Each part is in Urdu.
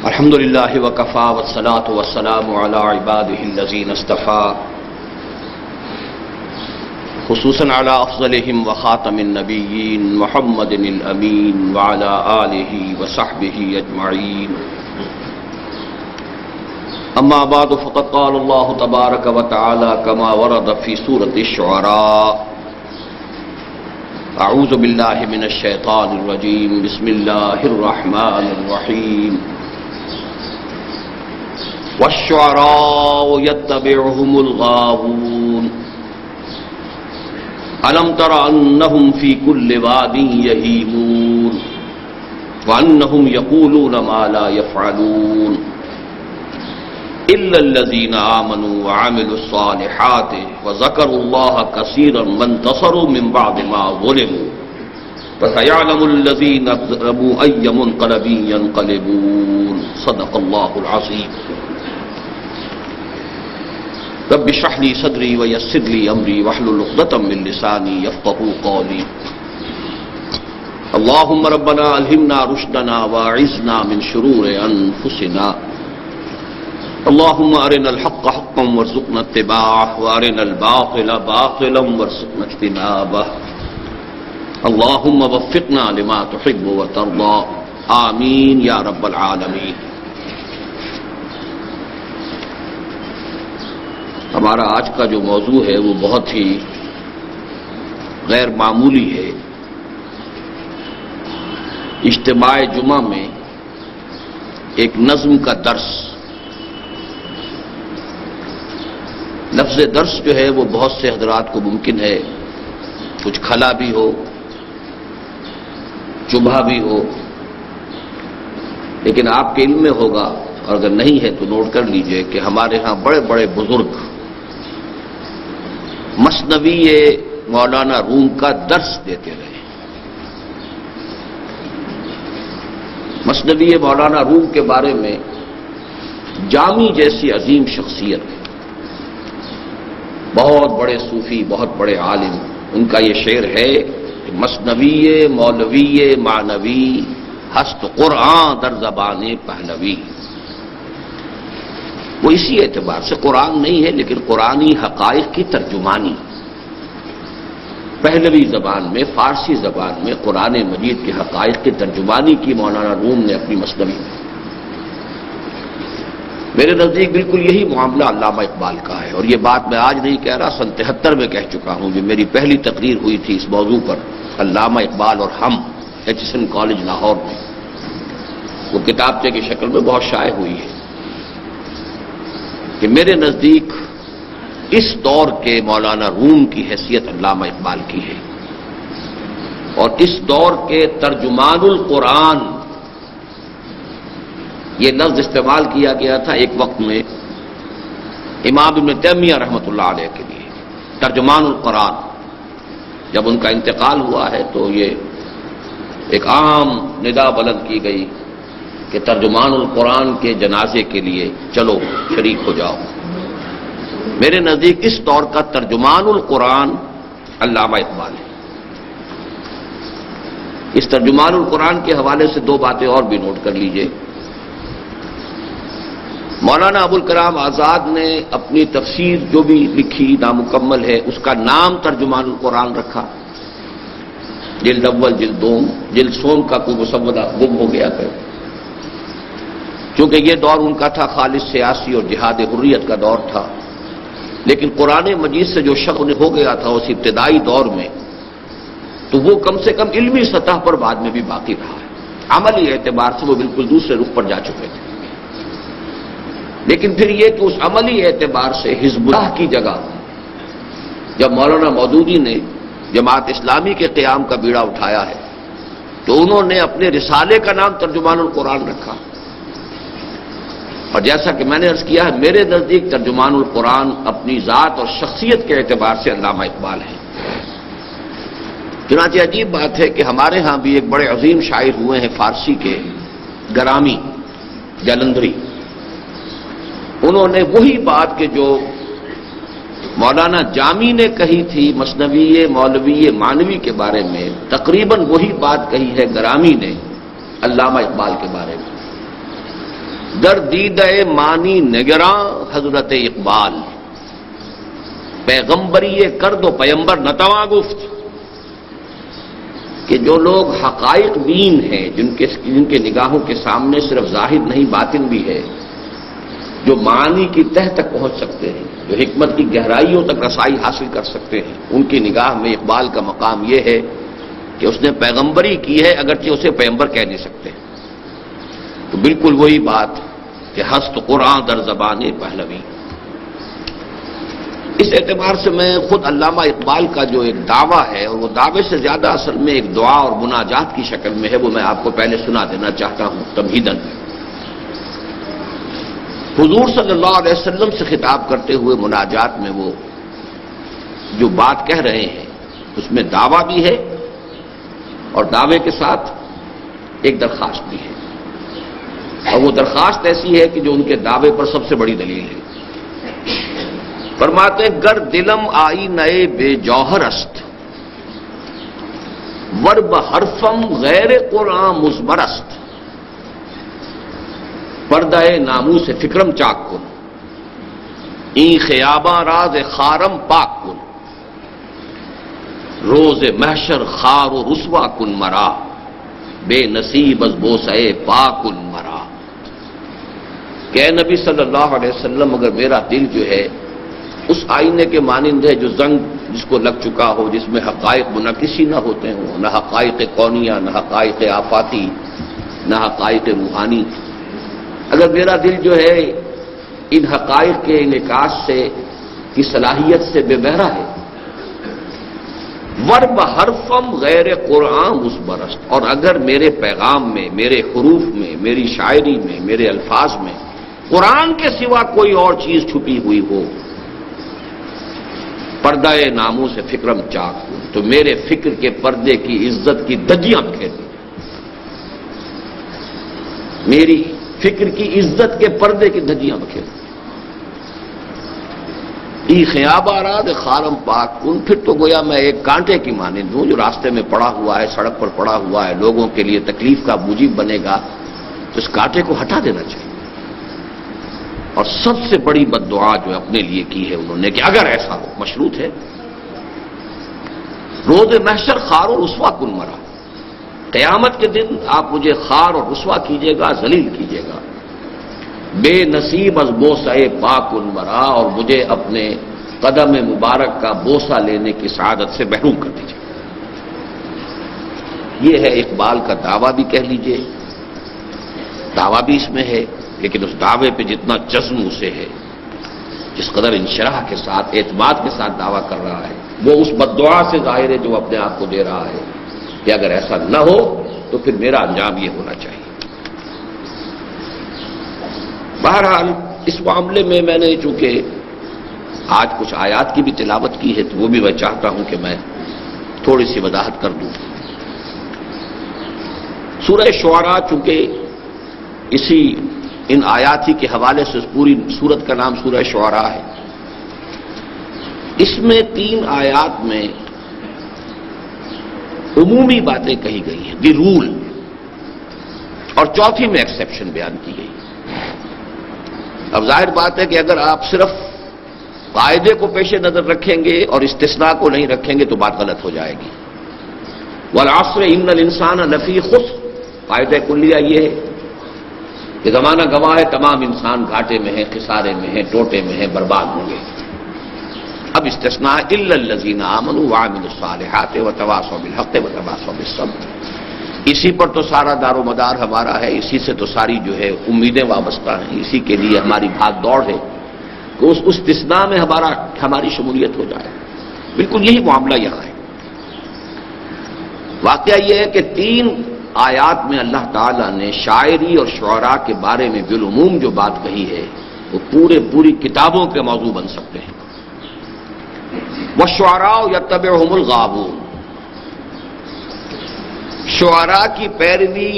الحمد للہ وکفا والصلاة والسلام علی عباده الذین اصطفى خصوصاً علی افضلهم وخاتم النبیین محمد الامین وعلی آلہ وصحبہ اجمعین اما بعد فقد قال اللہ تبارک وتعالی كما ورد فی سورة الشعراء اعوذ باللہ من الشیطان الرجیم بسم اللہ الرحمن الرحیم والشعراء يتبعهم الغاوون ألم تر أنهم في كل واد يهيمون وأنهم يقولون ما لا يفعلون إلا الذين آمنوا وعملوا الصالحات وذكروا الله كثيرا وانتصروا من بعد ما ظلموا فسيعلم الذين ظلموا أي منقلب ينقلبون صدق الله العظيم رب اشرح لي صدري ويسر لي امري واحلل عقدة من لساني يفقهوا قولي اللهم ربنا الهمنا رشدنا واعذنا من شرور انفسنا اللهم ارنا الحق حقا وارزقنا اتباعه وارنا الباطل باطلا وارزقنا اجتنابه اللهم وفقنا لما تحب وترضى آمين يا رب العالمين. ہمارا آج کا جو موضوع ہے وہ بہت ہی غیر معمولی ہے. اجتماع جمعہ میں ایک نظم کا درس. لفظ درس جو ہے وہ بہت سے حضرات کو ممکن ہے کچھ کھلا بھی ہو، چبھا بھی ہو، لیکن آپ کے علم میں ہوگا، اور اگر نہیں ہے تو نوٹ کر لیجئے کہ ہمارے ہاں بڑے بڑے بزرگ مثنوی مولانا روم کا درس دیتے رہے. مثنوی مولانا روم کے بارے میں جامی جیسی عظیم شخصیت، بہت بڑے صوفی، بہت بڑے عالم، ان کا یہ شعر ہے کہ مثنوی مولوی معنوی ہست قرآن در زبان پہلوی. وہ اسی اعتبار سے قرآن نہیں ہے لیکن قرآنی حقائق کی ترجمانی پہلوی زبان میں، فارسی زبان میں قرآن مجید کے حقائق کی ترجمانی کی مولانا روم نے اپنی مثنوی میں. میرے نزدیک بالکل یہی معاملہ علامہ اقبال کا ہے، اور یہ بات میں آج نہیں کہہ رہا، سن 73 میں کہہ چکا ہوں. جو میری پہلی تقریر ہوئی تھی اس موضوع پر، علامہ اقبال اور ہم، ایچ این کالج لاہور میں، وہ کتابچے کی شکل میں بہت شائع ہوئی ہے کہ میرے نزدیک اس دور کے مولانا روم کی حیثیت علامہ اقبال کی ہے، اور اس دور کے ترجمان القرآن، یہ لفظ استعمال کیا گیا تھا ایک وقت میں امام ابن تیمیہ رحمۃ اللہ علیہ کے لیے، ترجمان القرآن. جب ان کا انتقال ہوا ہے تو یہ ایک عام ندا بلند کی گئی کہ ترجمان القرآن کے جنازے کے لیے چلو شریک ہو جاؤ. میرے نزدیک اس دور کا ترجمان القرآن علامہ اقبال ہے. اس ترجمان القرآن کے حوالے سے دو باتیں اور بھی نوٹ کر لیجئے. مولانا ابوالکلام آزاد نے اپنی تفسیر جو بھی لکھی نامکمل ہے، اس کا نام ترجمان القرآن رکھا. جلد اول، جلد دوم، جلد سوم کا کوئی مسودہ گم ہو گیا ہے، کیونکہ یہ دور ان کا تھا خالص سیاسی اور جہاد حریت کا دور تھا. لیکن قرآن مجید سے جو شغف ہو گیا تھا اس ابتدائی دور میں، تو وہ کم سے کم علمی سطح پر بعد میں بھی باقی رہا ہے. عملی اعتبار سے وہ بالکل دوسرے رخ پر جا چکے تھے. لیکن پھر یہ کہ اس عملی اعتبار سے حزب اللہ کی جگہ جب مولانا مودودی نے جماعت اسلامی کے قیام کا بیڑا اٹھایا ہے تو انہوں نے اپنے رسالے کا نام ترجمان القرآن رکھا. اور جیسا کہ میں نے عرض کیا ہے، میرے نزدیک ترجمان القرآن اپنی ذات اور شخصیت کے اعتبار سے علامہ اقبال ہے. چنانچہ عجیب بات ہے کہ ہمارے ہاں بھی ایک بڑے عظیم شاعر ہوئے ہیں فارسی کے، گرامی جلندری. انہوں نے وہی بات کہ جو مولانا جامی نے کہی تھی مثنوی مولوی معنوی کے بارے میں، تقریباً وہی بات کہی ہے گرامی نے علامہ اقبال کے بارے میں. در دیدہ مانی نگراں حضرت اقبال، پیغمبری کرد و پیمبر نتواں گفت، کہ جو لوگ حقائق بین ہیں، جن کے نگاہوں کے سامنے صرف ظاہر نہیں باطن بھی ہے، جو معانی کی تہ تک پہنچ سکتے ہیں، جو حکمت کی گہرائیوں تک رسائی حاصل کر سکتے ہیں، ان کی نگاہ میں اقبال کا مقام یہ ہے کہ اس نے پیغمبری کی ہے، اگرچہ اسے پیغمبر کہہ نہیں سکتے۔ تو بالکل وہی بات کہ ہست قرآن در زبان پہلوی۔ اس اعتبار سے میں خود علامہ اقبال کا جو ایک دعویٰ ہے، اور وہ دعوے سے زیادہ اصل میں ایک دعا اور مناجات کی شکل میں ہے، وہ میں آپ کو پہلے سنا دینا چاہتا ہوں تمہیداً۔ حضور صلی اللہ علیہ وسلم سے خطاب کرتے ہوئے مناجات میں وہ جو بات کہہ رہے ہیں، اس میں دعویٰ بھی ہے اور دعوے کے ساتھ ایک درخواست بھی ہے، اور وہ درخواست ایسی ہے کہ جو ان کے دعوے پر سب سے بڑی دلیل ہے۔ فرماتے ہیں گر دلم آئی نئے بے جوہر است، ور بحرفم غیر قرآن مزمر است، پردہ نامو سے فکرم چاک کن، این خیاباں راز خارم پاک کن، روز محشر خار و رسوا کن مرا، بے نصیب از بوسئے پاکن مرا۔ کہ اے نبی صلی اللہ علیہ وسلم، اگر میرا دل جو ہے اس آئینے کے مانند ہے جو زنگ جس کو لگ چکا ہو، جس میں حقائق منعکسی نہ ہوتے ہوں، نہ حقائق کونیہ، نہ حقائق آفاتی، نہ حقائق روحانی، اگر میرا دل جو ہے ان حقائق کے انعکاس سے کی صلاحیت سے بے بہرا ہے، ورب حرفم غیر قرآن مزبرست، اور اگر میرے پیغام میں، میرے حروف میں، میری شاعری میں، میرے الفاظ میں قرآن کے سوا کوئی اور چیز چھپی ہوئی ہو، پردہ ناموں سے فکرم چاک ہوں، تو میرے فکر کے پردے کی عزت کی دھجیاں بکھیر دی، میری فکر کی عزت کے پردے کی دھجیاں بکھیر دی۔ ای خیاب آراد خارم پاک کن، پھر تو گویا میں ایک کانٹے کی مانند ہوں جو راستے میں پڑا ہوا ہے، سڑک پر پڑا ہوا ہے، لوگوں کے لیے تکلیف کا موجب بنے گا، تو اس کانٹے کو ہٹا دینا چاہیے۔ اور سب سے بڑی بد دعا جو اپنے لیے کی ہے انہوں نے کہ اگر ایسا ہو، مشروط ہے، روز محشر خار و رسوا کن مرا، قیامت کے دن آپ مجھے خار اور رسوا کیجیے گا، ذلیل کیجیے گا، بے نصیب از بوسہ پاک مرا، اور مجھے اپنے قدم مبارک کا بوسہ لینے کی سعادت سے محروم کر دیجیے۔ یہ ہے اقبال کا دعویٰ بھی کہہ لیجئے، دعویٰ بھی اس میں ہے، لیکن اس دعوے پہ جتنا جزم اسے ہے، جس قدر انشراح کے ساتھ، اعتماد کے ساتھ دعویٰ کر رہا ہے، وہ اس بددعا سے ظاہر ہے جو اپنے آپ کو دے رہا ہے کہ اگر ایسا نہ ہو تو پھر میرا انجام یہ ہونا چاہیے۔ بہرحال اس معاملے میں نے چونکہ آج کچھ آیات کی بھی تلاوت کی ہے، تو وہ بھی میں چاہتا ہوں کہ میں تھوڑی سی وضاحت کر دوں۔ سورہ شعراء چونکہ اسی ان آیات ہی کے حوالے سے اس پوری سورت کا نام سورہ شعراء ہے، اس میں 3 آیات میں عمومی باتیں کہی گئی ہیں، دی رول، اور چوتھی میں ایکسیپشن بیان کی گئی۔ اب ظاہر بات ہے کہ اگر آپ صرف قاعدے کو پیش نظر رکھیں گے اور استثناء کو نہیں رکھیں گے تو بات غلط ہو جائے گی۔ والعصر ان الانسان لفی خسر، قاعدہ کلیہ یہ ہے کہ زمانہ گواہ ہے، تمام انسان گھاٹے میں ہیں، خسارے میں ہیں، ٹوٹے میں ہیں، برباد ہوں گے۔ اب استثناء الا الذین آمنوا وعملوا الصالحات وتواصوا بالحق وتواصوا بالصبر، اسی پر تو سارا دار و مدار ہمارا ہے، اسی سے تو ساری جو ہے امیدیں وابستہ ہیں، اسی کے لیے ہماری بھاگ دوڑ ہے کہ اس استثناء میں ہماری شمولیت ہو جائے۔ بالکل یہی معاملہ یہاں ہے۔ واقعہ یہ ہے کہ 3 آیات میں اللہ تعالیٰ نے شاعری اور شعراء کے بارے میں بالعموم جو بات کہی ہے وہ پوری کتابوں کے موضوع بن سکتے ہیں۔ وَالشُّعَرَاءُ يَتَّبِعُهُمُ الْغَاوُونَ، شعراء کی پیروی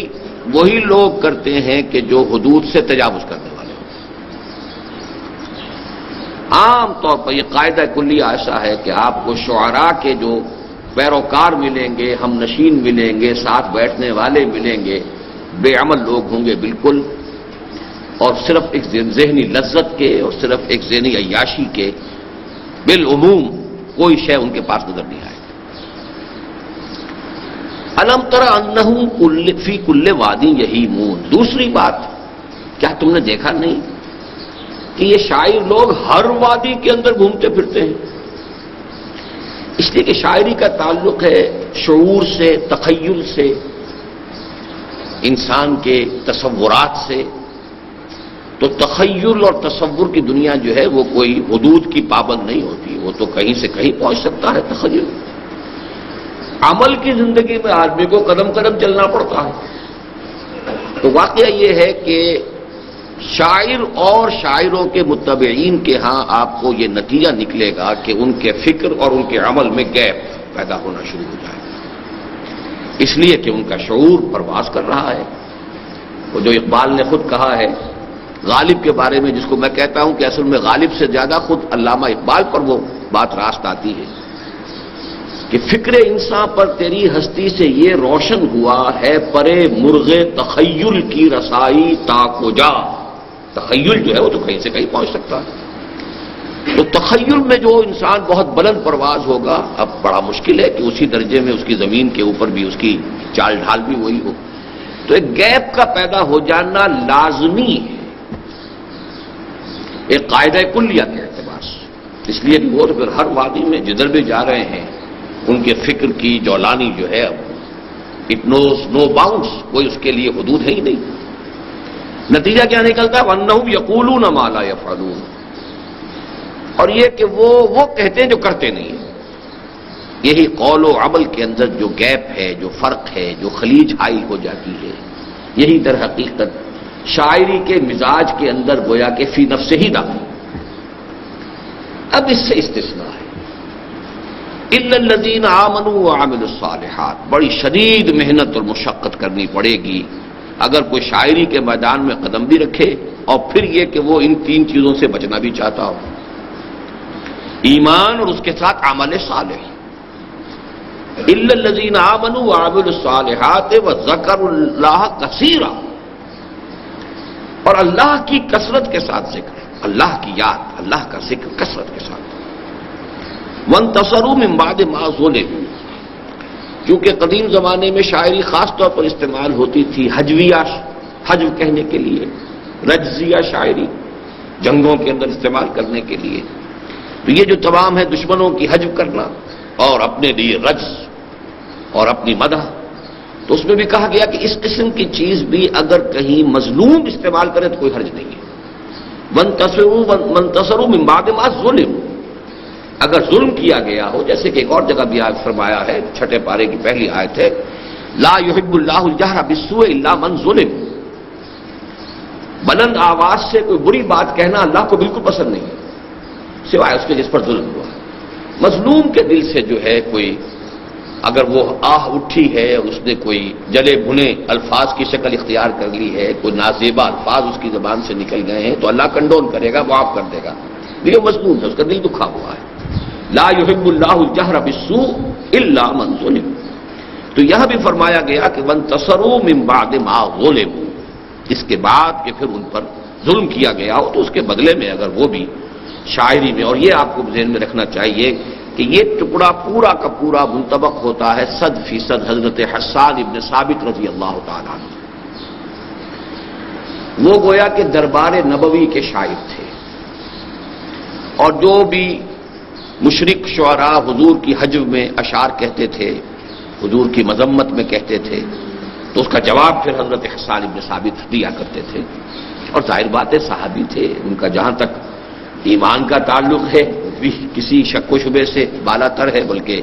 وہی لوگ کرتے ہیں کہ جو حدود سے تجاوز کرنے والے ہیں۔ عام طور پر یہ قاعدہ کلی ایسا ہے کہ آپ کو شعراء کے جو پیروکار ملیں گے، ہم نشین ملیں گے، ساتھ بیٹھنے والے ملیں گے، بے عمل لوگ ہوں گے بالکل، اور صرف ایک ذہنی لذت کے اور صرف ایک ذہنی عیاشی کے بالعموم کوئی شے ان کے پاس نظر نہیں آئے. الم تر انہم فی کل وادی یہیمون. دوسری بات، کیا تم نے دیکھا نہیں کہ یہ شاعر لوگ ہر وادی کے اندر گھومتے پھرتے ہیں؟ اس لیے کہ شاعری کا تعلق ہے شعور سے، تخیل سے، انسان کے تصورات سے. تو تخیل اور تصور کی دنیا جو ہے وہ کوئی حدود کی پابند نہیں ہوتی، وہ تو کہیں سے کہیں پہنچ سکتا ہے تخیل. عمل کی زندگی میں آدمی کو قدم قدم چلنا پڑتا ہے. تو واقعہ یہ ہے کہ شاعر اور شاعروں کے متبعین کے ہاں آپ کو یہ نتیجہ نکلے گا کہ ان کے فکر اور ان کے عمل میں گیپ پیدا ہونا شروع ہو جائے گا، اس لیے کہ ان کا شعور پرواز کر رہا ہے. وہ جو اقبال نے خود کہا ہے غالب کے بارے میں، جس کو میں کہتا ہوں کہ اصل میں غالب سے زیادہ خود علامہ اقبال پر وہ بات راست آتی ہے کہ فکر انسان پر تیری ہستی سے یہ روشن ہوا ہے پرے مرغ تخیل کی رسائی تا کو جا. تخیل جو ہے وہ تو کہیں سے کہیں پہنچ سکتا ہے. تو تخیل میں جو انسان بہت بلند پرواز ہوگا، اب بڑا مشکل ہے کہ اسی درجے میں اس کی زمین کے اوپر بھی اس کی چال ڈھال بھی وہی ہو. تو ایک گیپ کا پیدا ہو جانا لازمی ہے ایک قاعدہ کلیہ کے اعتبار سے. اس لیے کہ وہ پھر ہر وادی میں جدھر بھی جا رہے ہیں ان کے فکر کی جولانی جو ہے اٹ نوز نو باؤنڈس، کوئی اس کے لیے حدود ہے ہی نہیں. نتیجہ کیا نکلتا ہے؟ وَأَنَّهُمْ يَقُولُونَ مَا لَا يَفْعَلُونَ. اور یہ کہ وہ کہتے ہیں جو کرتے نہیں ہیں. یہی قول و عمل کے اندر جو گیپ ہے، جو فرق ہے، جو خلیج حائل ہو جاتی ہے، یہی در حقیقت شاعری کے مزاج کے اندر گویا کہ فی نفس ہی داخل. اب اس سے استثناء ہے اِلَّا الَّذِينَ آمَنُوا وَعَمِلُوا الصَّالِحَاتِ. بڑی شدید محنت اور مشقت کرنی پڑے گی اگر کوئی شاعری کے میدان میں قدم بھی رکھے اور پھر یہ کہ وہ ان تین چیزوں سے بچنا بھی چاہتا ہو، ایمان اور اس کے ساتھ عمل صالح. اِلَّا الَّذِينَ آمَنُوا وَعَمِلُوا الصَّالِحَاتِ وَذَكَرُوا اللَّهَ كَثِيرًا. اور اللہ کی کثرت کے ساتھ ذکر، اللہ کی یاد، اللہ کا ذکر کثرت کے ساتھ. وَانْتَصَرُوا مِنْ بَعْدِ مَا ظُلِمُوا. کیونکہ قدیم زمانے میں شاعری خاص طور پر استعمال ہوتی تھی حجویہ، حجو کہنے کے لیے، رجزیہ شاعری جنگوں کے اندر استعمال کرنے کے لیے. تو یہ جو تمام ہے دشمنوں کی حجو کرنا اور اپنے لیے رجز اور اپنی مدح، تو اس میں بھی کہا گیا کہ اس قسم کی چیز بھی اگر کہیں مظلوم استعمال کرے تو کوئی حرج نہیں ہے. وَانْتَصَرُوا مِنْ بَعْدِ مَا ظُلِمُوا. اگر ظلم کیا گیا ہو، جیسے کہ ایک اور جگہ بھی آیت فرمایا ہے، 6 پارے کی پہلی آیت ہے لا يحب اللہ الجہر بالسوء الا من ظلم. بلند آواز سے کوئی بری بات کہنا اللہ کو بالکل پسند نہیں ہے سوائے اس کے جس پر ظلم ہوا. مظلوم کے دل سے جو ہے کوئی اگر وہ آہ اٹھی ہے، اس نے کوئی جلے بھنے الفاظ کی شکل اختیار کر لی ہے، کوئی نازیبا الفاظ اس کی زبان سے نکل گئے ہیں، تو اللہ کنڈون کرے گا، معاف کر دے گا. یہ مظلوم ہے، اس کا دل دکھا ہوا ہے. لا يحب اللہ الجہر بالسوء الا من ظلم. تو یہاں بھی فرمایا گیا کہ وانتصروا من بعد ما ظلموا. اس کے بعد کہ پھر ان پر ظلم کیا گیا ہو تو اس کے بدلے میں اگر وہ بھی شاعری میں، اور یہ آپ کو ذہن میں رکھنا چاہیے کہ یہ ٹکڑا پورا کا پورا منطبق ہوتا ہے 100% حضرت حسان ابن ثابت رضی اللہ تعالیٰ عنہ. وہ گویا کہ دربار نبوی کے شاعر تھے، اور جو بھی مشرک شعراء حضور کی حجو میں اشعار کہتے تھے، حضور کی مذمت میں کہتے تھے، تو اس کا جواب پھر حضرت حسان ابن ثابت دیا کرتے تھے. اور ظاہر بات ہے صحابی تھے، ان کا جہاں تک ایمان کا تعلق ہے بھی کسی شک و شبے سے بالا تر ہے، بلکہ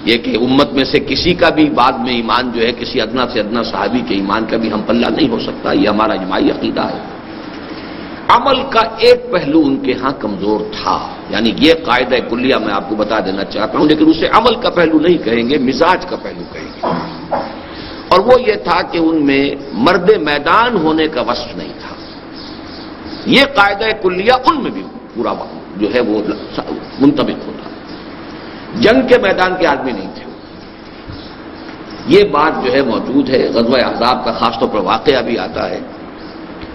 یہ کہ امت میں سے کسی کا بھی بعد میں ایمان جو ہے کسی ادنا سے ادنا صحابی کے ایمان کا بھی ہم پلہ نہیں ہو سکتا. یہ ہمارا اجماعی عقیدہ ہے. عمل کا ایک پہلو ان کے ہاں کمزور تھا، یعنی یہ قاعدہ کلیہ میں آپ کو بتا دینا چاہتا ہوں، لیکن اسے عمل کا پہلو نہیں کہیں گے، مزاج کا پہلو کہیں گے. اور وہ یہ تھا کہ ان میں مرد میدان ہونے کا وصف نہیں تھا. یہ قاعدہ کلیہ ان میں بھی پورا جو ہے وہ منطبق ہوتا. جنگ کے میدان کے آدمی نہیں تھے. یہ بات جو ہے موجود ہے. غزوہ احزاب کا خاص طور پر واقعہ بھی آتا ہے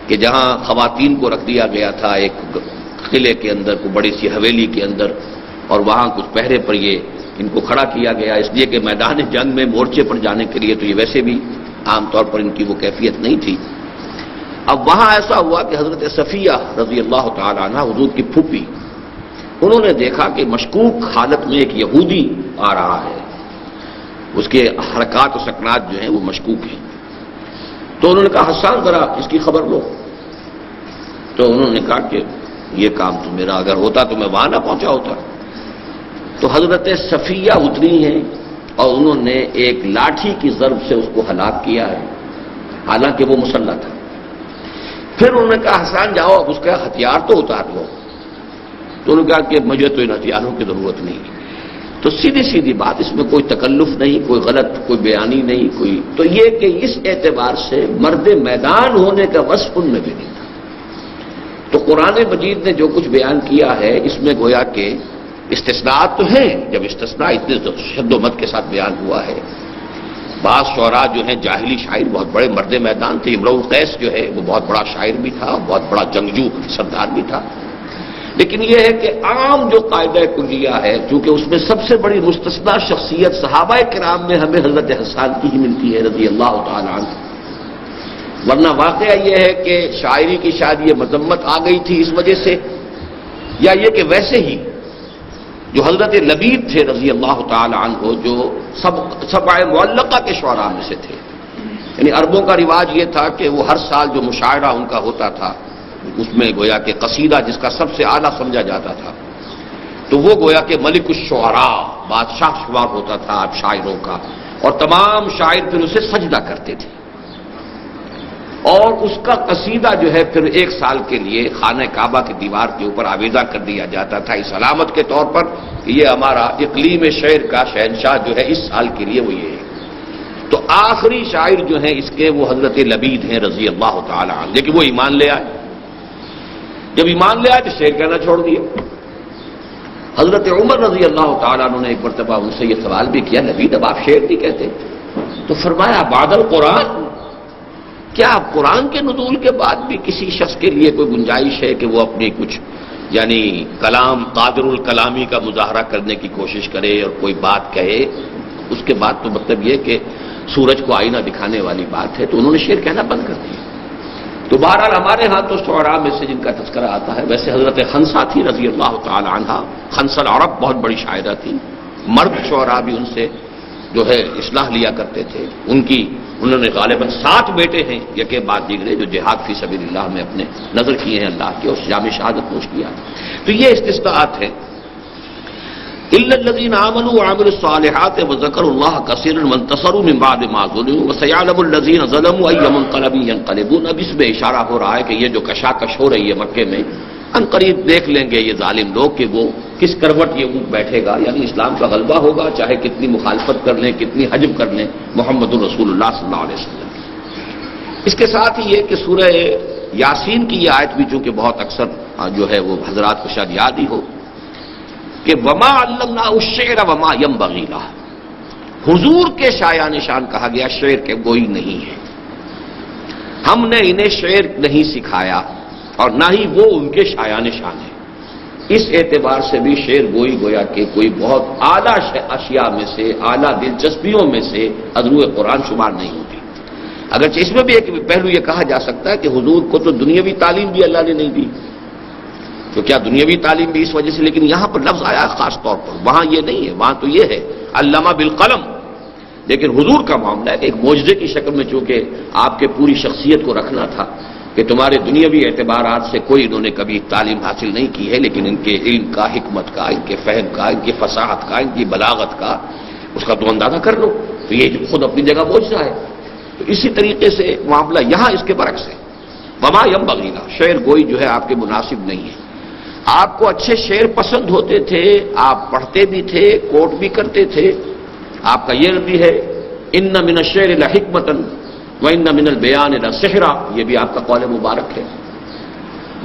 کہ جہاں خواتین کو رکھ دیا گیا تھا ایک قلعے کے اندر، کو بڑی سی حویلی کے اندر، اور وہاں کچھ پہرے پر یہ ان کو کھڑا کیا گیا، اس لیے کہ میدان جنگ میں مورچے پر جانے کے لیے تو یہ ویسے بھی عام طور پر ان کی وہ کیفیت نہیں تھی۔ اب وہاں ایسا ہوا کہ حضرت صفیہ رضی اللہ تعالی عنہ حضور کی پھوپھی، انہوں نے دیکھا کہ مشکوک حالت میں ایک یہودی آ رہا ہے، اس کے حرکات و سکنات جو ہیں وہ مشکوک ہیں۔ تو انہوں نے کہا حسان ذرا اس کی خبر لو۔ تو انہوں نے کہا کہ یہ کام تو میرا اگر ہوتا تو میں وہاں نہ پہنچا ہوتا۔ تو حضرت صفیہ اتری ہیں اور انہوں نے ایک لاٹھی کی ضرب سے اس کو ہلاک کیا ہے، حالانکہ وہ مسلح تھا۔ پھر انہوں نے کہا حسان جاؤ اب اس کا ہتھیار تو اتار لو۔ تو انہوں نے کہا کہ مجھے تو ان ہتھیاروں کی ضرورت نہیں۔ تو سیدھی سیدھی بات، اس میں کوئی تکلف نہیں، کوئی غلط کوئی بیانی نہیں، کوئی تو یہ کہ اس اعتبار سے مرد میدان ہونے کا وصف ان میں بھی نہیں تھا۔ تو قرآن مجید نے جو کچھ بیان کیا ہے اس میں گویا کہ استثناءات تو ہیں، جب استثناء اتنے شد و مت کے ساتھ بیان ہوا ہے۔ بعض شعراء جو ہیں جاہلی شاعر بہت بڑے مرد میدان تھے، امرؤ القیس جو ہے وہ بہت بڑا شاعر بھی تھا، بہت بڑا جنگجو سردار بھی تھا، لیکن یہ ہے کہ عام جو قاعدہ کلیہ ہے، چونکہ اس میں سب سے بڑی مستثنیٰ شخصیت صحابہ کرام میں ہمیں حضرت حسان کی ہی ملتی ہے رضی اللہ تعالی عنہ، ورنہ واقعہ یہ ہے کہ شاعری کی شاید یہ مذمت آ گئی تھی اس وجہ سے، یا یہ کہ ویسے ہی جو حضرت لبید تھے رضی اللہ تعالی عنہ جو سبع معلقہ کے شعراء میں سے تھے، یعنی عربوں کا رواج یہ تھا کہ وہ ہر سال جو مشاعرہ ان کا ہوتا تھا اس میں گویا کہ قصیدہ جس کا سب سے اعلیٰ سمجھا جاتا تھا، تو وہ گویا کہ ملک الشعراء بادشاہ شمار ہوتا تھا آپ شاعروں کا، اور تمام شاعر پھر اسے سجدہ کرتے تھے، اور اس کا قصیدہ جو ہے پھر ایک سال کے لیے خانہ کعبہ کی دیوار کے اوپر آویزہ کر دیا جاتا تھا اس علامت کے طور پر کہ یہ ہمارا اقلیم شعر کا شہنشاہ جو ہے اس سال کے لیے وہ یہ ہے۔ تو آخری شاعر جو ہیں اس کے وہ حضرت لبید ہیں رضی اللہ تعالی عنہ، لیکن وہ ایمان لے آئے۔ جب ایمان لے آئے تو شعر کہنا چھوڑ دیا۔ حضرت عمر رضی اللہ تعالیٰ عنہ نے ایک مرتبہ ان سے یہ سوال بھی کیا، لبید اب آپ شعر نہیں کہتے؟ تو فرمایا بعد القرآن، کیا قرآن کے نزول کے بعد بھی کسی شخص کے لیے کوئی گنجائش ہے کہ وہ اپنی کچھ یعنی کلام قادر الکلامی کا مظاہرہ کرنے کی کوشش کرے اور کوئی بات کہے؟ اس کے بعد تو مطلب یہ کہ سورج کو آئینہ دکھانے والی بات ہے، تو انہوں نے شعر کہنا بند کر دیا۔ تو بہرحال ہمارے ہاں تو شعراء میں سے جن کا تذکرہ آتا ہے، ویسے حضرت خنسا تھی رضی اللہ تعالی عنہ، خنسا العرب بہت بڑی شاعرہ تھی، مرد شعراء بھی ان سے جو ہے اصلاح لیا کرتے تھے۔ انہوں نے غالباً 7 بیٹے ہیں یکے بعد دیگرے جو جہاد فی سبیل اللہ میں اپنے نظر کیے ہیں اللہ کے، اور جام شہادت نوش کیا۔ تو یہ استثناءات ہیں۔ الا الذين امنوا وعملوا الصالحات وذكروا الله كثيرا وانتصروا من بعد ما ظلموا وسيعلم الذين ظلموا اي منقلب ينقلبون۔ اب اس میں اشارہ ہو رہا ہے کہ یہ جو کشاکش ہو رہی ہے مکے میں، ان قریب دیکھ لیں گے یہ ظالم لوگ کہ وہ کس کروٹ یہ اونٹ بیٹھے گا، یعنی اسلام کا غلبہ ہوگا، چاہے کتنی مخالفت کر لیں، کتنی حجب کر لیں محمد الرسول اللہ صلی اللہ علیہ وسلم۔ اس کے ساتھ ہی یہ کہ سورہ یاسین کی یہ آیت بھی چونکہ بہت اکثر جو ہے وہ حضرات کو شاید یاد ہی ہو کہ وما علمناہ الشعر وما ينبغي له، حضور کے شایان نشان کہا گیا، شعر کے گوئی نہیں ہے، ہم نے انہیں شعر نہیں سکھایا اور نہ ہی وہ ان کے شایان شان ہے۔ اس اعتبار سے بھی شعر گوئی گویا کہ کوئی بہت اعلیٰ اشیاء میں سے، اعلیٰ دلچسپیوں میں سے ادرو قرآن شمار نہیں ہوتی۔ اگرچہ اس میں بھی ایک پہلو یہ کہا جا سکتا ہے کہ حضور کو تو دنیاوی تعلیم بھی اللہ نے نہیں دی، تو کیا دنیاوی تعلیم بھی اس وجہ سے، لیکن یہاں پر لفظ آیا خاص طور پر، وہاں یہ نہیں ہے، وہاں تو یہ ہے علامہ بالقلم۔ لیکن حضور کا معاملہ ہے کہ ایک معجزے کی شکل میں چونکہ آپ کے پوری شخصیت کو رکھنا تھا کہ تمہارے دنیاوی اعتبارات سے کوئی انہوں نے کبھی تعلیم حاصل نہیں کی ہے، لیکن ان کے علم کا، حکمت کا، ان کے فہم کا، ان کی فصاحت کا، ان کی بلاغت کا، اس کا تو اندازہ کر لو، تو یہ خود اپنی جگہ معجزہ ہے۔ تو اسی طریقے سے معاملہ یہاں اس کے برعکس ہے، وما ينبغي له، شعر گوئی جو ہے آپ کے مناسب نہیں ہے۔ آپ کو اچھے شعر پسند ہوتے تھے، آپ پڑھتے بھی تھے، کوٹ بھی کرتے تھے، آپ کا یہ بھی ہے ان من الشعر لحکمۃ وان من البیان لسحرا، یہ بھی آپ کا قول مبارک ہے۔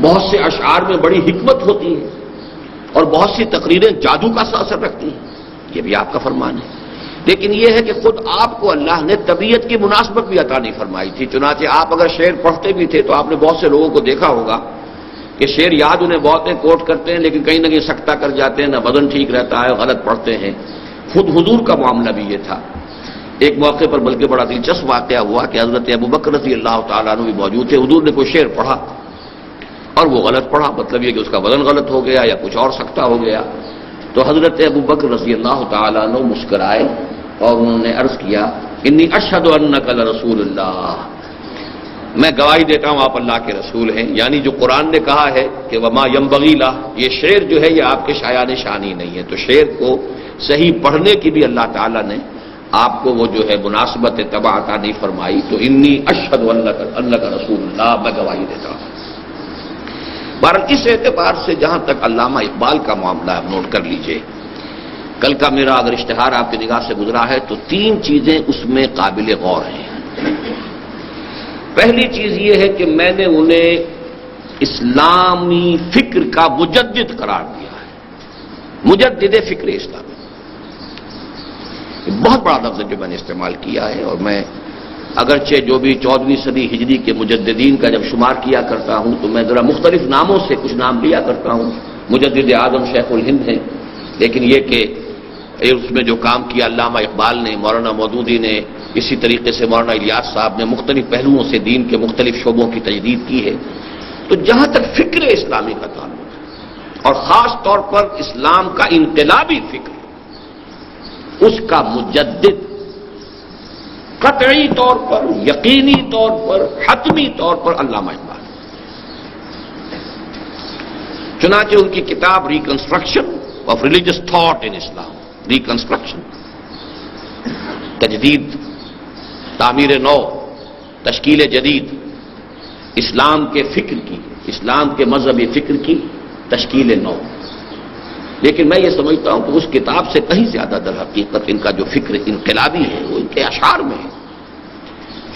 بہت سے اشعار میں بڑی حکمت ہوتی ہے اور بہت سی تقریریں جادو کا اثر رکھتی ہیں، یہ بھی آپ کا فرمان ہے۔ لیکن یہ ہے کہ خود آپ کو اللہ نے طبیعت کی مناسبت بھی عطا نہیں فرمائی تھی. چنانچہ آپ اگر شعر پڑھتے بھی تھے تو آپ نے بہت سے لوگوں کو دیکھا ہوگا کہ شعر یاد انہیں بہت ہیں، کوٹ کرتے ہیں، لیکن کہیں نہ کہیں سکتہ کر جاتے ہیں، نہ وزن ٹھیک رہتا ہے، غلط پڑھتے ہیں. خود حضور کا معاملہ بھی یہ تھا. ایک موقع پر بلکہ بڑا دلچسپ واقعہ ہوا کہ حضرت ابوبکر رضی اللہ تعالیٰ عنہ بھی موجود تھے. حضور نے کوئی شعر پڑھا اور وہ غلط پڑھا، مطلب یہ کہ اس کا وزن غلط ہو گیا یا کچھ اور سکتہ ہو گیا. تو حضرت ابوبکر رضی اللہ تعالیٰ عنہ مسکرائے اور انہوں نے عرض کیا انی اشہد انک لرسول اللہ، میں گواہی دیتا ہوں آپ اللہ کے رسول ہیں. یعنی جو قرآن نے کہا ہے کہ وما ینبغی لہ، یہ شعر جو ہے یہ آپ کے شایان شانی نہیں ہے. تو شعر کو صحیح پڑھنے کی بھی اللہ تعالیٰ نے آپ کو وہ جو ہے مناسبت تبع عطا نہیں فرمائی. تو انی اشہد انک رسول اللہ، میں گواہی دیتا ہوں. بہرحال اس اعتبار سے جہاں تک علامہ اقبال کا معاملہ ہے نوٹ کر لیجئے. کل کا میرا اگر اشتہار آپ کی نگاہ سے گزرا ہے تو 3 چیزیں اس میں قابل غور ہیں. پہلی چیز یہ ہے کہ میں نے انہیں اسلامی فکر کا مجدد قرار دیا ہے. مجدد فکر اسلامی، بہت بڑا لفظ ہے جو میں نے استعمال کیا ہے. اور میں اگرچہ جو بھی 14ویں صدی ہجری کے مجددین کا جب شمار کیا کرتا ہوں تو میں ذرا مختلف ناموں سے کچھ نام لیا کرتا ہوں. مجدد اعظم شیخ الہند ہیں، لیکن یہ کہ اس میں جو کام کیا علامہ اقبال نے، مولانا مودودی نے، اسی طریقے سے مولانا الیاس صاحب نے مختلف پہلوؤں سے دین کے مختلف شعبوں کی تجدید کی ہے. تو جہاں تک فکر اسلامی کا تعلق ہے اور خاص طور پر اسلام کا انقلابی فکر، اس کا مجدد قطعی طور پر، یقینی طور پر، حتمی طور پر علامہ اقبال. چنانچہ ان کی کتاب reconstruction of religious thought in Islam, reconstruction, تجدید، تعمیر نو، تشکیل جدید، اسلام کے فکر کی، اسلام کے مذہبی فکر کی تشکیل نو. لیکن میں یہ سمجھتا ہوں کہ اس کتاب سے کہیں زیادہ در حقیقت ان کا جو فکر انقلابی ہے وہ ان کے اشعار میں ہے.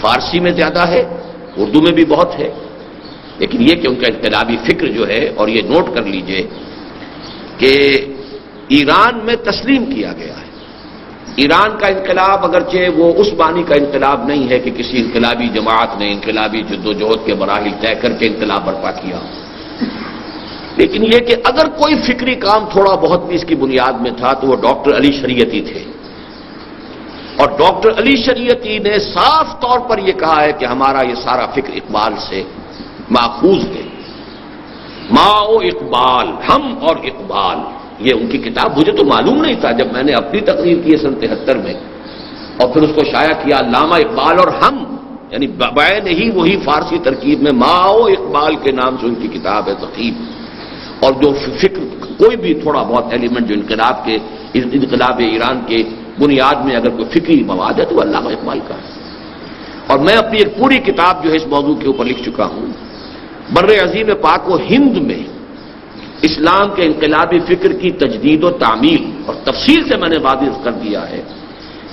فارسی میں زیادہ ہے، اردو میں بھی بہت ہے، لیکن یہ کہ ان کا انقلابی فکر جو ہے، اور یہ نوٹ کر لیجئے کہ ایران میں تسلیم کیا گیا ہے. ایران کا انقلاب اگرچہ وہ اس معنی کا انقلاب نہیں ہے کہ کسی انقلابی جماعت نے انقلابی جدوجہد کے مراحل طے کر کے انقلاب برپا کیا، لیکن یہ کہ اگر کوئی فکری کام تھوڑا بہت بھی اس کی بنیاد میں تھا تو وہ ڈاکٹر علی شریعتی تھے. اور ڈاکٹر علی شریعتی نے صاف طور پر یہ کہا ہے کہ ہمارا یہ سارا فکر اقبال سے ماخوذ ہے. ما و اقبال، ہم اور اقبال، یہ ان کی کتاب. مجھے تو معلوم نہیں تھا جب میں نے اپنی تقریر کی سن 73 میں اور پھر اس کو شائع کیا، علامہ اقبال اور ہم، یعنی بعین ہی وہی فارسی ترکیب میں ما و اقبال کے نام سے ان کی کتاب ہے تقریب. اور جو فکر کوئی بھی تھوڑا بہت ایلیمنٹ جو انقلاب ایران کے بنیاد میں اگر کوئی فکری مواد ہے تو وہ علامہ اقبال کا ہے. اور میں اپنی ایک پوری کتاب جو ہے اس موضوع کے اوپر لکھ چکا ہوں. بر عظیم پاک و ہند میں اسلام کے انقلابی فکر کی تجدید و تعمیل، اور تفصیل سے میں نے واضح کر دیا ہے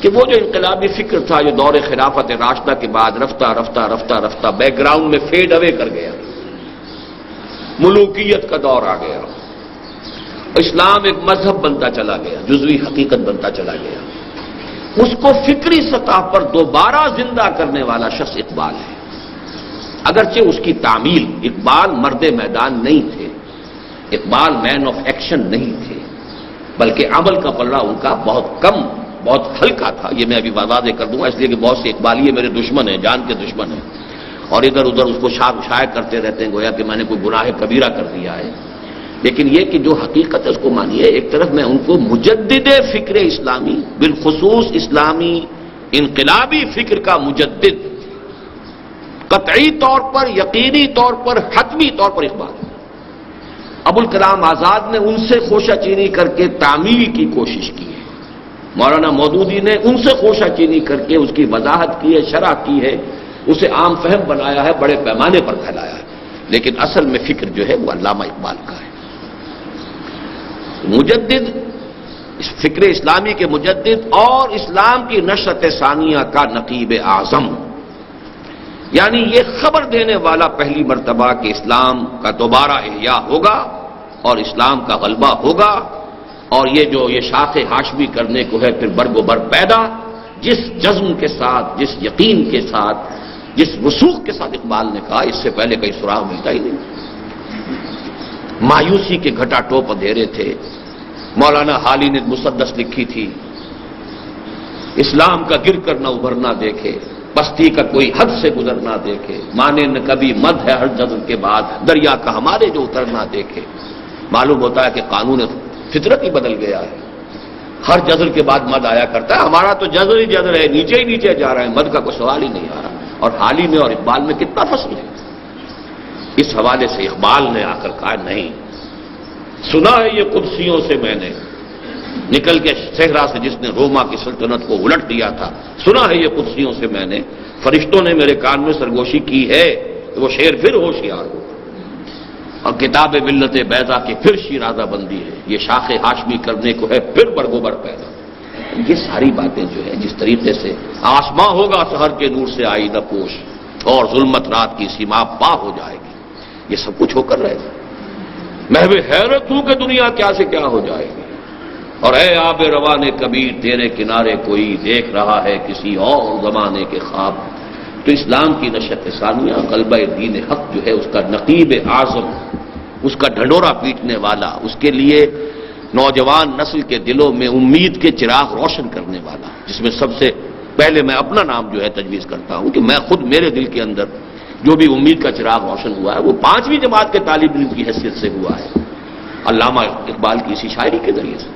کہ وہ جو انقلابی فکر تھا جو دور خلافت راشدہ کے بعد رفتہ رفتہ رفتہ رفتہ بیک گراؤنڈ میں فیڈ اوے کر گیا، ملوکیت کا دور آ گیا، اسلام ایک مذہب بنتا چلا گیا، جزوی حقیقت بنتا چلا گیا. اس کو فکری سطح پر دوبارہ زندہ کرنے والا شخص اقبال ہے. اگرچہ اس کی تعمیل، اقبال مرد میدان نہیں تھے، اقبال مین آف ایکشن نہیں تھے، بلکہ عمل کا پلڑا ان کا بہت کم، بہت ہلکا تھا. یہ میں ابھی واضح کر دوں گا، اس لیے کہ بہت سے اقبالیے میرے دشمن ہیں، جان کے دشمن ہیں، اور ادھر ادھر اس کو شائع کرتے رہتے ہیں گویا کہ میں نے کوئی گناہ کبیرہ کر دیا ہے. لیکن یہ کہ جو حقیقت ہے اس کو مانیے. ایک طرف میں ان کو مجدد فکر اسلامی، بالخصوص اسلامی انقلابی فکر کا مجدد، قطعی طور پر، یقینی طور پر، حتمی طور پر اقبال. ابوالکلام آزاد نے ان سے خوشہ چینی کر کے تعمیل کی کوشش کی ہے، مولانا مودودی نے ان سے خوشہ چینی کر کے اس کی وضاحت کی ہے، شرح کی ہے، اسے عام فہم بنایا ہے، بڑے پیمانے پر پھیلایا ہے. لیکن اصل میں فکر جو ہے وہ علامہ اقبال کا ہے. مجدد، فکر اسلامی کے مجدد اور اسلام کی نشرت ثانیہ کا نقیب اعظم، یعنی یہ خبر دینے والا پہلی مرتبہ کہ اسلام کا دوبارہ احیاء ہوگا اور اسلام کا غلبہ ہوگا اور یہ شاخ ہاشمی کرنے کو ہے پھر برگ و بر پیدا، جس جزم کے ساتھ، جس یقین کے ساتھ، جس رسوخ کے ساتھ اقبال نے کہا، اس سے پہلے کئی سراغ ملتا ہی نہیں۔ مایوسی کے گھٹا ٹوپ اندھیرے تھے۔ مولانا حالی نے مسدس لکھی تھی، اسلام کا گر کر نہ ابھرنا دیکھے، پستی کا کوئی حد سے گزرنا دیکھے، مانے نہ کبھی مد ہے ہر جزم کے بعد، دریا کا ہمارے جو اترنا دیکھے۔ معلوم ہوتا ہے کہ قانون فطرت ہی بدل گیا ہے، ہر جزر کے بعد مد آیا کرتا ہے، ہمارا تو جزر ہی جزر ہے، نیچے ہی نیچے جا رہا ہے، مد کا کوئی سوال ہی نہیں آ رہا۔ اور حالی میں اور اقبال میں کتنا فصل ہے۔ اس حوالے سے اقبال نے آ کر کہا نہیں، سنا ہے یہ قدسیوں سے میں نے، نکل کے صحرا سے جس نے روما کی سلطنت کو الٹ دیا تھا، سنا ہے یہ قدسیوں سے میں نے، فرشتوں نے میرے کان میں سرگوشی کی ہے کہ وہ شیر پھر ہوشیار ہو، اور کتاب ملت بیضا کی پھر شیرازہ بندی ہے، یہ شاخ ہاشمی کرنے کو ہے پھر برگوبر پیدا۔ یہ ساری باتیں جو ہے جس طریقے سے آسماں ہوگا سحر کے نور سے آئی نہ پوش، اور ظلمت رات کی سیما پا ہو جائے گی، یہ سب کچھ ہو کر رہے گا۔ محو حیرت ہوں کہ دنیا کیا سے کیا ہو جائے گی، اور اے آب روان کبیر تیرے کنارے کوئی دیکھ رہا ہے کسی اور زمانے کے خواب۔ تو اسلام کی نشت ثانیہ، غلبہ دین حق جو ہے، اس کا نقیب اعظم، اس کا ڈھنڈورا پیٹنے والا، اس کے لیے نوجوان نسل کے دلوں میں امید کے چراغ روشن کرنے والا، جس میں سب سے پہلے میں اپنا نام جو ہے تجویز کرتا ہوں کہ میں خود، میرے دل کے اندر جو بھی امید کا چراغ روشن ہوا ہے وہ 5ویں جماعت کے طالب علم کی حیثیت سے ہوا ہے، علامہ اقبال کی اسی شاعری کے ذریعے سے۔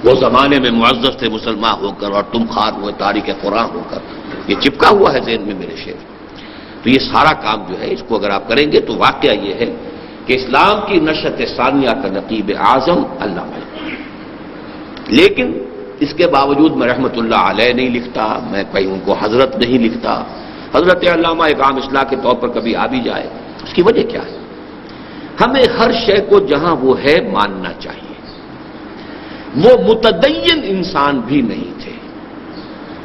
وہ زمانے میں معزز تھے مسلمان ہو کر، اور تم خار ہوئے تاریخ قرآن ہو کر، یہ چپکا ہوا ہے ذہن میں میرے شعر۔ تو یہ سارا کام جو ہے اس کو اگر آپ کریں گے تو واقعہ یہ ہے کہ اسلام کی نشت ثانیہ کا نقیب اعظم علامہ اقبال۔ لیکن اس کے باوجود میں رحمت اللہ علیہ نہیں لکھتا، میں کہیں ان کو حضرت نہیں لکھتا، حضرت علامہ ایک عام اصلاح کے طور پر کبھی آ بھی جائے۔ اس کی وجہ کیا ہے؟ ہمیں ہر شے کو جہاں وہ ہے ماننا چاہیے۔ وہ متدین انسان بھی نہیں تھے،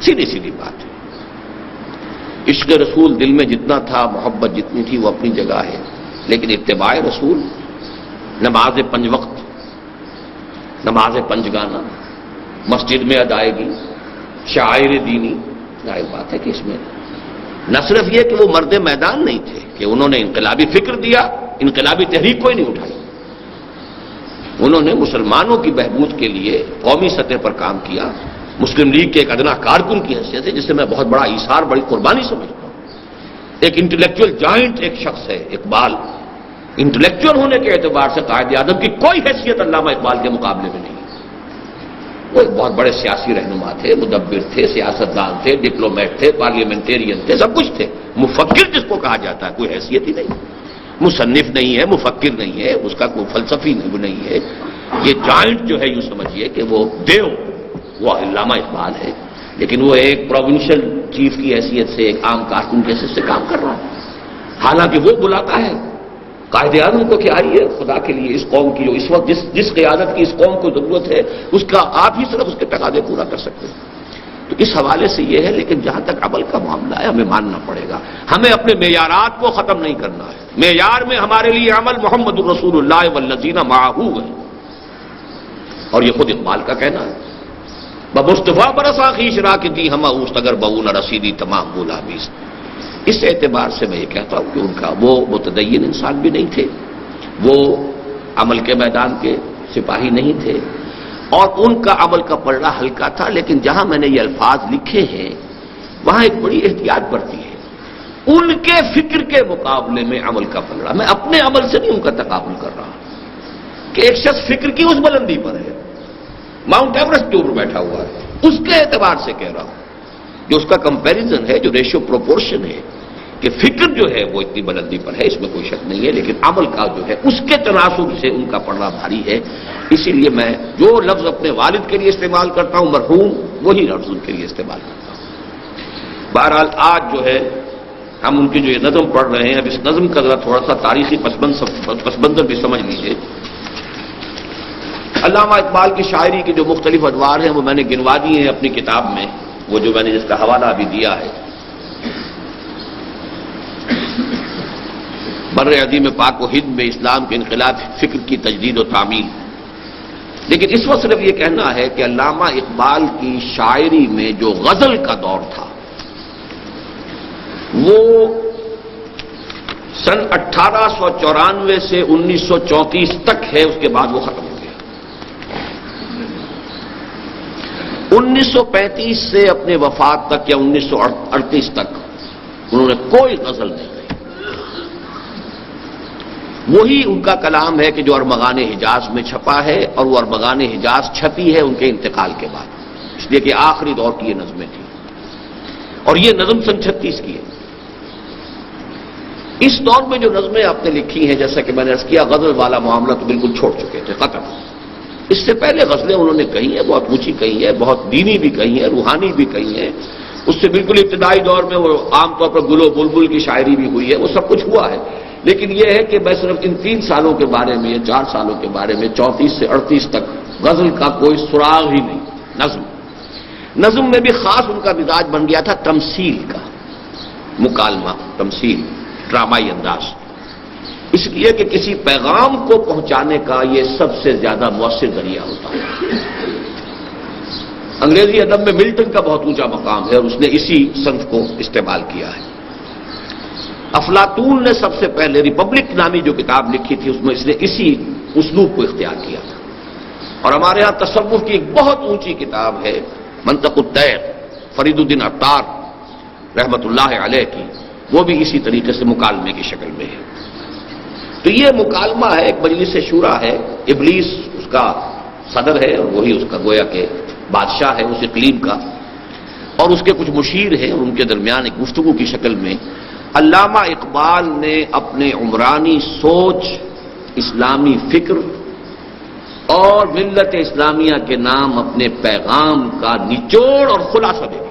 سیدھی سیدھی بات ہے۔ عشق رسول دل میں جتنا تھا، محبت جتنی تھی، وہ اپنی جگہ ہے، لیکن اتباع رسول، نماز 5 وقت، نماز 5 گانا، مسجد میں ادائیگی، شعائر دینی، ظاہر بات ہے کہ اس میں نہ صرف یہ کہ وہ مرد میدان نہیں تھے کہ انہوں نے انقلابی فکر دیا، انقلابی تحریک کوئی نہیں اٹھائی، انہوں نے مسلمانوں کی بہبود کے لیے قومی سطح پر کام کیا، مسلم لیگ کے ایک ادنا کارکن کی حیثیت سے، جسے میں بہت بڑا ایثار، بڑی قربانی سمجھتا ہوں۔ ایک انٹلیکچوئل جائنٹ ایک شخص ہے اقبال، انٹلیکچوئل ہونے کے اعتبار سے قائد اعظم کی کوئی حیثیت علامہ اقبال کے مقابلے میں نہیں۔ وہ ایک بہت بڑے سیاسی رہنما تھے، مدبر تھے، سیاستدان تھے، ڈپلومیٹ تھے، پارلیمنٹرین تھے، سب کچھ تھے۔ مفکر جس کو کہا جاتا ہے کوئی حیثیت ہی نہیں، مصنف نہیں ہے، مفکر نہیں ہے، اس کا کوئی فلسفی نہیں ہے۔ یہ جائنٹ جو ہے یوں سمجھیے کہ وہ دیو، وہ علامہ اقبال ہے، لیکن وہ ایک پروونشل چیف کی حیثیت سے، ایک عام کارکن کی حیثیت سے کام کر رہا ہے، حالانکہ وہ بلاتا ہے قائد اعظم کو کہ آئیے خدا کے لیے اس قوم کی جو اس وقت جس قیادت کی اس قوم کو ضرورت ہے، اس کا آپ ہی صرف اس کے تقاضے پورا کر سکتے ہیں۔ تو اس حوالے سے یہ ہے، لیکن جہاں تک عمل کا معاملہ ہے ہمیں ماننا پڑے گا، ہمیں اپنے معیارات کو ختم نہیں کرنا ہے۔ معیار میں ہمارے لیے عمل محمد الرسول اللہ والذین معہ ہے، اور یہ خود اقبال کا کہنا ہے، بمصطفیٰ برسا خیش را کی دی ہم اوست اگر بہو نہ رسیدی تمام بولا بیس۔ اس اعتبار سے میں یہ کہتا ہوں کہ ان کا وہ متدین انسان بھی نہیں تھے، وہ عمل کے میدان کے سپاہی نہیں تھے، اور ان کا عمل کا پلڑا ہلکا تھا، لیکن جہاں میں نے یہ الفاظ لکھے ہیں وہاں ایک بڑی احتیاط برتی ہے۔ ان کے فکر کے مقابلے میں عمل کا پلڑا، میں اپنے عمل سے نہیں ان کا تقابل کر رہا کہ ایک شخص فکر کی اس بلندی پر ہے، ماؤنٹ ایورسٹ کے اوپر بیٹھا ہوا ہے، اس کے اعتبار سے کہہ رہا ہوں، جو اس کا کمپیریزن ہے، جو ریشو پروپورشن ہے کہ فکر جو ہے وہ اتنی بلندی پر ہے، اس میں کوئی شک نہیں ہے، لیکن عمل کا جو ہے اس کے تناسب سے ان کا پلڑا بھاری ہے۔ اسی لیے میں جو لفظ اپنے والد کے لیے استعمال کرتا ہوں مرحوم، وہی لفظ ان کے لیے استعمال کرتا ہوں۔ بہرحال آج جو ہے ہم ان کی جو یہ نظم پڑھ رہے ہیں، اب اس نظم کا ذرا تھوڑا سا تاریخی پس منظر بھی سمجھ لیجیے۔ علامہ اقبال کی شاعری کے جو مختلف ادوار ہیں وہ میں نے گنوا دیے ہیں اپنی کتاب میں، وہ جو میں نے جس کا حوالہ ابھی دیا ہے، بر عظیم پاک و ہند میں اسلام کے انقلاب فکر کی تجدید و تعمیل۔ لیکن اس وقت صرف یہ کہنا ہے کہ علامہ اقبال کی شاعری میں جو غزل کا دور تھا وہ سن 1894 سے 1934 تک ہے، اس کے بعد وہ ختم ہو گیا۔ 1935 سے اپنے وفات تک یا 1938 تک انہوں نے کوئی غزل نہیں گئی۔ وہی ان کا کلام ہے کہ جو ارمغان حجاز میں چھپا ہے، اور وہ ارمغان حجاز چھپی ہے ان کے انتقال کے بعد، اس لیے کہ آخری دور کی یہ نظمیں تھیں، اور یہ نظم سن 36 کی ہے۔ اس دور میں جو نظمیں آپ نے لکھی ہیں، جیسا کہ میں نے عرض کیا، غزل والا معاملہ تو بالکل چھوڑ چکے تھے، ختم۔ اس سے پہلے غزلیں انہوں نے کہی ہیں، بہت اونچی کہی ہے، بہت دینی بھی کہی ہے، روحانی بھی کہی ہے۔ اس سے بالکل ابتدائی دور میں وہ عام طور پر گل و بلبل کی شاعری بھی ہوئی ہے، وہ سب کچھ ہوا ہے۔ لیکن یہ ہے کہ میں صرف ان 3 سالوں کے بارے میں یا 4 سالوں کے بارے میں 34 سے 38 تک غزل کا کوئی سراغ ہی نہیں۔ نظم میں بھی خاص ان کا مزاج بن گیا تھا تمثیل کا، مکالمہ، تمثیل، ڈرامائی انداز، اس لیے کہ کسی پیغام کو پہنچانے کا یہ سب سے زیادہ مؤثر ذریعہ ہوتا ہے۔ انگریزی ادب میں ملٹن کا بہت اونچا مقام ہے، اور اس نے اسی صنف کو استعمال کیا ہے۔ افلاطون نے سب سے پہلے ریپبلک نامی جو کتاب لکھی تھی، اس میں اس نے اسی اسلوب کو اختیار کیا تھا۔ اور ہمارے ہاں تصوف کی ایک بہت اونچی کتاب ہے منطق الطیر، فرید الدین عطار رحمت اللہ علیہ کی، وہ بھی اسی طریقے سے مکالمے کی شکل میں ہے۔ تو یہ مکالمہ ہے، ایک مجلس شورا ہے، ابلیس اس کا صدر ہے، اور وہی اس کا گویا کہ بادشاہ ہے اس اقلیم کا، اور اس کے کچھ مشیر ہیں، اور ان کے درمیان ایک گفتگو کی شکل میں علامہ اقبال نے اپنے عمرانی سوچ، اسلامی فکر اور ملت اسلامیہ کے نام اپنے پیغام کا نچوڑ اور خلاصہ دے دیا۔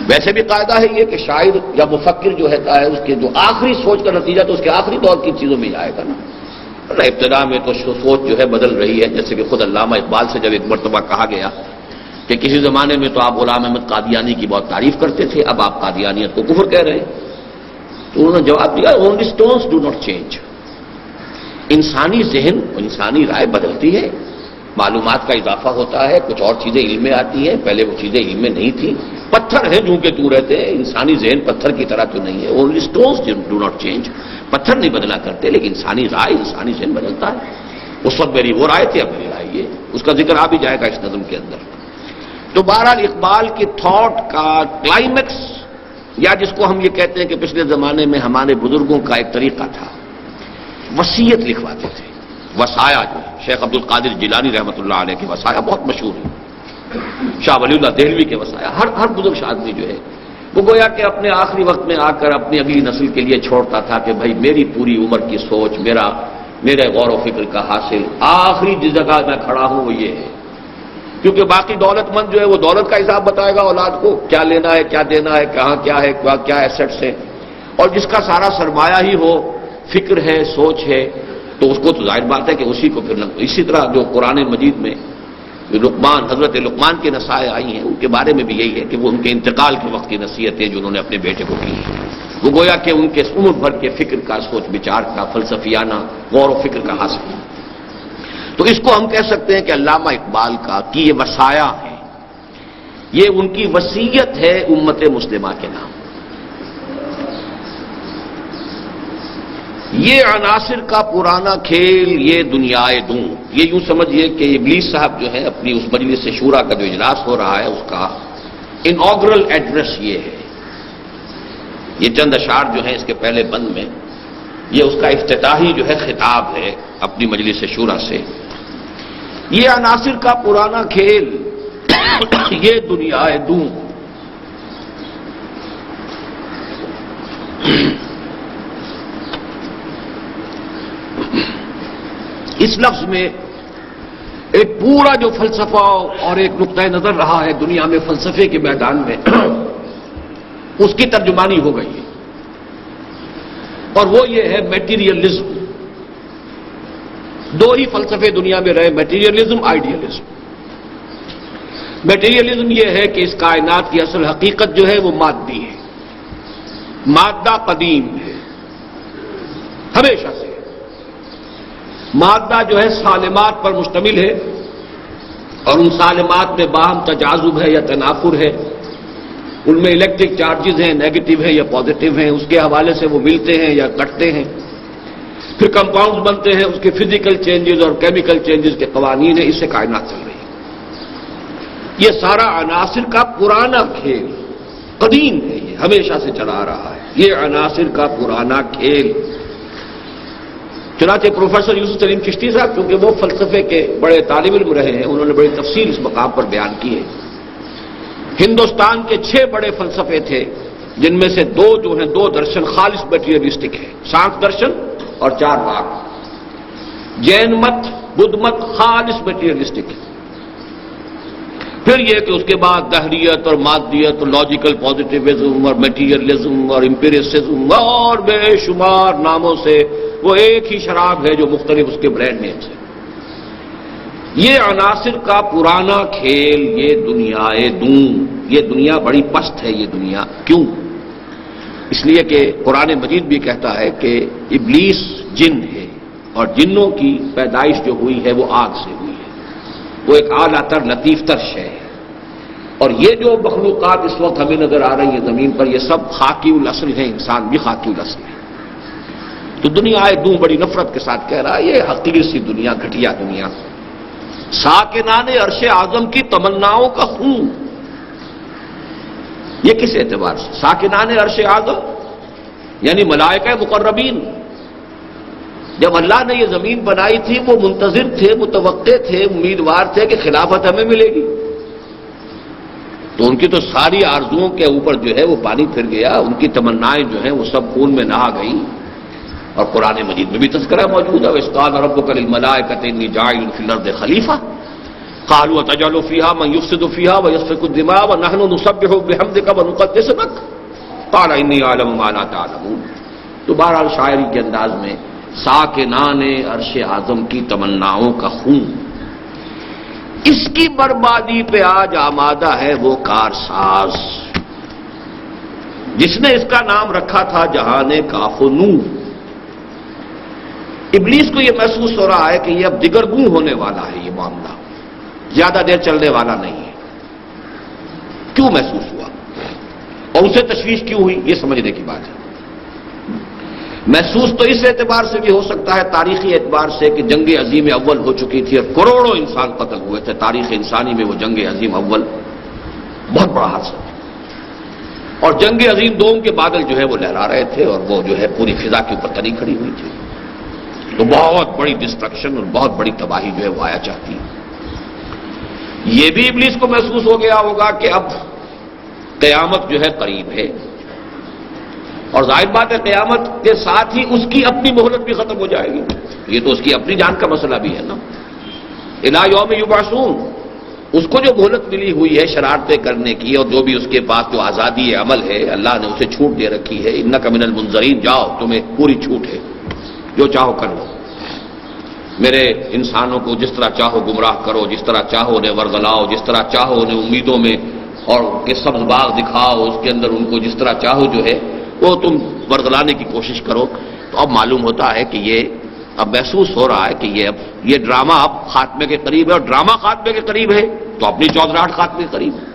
ویسے بھی قاعدہ ہے یہ کہ شاعر یا مفکر جو ہوتا ہے، اس کے جو آخری سوچ کا نتیجہ تو اس کے آخری دور کی چیزوں میں آئے گا نا۔ ابتدا میں تو سوچ جو ہے بدل رہی ہے، جیسے کہ خود علامہ اقبال سے جب ایک مرتبہ کہا گیا کہ کسی زمانے میں تو آپ غلام احمد قادیانی کی بہت تعریف کرتے تھے، اب آپ قادیانیت کو کفر کہہ رہے ہیں، تو انہوں نے جواب دیا only stones do not change. انسانی ذہن، انسانی رائے بدلتی ہے، معلومات کا اضافہ ہوتا ہے، کچھ اور چیزیں علم میں آتی ہیں، پہلے وہ چیزیں علم میں نہیں تھیں۔ پتھر ہیں جو کہ تو رہتے ہیں، انسانی ذہن پتھر کی طرح تو نہیں ہے۔ Only stones do not change, پتھر نہیں بدلا کرتے، لیکن انسانی رائے، انسانی ذہن بدلتا ہے۔ اس وقت میری وہ رائے تھی، اب میری رائے یہ، اس کا ذکر آ بھی جائے گا اس نظم کے اندر۔ تو بہرحال اقبال کی تھاٹ کا کلائمیکس، یا جس کو ہم یہ کہتے ہیں کہ پچھلے زمانے میں ہمارے بزرگوں کا ایک طریقہ تھا، وصیت لکھواتے تھے، وصایا جو شیخ عبد القادر جیلانی رحمۃ اللہ علیہ کے وصایا بہت مشہور ہیں، شاہ ولی اللہ دہلوی کے وصایا، ہر بزرگ آدمی جو ہے وہ گویا کہ اپنے آخری وقت میں آ کر اپنی اگلی نسل کے لیے چھوڑتا تھا کہ بھائی میری پوری عمر کی سوچ، میرے غور و فکر کا حاصل، آخری جس جگہ میں کھڑا ہوں وہ یہ ہے۔ کیونکہ باقی دولت مند جو ہے وہ دولت کا حساب بتائے گا اولاد کو، کیا لینا ہے، کیا دینا ہے، کہاں کیا ہے، کیا ایسٹس ہیں، اور جس کا سارا سرمایہ ہی ہو، فکر ہے، سوچ ہے، تو اس کو تو ظاہر بات ہے کہ اسی کو پھر اسی طرح جو قرآن مجید میں حضرت لقمان کی نصائح آئی ہیں، ان کے بارے میں بھی یہی ہے کہ وہ ان کے انتقال کے وقت کی نصیحتیں جو انہوں نے اپنے بیٹے کو کی ہیں، وہ گویا کہ ان کے عمر بھر کے فکر کا، سوچ بچار کا، فلسفیانہ غور و فکر کا حاصل ہے۔ تو اس کو ہم کہہ سکتے ہیں کہ علامہ اقبال کا کی یہ وصایا ہے، یہ ان کی وصیت ہے امت مسلمہ کے نام۔ یہ عناصر کا پرانا کھیل، یہ دنیائے دوں، یہ یوں سمجھیے کہ ابلیس صاحب جو ہے اپنی اس مجلس شورا کا جو اجلاس ہو رہا ہے، اس کا انوگرل ایڈریس یہ ہے، یہ چند اشعار جو ہیں اس کے پہلے بند میں، یہ اس کا افتتاحی جو ہے خطاب ہے اپنی مجلس شورا سے۔ یہ عناصر کا پرانا کھیل، یہ دنیائے دوں، اس لفظ میں ایک پورا جو فلسفہ اور ایک نقطۂ نظر رہا ہے دنیا میں فلسفے کے میدان میں، اس کی ترجمانی ہو گئی ہے، اور وہ یہ ہے میٹیریلزم۔ دو ہی فلسفے دنیا میں رہے، میٹیریلزم، آئیڈیلزم۔ میٹیریلزم یہ ہے کہ اس کائنات کی اصل حقیقت جو ہے وہ مادی ہے، مادہ قدیم ہے ہمیشہ سے، مادہ جو ہے سالمات پر مشتمل ہے، اور ان سالمات میں باہم تجاذب ہے یا تنافر ہے، ان میں الیکٹرک چارجز ہیں، نیگیٹو ہیں یا پازیٹو ہیں، اس کے حوالے سے وہ ملتے ہیں یا کٹتے ہیں، پھر کمپاؤنڈز بنتے ہیں، اس کے فزیکل چینجز اور کیمیکل چینجز کے قوانین ہیں، اس سے کائنات چل رہی ہے۔ یہ سارا عناصر کا پرانا کھیل قدیم ہے، یہ ہمیشہ سے چلا آ رہا ہے، یہ عناصر کا پرانا کھیل۔ چنانچہ پروفیسر یوسف سلیم چشتی صاحب، کیونکہ وہ فلسفے کے بڑے طالب علم رہے ہیں، انہوں نے بڑی تفصیل اس مقام پر بیان کی ہے۔ ہندوستان کے 6 بڑے فلسفے تھے، جن میں سے 2 جو ہیں 2 درشن خالص میٹیریلسٹک ہیں، سانکھ درشن اور 4 واگ۔ جین مت، بدھ مت خالص میٹیریلسٹک ہے۔ پھر یہ کہ اس کے بعد دہریت اور مادیت اور لاجیکل پازیٹیوزم اور میٹیریلزم اور امپیریسزم اور بے شمار ناموں سے وہ ایک ہی شراب ہے جو مختلف اس کے برانڈ نیمز ہیں۔ یہ عناصر کا پرانا کھیل، یہ دنیائے دوں، یہ دنیا بڑی پست ہے۔ یہ دنیا کیوں؟ اس لیے کہ قرآن مجید بھی کہتا ہے کہ ابلیس جن ہے، اور جنوں کی پیدائش جو ہوئی ہے وہ آگ سے ہوئی ہے، وہ ایک اعلیٰ تر لطیف تر شے ہے۔ اور یہ جو مخلوقات اس وقت ہمیں نظر آ رہی ہیں زمین پر، یہ سب خاکی الاصل ہیں، انسان بھی خاکی الاصل ہے۔ تو دنیا دوں بڑی نفرت کے ساتھ کہہ رہا ہے، یہ حقیر سی دنیا، گھٹیا دنیا، ساکنان عرش اعظم کی تمناؤں کا خون۔ یہ کس اعتبار سے؟ ساکنان عرش اعظم یعنی ملائکہ مقربین۔ جب اللہ نے یہ زمین بنائی تھی، وہ منتظر تھے، متوقع تھے، امیدوار تھے کہ خلافت ہمیں ملے گی، تو ان کی تو ساری آرزوؤں کے اوپر جو ہے وہ پانی پھر گیا، ان کی تمنائیں جو ہیں وہ سب خون میں نہا گئیں۔ اور قرآن مجید میں بھی تذکرہ موجود ہے، وَإِذْ قَالَ رَبُّكَ لِلْمَلَائِكَةِ إِنِّي جَاعِلٌ فِي الْأَرْضِ خَلِيفَةً قَالُوا أَتَجْعَلُ فِيهَا مَن يُفْسِدُ فِيهَا وَيَسْفِكُ الدِّمَاءَ وَنَحْنُ نُسَبِّحُ بِحَمْدِكَ وَنُقَدِّسُ لَكَ قَالَ إِنِّي أَعْلَمُ مَا لَا تَعْلَمُونَ۔ تو بہرحال شاعری کے انداز میں ساکنان عرش اعظم کی تمناؤں کا خون، اس کی بربادی پہ آج آمادہ ہے وہ کارساز جس نے اس کا نام رکھا تھا جہان کاف و نور۔ ابلیس کو یہ محسوس ہو رہا ہے کہ یہ اب دگرگوں ہونے والا ہے، یہ معاملہ زیادہ دیر چلنے والا نہیں ہے۔ کیوں محسوس ہوا اور اسے تشویش کیوں ہوئی، یہ سمجھنے کی بات ہے۔ محسوس تو اس اعتبار سے بھی ہو سکتا ہے، تاریخی اعتبار سے، کہ جنگ عظیم اول ہو چکی تھی اور کروڑوں انسان قتل ہوئے تھے۔ تاریخ انسانی میں وہ جنگ عظیم اول بہت بڑا حادثہ تھا، اور جنگ عظیم دوم کے بادل جو ہے وہ لہرا رہے تھے، اور وہ جو ہے پوری فضا کے اوپر تنی کھڑی ہوئی تھی۔ تو بہت بڑی ڈسٹرکشن اور بہت بڑی تباہی جو ہے وہ آیا چاہتی ہے۔ یہ بھی ابلیس کو محسوس ہو گیا ہوگا کہ اب قیامت جو ہے قریب ہے، اور ظاہر بات ہے قیامت کے ساتھ ہی اس کی اپنی مہلت بھی ختم ہو جائے گی، یہ تو اس کی اپنی جان کا مسئلہ بھی ہے نا۔ الی یوم یبعثون، اس کو جو مہلت ملی ہوئی ہے شرارتیں کرنے کی، اور جو بھی اس کے پاس جو آزادی عمل ہے اللہ نے اسے چھوٹ دے رکھی ہے، انک من المنذرین، جاؤ تمہیں پوری چھوٹ ہے، جو چاہو کر لو، میرے انسانوں کو جس طرح چاہو گمراہ کرو، جس طرح چاہو انہیں ورگلاؤ، جس طرح چاہو انہیں امیدوں میں اور ان کے سبز باغ دکھاؤ، اس کے اندر ان کو جس طرح چاہو جو ہے وہ تم ورگلانے کی کوشش کرو۔ تو اب معلوم ہوتا ہے کہ یہ اب محسوس ہو رہا ہے کہ یہ ڈرامہ اب خاتمے کے قریب ہے، اور ڈرامہ خاتمے کے قریب ہے تو اپنی چودراہٹ خاتمے کے قریب ہے۔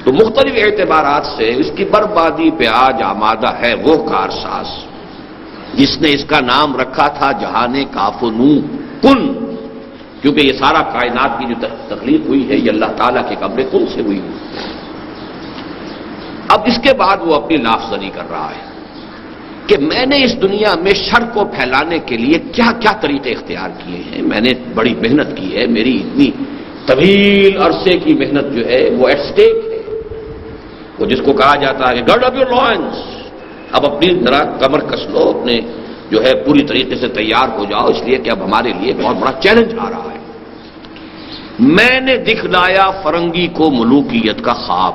تو مختلف اعتبارات سے اس کی بربادی پہ آج آمادہ ہے وہ کارساز جس نے اس کا نام رکھا تھا جہان کاف و نور، کن، کیونکہ یہ سارا کائنات کی جو تخلیق ہوئی ہے یہ اللہ تعالیٰ کے امر کن سے ہوئی ہے۔ اب اس کے بعد وہ اپنی لافزنی کر رہا ہے کہ میں نے اس دنیا میں شر کو پھیلانے کے لیے کیا کیا طریقے اختیار کیے ہیں، میں نے بڑی محنت کی ہے، میری اتنی طویل عرصے کی محنت جو ہے وہ ایٹ سٹیک ہے، وہ جس کو کہا جاتا ہے کہ گارڈ اپ یور لائنس، اب اپنی ذرا کمر کس لو، اپنے جو ہے پوری طریقے سے تیار ہو جاؤ، اس لیے کہ اب ہمارے لیے بہت بڑا چیلنج آ رہا ہے۔ میں نے دکھلایا فرنگی کو ملوکیت کا خواب،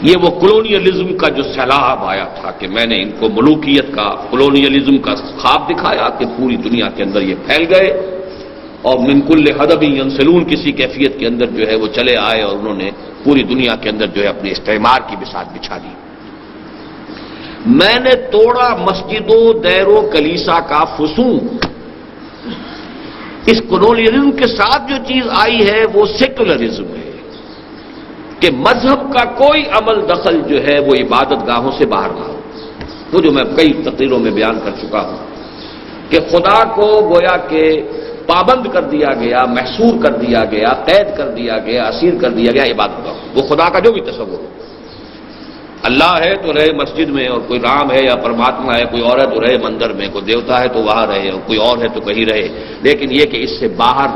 یہ وہ کولونیلزم کا جو سیلاب آیا تھا کہ میں نے ان کو ملوکیت کا، کولونیلزم کا خواب دکھایا کہ پوری دنیا کے اندر یہ پھیل گئے، اور من کل حدب ینسلون، کسی کیفیت کے اندر جو ہے وہ چلے آئے، اور انہوں نے پوری دنیا کے اندر جو ہے اپنے استعمار کی بساط بچھا دی۔ میں نے توڑا مسجد و دیر و کلیسا کا فسون، اس کولونیلزم کے ساتھ جو چیز آئی ہے وہ سیکولرزم ہے کہ مذہب کا کوئی عمل دخل جو ہے وہ عبادت گاہوں سے باہر نہ ہو. وہ جو میں کئی تقریروں میں بیان کر چکا ہوں کہ خدا کو گویا کہ پابند کر دیا گیا، محصور کر دیا گیا، قید کر دیا گیا، اسیر کر دیا گیا عبادت گاہ. وہ خدا کا جو بھی تصور ہو، اللہ ہے تو رہے مسجد میں، اور کوئی رام ہے یا پرماتما ہے، کوئی اور ہے تو رہے مندر میں، کوئی دیوتا ہے تو وہاں رہے، اور کوئی اور ہے تو کہیں رہے. لیکن یہ کہ اس سے باہر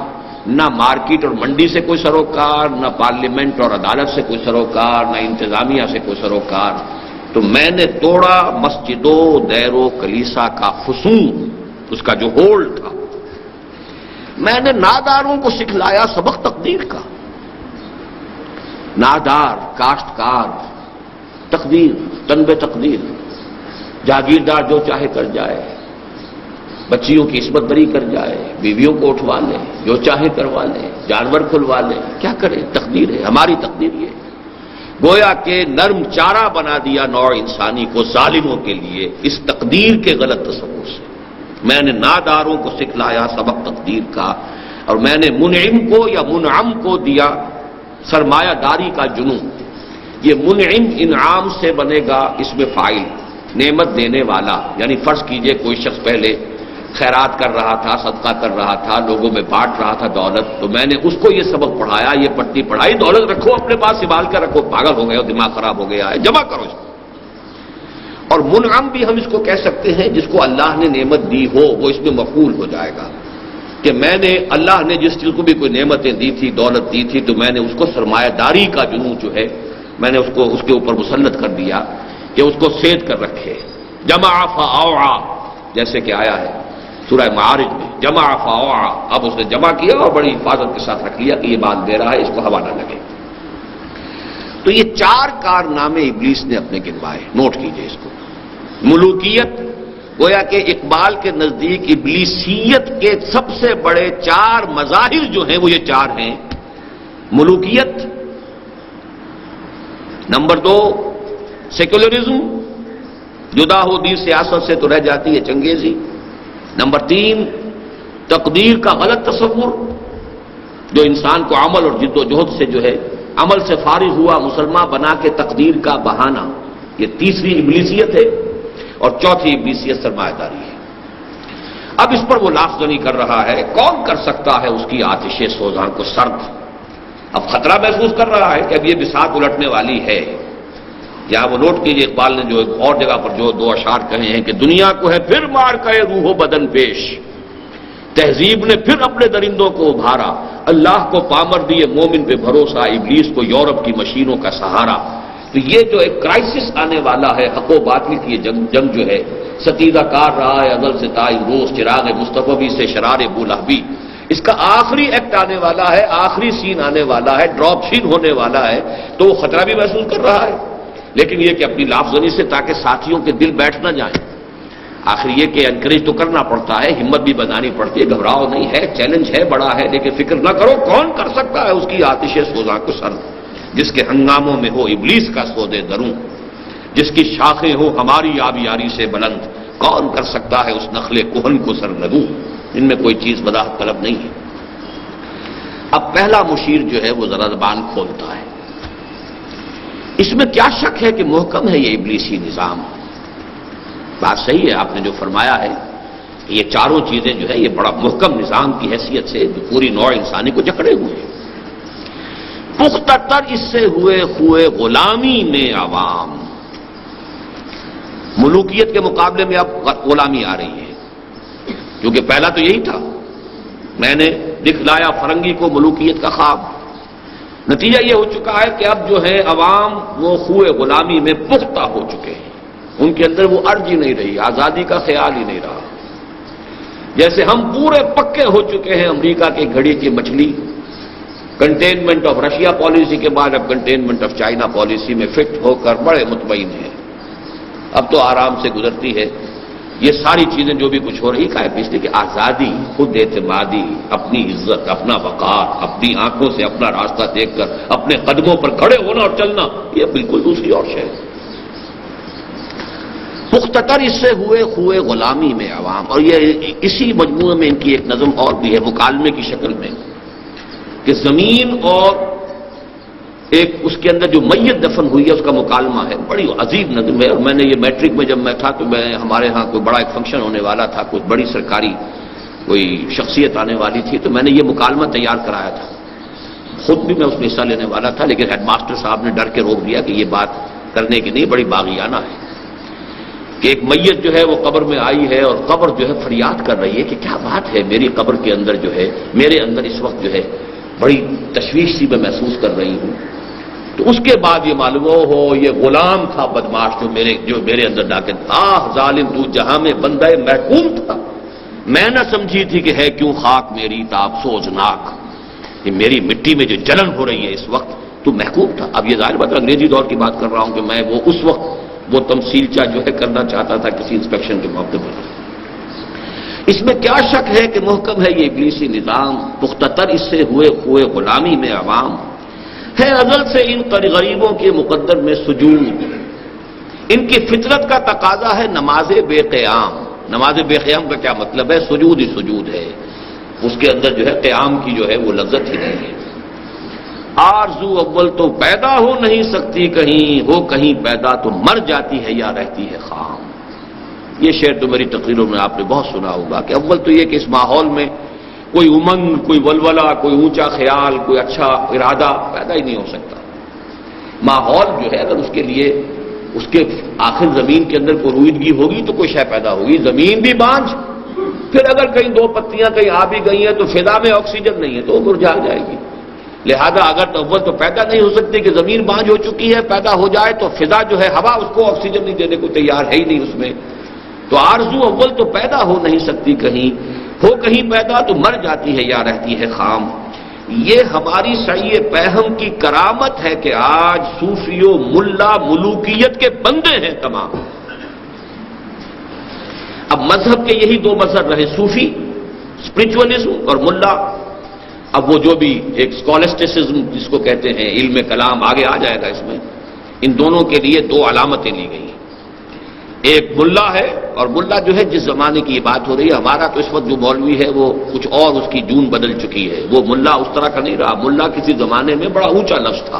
نہ مارکیٹ اور منڈی سے کوئی سروکار، نہ پارلیمنٹ اور عدالت سے کوئی سروکار، نہ انتظامیہ سے کوئی سروکار. تو میں نے توڑا مسجدوں، دیر و کلیسا کا خصوم، اس کا جو ہولڈ تھا. میں نے ناداروں کو سکھلایا سبق تقدیر کا. نادار، کاشتکار، تقدیر، تنبے تقدیر، جاگیردار جو چاہے کر جائے، بچیوں کی عصمت بری کر جائے، بیویوں کو اٹھوا لے، جو چاہے کروا لے، جانور کھلوا لے، کیا کرے؟ تقدیر ہے، ہماری تقدیر یہ. گویا کہ نرم چارہ بنا دیا نوع انسانی کو ظالموں کے لیے اس تقدیر کے غلط تصور سے. میں نے ناداروں کو سکھلایا سبق تقدیر کا، اور میں نے منعم کو یا منعم کو دیا سرمایہ داری کا جنون. یہ منعم انعام سے بنے گا، اس میں فاعل نعمت دینے والا. یعنی فرض کیجئے کوئی شخص پہلے خیرات کر رہا تھا، صدقہ کر رہا تھا، لوگوں میں بانٹ رہا تھا دولت، تو میں نے اس کو یہ سبق پڑھایا، یہ پٹی پڑھائی، دولت رکھو اپنے پاس، سنبھال کر رکھو، پاگل ہو گئے ہو، دماغ خراب ہو گیا ہے، جمع کرو اس کو. اور منعم بھی ہم اس کو کہہ سکتے ہیں جس کو اللہ نے نعمت دی ہو، وہ اس میں مفعول ہو جائے گا کہ میں نے، اللہ نے جس چیز کو بھی کوئی نعمتیں دی تھی، دولت دی تھی، تو میں نے اس کو سرمایہ داری کا جنون جو ہے میں نے اس کو اس کے اوپر مسلط کر دیا کہ اس کو سید کر رکھے. جمع فاوعا، جیسے کہ آیا ہے سورہ معارج میں، جمع فاوعا. اب اس نے جمع کیا اور بڑی حفاظت کے ساتھ رکھ لیا کہ یہ بات دے رہا ہے، اس کو ہوا نہ لگے. تو یہ 4 کارنامے ابلیس نے اپنے گنوائے، نوٹ کیجئے اس کو. ملوکیت، گویا کہ اقبال کے نزدیک ابلیسیت کے سب سے بڑے 4 مظاہر جو ہیں وہ یہ 4 ہیں. ملوکیت. نمبر 2 سیکولرزم، جدا ہو دین سیاست سے تو رہ جاتی ہے چنگیزی. نمبر 3 تقدیر کا غلط تصور، جو انسان کو عمل اور جد و جہد سے جو ہے عمل سے فارغ ہوا مسلمان بنا کے تقدیر کا بہانہ، یہ تیسری ابلیسیت ہے. اور چوتھی ابلیسیت سرمایہ داری ہے. اب اس پر وہ لافزنی کر رہا ہے، کون کر سکتا ہے اس کی آتش سوزاں کو سرد. اب خطرہ محسوس کر رہا ہے کہ اب یہ بساط الٹنے والی ہے. یہاں وہ نوٹ کیجئے اقبال نے جو ایک اور جگہ پر جو 2 اشعار کہے ہیں کہ دنیا کو ہے پھر مار کے روح و بدن پیش، تہذیب نے پھر اپنے درندوں کو ابھارا، اللہ کو پامر دیے مومن پہ بھروسہ، ابلیس کو یورپ کی مشینوں کا سہارا. تو یہ جو ایک کرائسس آنے والا ہے، حق و باطل کی جنگ جو ہے، ستیزہ کار رہا ہے ازل سے تا امروز، چراغ مصطفی سے شرار بولہبی، اس کا آخری ایکٹ آنے والا ہے، آخری سین آنے والا ہے، ڈراپ سین ہونے والا ہے. تو وہ خطرہ بھی محسوس کر رہا ہے، لیکن یہ کہ اپنی لافزنی سے تاکہ ساتھیوں کے دل بیٹھ نہ جائیں. آخر یہ کہ انکریج تو کرنا پڑتا ہے، ہمت بھی بنانی پڑتی ہے، گھبراؤ نہیں ہے، چیلنج ہے، بڑا ہے، لیکن فکر نہ کرو، کون کر سکتا ہے اس کی آتش سوزاں کو سرد، جس کے ہنگاموں میں ہو ابلیس کا سودے دروں، جس کی شاخیں ہو ہماری آبیاری سے بلند، کون کر سکتا ہے اس نخل کہن کو سر نگوں. ان میں کوئی چیز وضاحت طلب نہیں ہے. اب پہلا مشیر جو ہے وہ ذرا زبان کھولتا ہے. اس میں کیا شک ہے کہ محکم ہے یہ ابلیسی نظام. بات صحیح ہے، آپ نے جو فرمایا ہے یہ 4 چیزیں جو ہے یہ بڑا محکم نظام کی حیثیت سے جو پوری نوع انسانی کو جکڑے ہوئے ہیں. پختہ تر اس سے ہوئے خوئے غلامی میں عوام. ملوکیت کے مقابلے میں اب غلامی آ رہی ہے، کیونکہ پہلا تو یہی تھا، میں نے دکھلایا فرنگی کو ملوکیت کا خواب. نتیجہ یہ ہو چکا ہے کہ اب جو ہے عوام وہ خوئے غلامی میں پختہ ہو چکے ہیں، ان کے اندر وہ ارج ہی نہیں رہی، آزادی کا خیال ہی نہیں رہا. جیسے ہم پورے پکے ہو چکے ہیں امریکہ کی گھڑی کی مچھلی، کنٹینمنٹ آف رشیا پالیسی کے بعد اب کنٹینمنٹ آف چائنا پالیسی میں فٹ ہو کر بڑے مطمئن ہیں، اب تو آرام سے گزرتی ہے. یہ ساری چیزیں جو بھی کچھ ہو رہی کا ہے اس لیے کہ آزادی، خود اعتمادی، اپنی عزت، اپنا وقار، اپنی آنکھوں سے اپنا راستہ دیکھ کر اپنے قدموں پر کھڑے ہونا اور چلنا، یہ بالکل دوسری اور شے ہے. پختتر اس سے ہوئے خوئے غلامی میں عوام. اور یہ اسی مجموعے میں ان کی ایک نظم اور بھی ہے مکالمے کی شکل میں کہ زمین اور ایک اس کے اندر جو میت دفن ہوئی ہے اس کا مکالمہ ہے. بڑی عجیب نظم ہے. اور میں نے یہ میٹرک میں جب میں تھا تو ہمارے ہاں کوئی بڑا ایک فنکشن ہونے والا تھا, کوئی بڑی سرکاری کوئی شخصیت آنے والی تھی, تو میں نے یہ مکالمہ تیار کرایا تھا. خود بھی میں اس میں حصہ لینے والا تھا, لیکن ہیڈ ماسٹر صاحب نے ڈر کے روک دیا کہ یہ بات کرنے کی نہیں, بڑی باغیانہ ہے کہ ایک میت جو ہے وہ قبر میں آئی ہے اور قبر جو ہے فریاد کر رہی ہے کہ کیا بات ہے, میری قبر کے اندر جو ہے, میرے اندر اس وقت جو ہے بڑی تشویش سی میں محسوس کر رہی ہوں. تو اس کے بعد یہ معلوم ہو یہ غلام تھا بدماش جو میرے اندر ڈاکے, ظالم تو جہاں میں بندہ محکوم تھا, میں نہ سمجھی تھی کہ ہے کیوں خاک میری تاب سوزناک, یہ میری مٹی میں جو جلن ہو رہی ہے اس وقت تو محکوم تھا. اب یہ ظاہر بات انگریزی دور کی بات کر رہا ہوں کہ میں وہ اس وقت وہ تمثیلچہ جو ہے کرنا چاہتا تھا کسی انسپیکشن کے موقع پر. اس میں کیا شک ہے کہ محکم ہے یہ ابلیسی نظام, پختتر اس سے ہوئے غلامی میں عوام, ہے ازل سے ان غریبوں کے مقدر میں سجود, ان کی فطرت کا تقاضا ہے نماز بے قیام. نماز بے قیام کا کیا مطلب ہے؟ سجود ہی سجود ہے, اس کے اندر جو ہے قیام کی جو ہے وہ لذت ہی نہیں ہے. آرزو اول تو پیدا ہو نہیں سکتی کہیں, ہو کہیں پیدا تو مر جاتی ہے یا رہتی ہے خام. یہ شعر تو میری تقریروں میں آپ نے بہت سنا ہوگا کہ اول تو یہ کہ اس ماحول میں کوئی امنگ, کوئی ولولہ, کوئی اونچا خیال, کوئی اچھا ارادہ پیدا ہی نہیں ہو سکتا. ماحول جو ہے اگر اس کے لیے اس کے آخر زمین کے اندر کوئی رویدگی ہوگی تو کوئی شے پیدا ہوگی. زمین بھی بانجھ, پھر اگر کہیں دو پتیاں کہیں آ بھی گئی ہیں تو فضا میں آکسیجن نہیں ہے تو وہ مرجھا جائے گی. لہذا اگر تو اول تو پیدا نہیں ہو سکتی کہ زمین بانجھ ہو چکی ہے, پیدا ہو جائے تو فضا جو ہے ہوا اس کو آکسیجن نہیں دینے کو تیار ہے ہی نہیں اس میں. تو آرزو اول تو پیدا ہو نہیں سکتی کہیں, ہو کہیں پیدا تو مر جاتی ہے یا رہتی ہے خام. یہ ہماری سعی پہم کی کرامت ہے کہ آج صوفیوں ملا ملوکیت کے بندے ہیں تمام. اب مذہب کے یہی دو مذہب رہے, صوفی اسپرچولیزم اور ملا. اب وہ جو بھی ایک اسکالسٹسزم جس کو کہتے ہیں, علم کلام آگے آ جائے گا اس میں. ان دونوں کے لیے دو علامتیں لی گئی ہیں. ایک ملا ہے, اور ملا جو ہے جس زمانے کی یہ بات ہو رہی ہے, ہمارا تو اس وقت جو مولوی ہے وہ کچھ اور اس کی جون بدل چکی ہے. وہ ملا اس طرح کا نہیں رہا. ملا کسی زمانے میں بڑا اونچا لفظ تھا,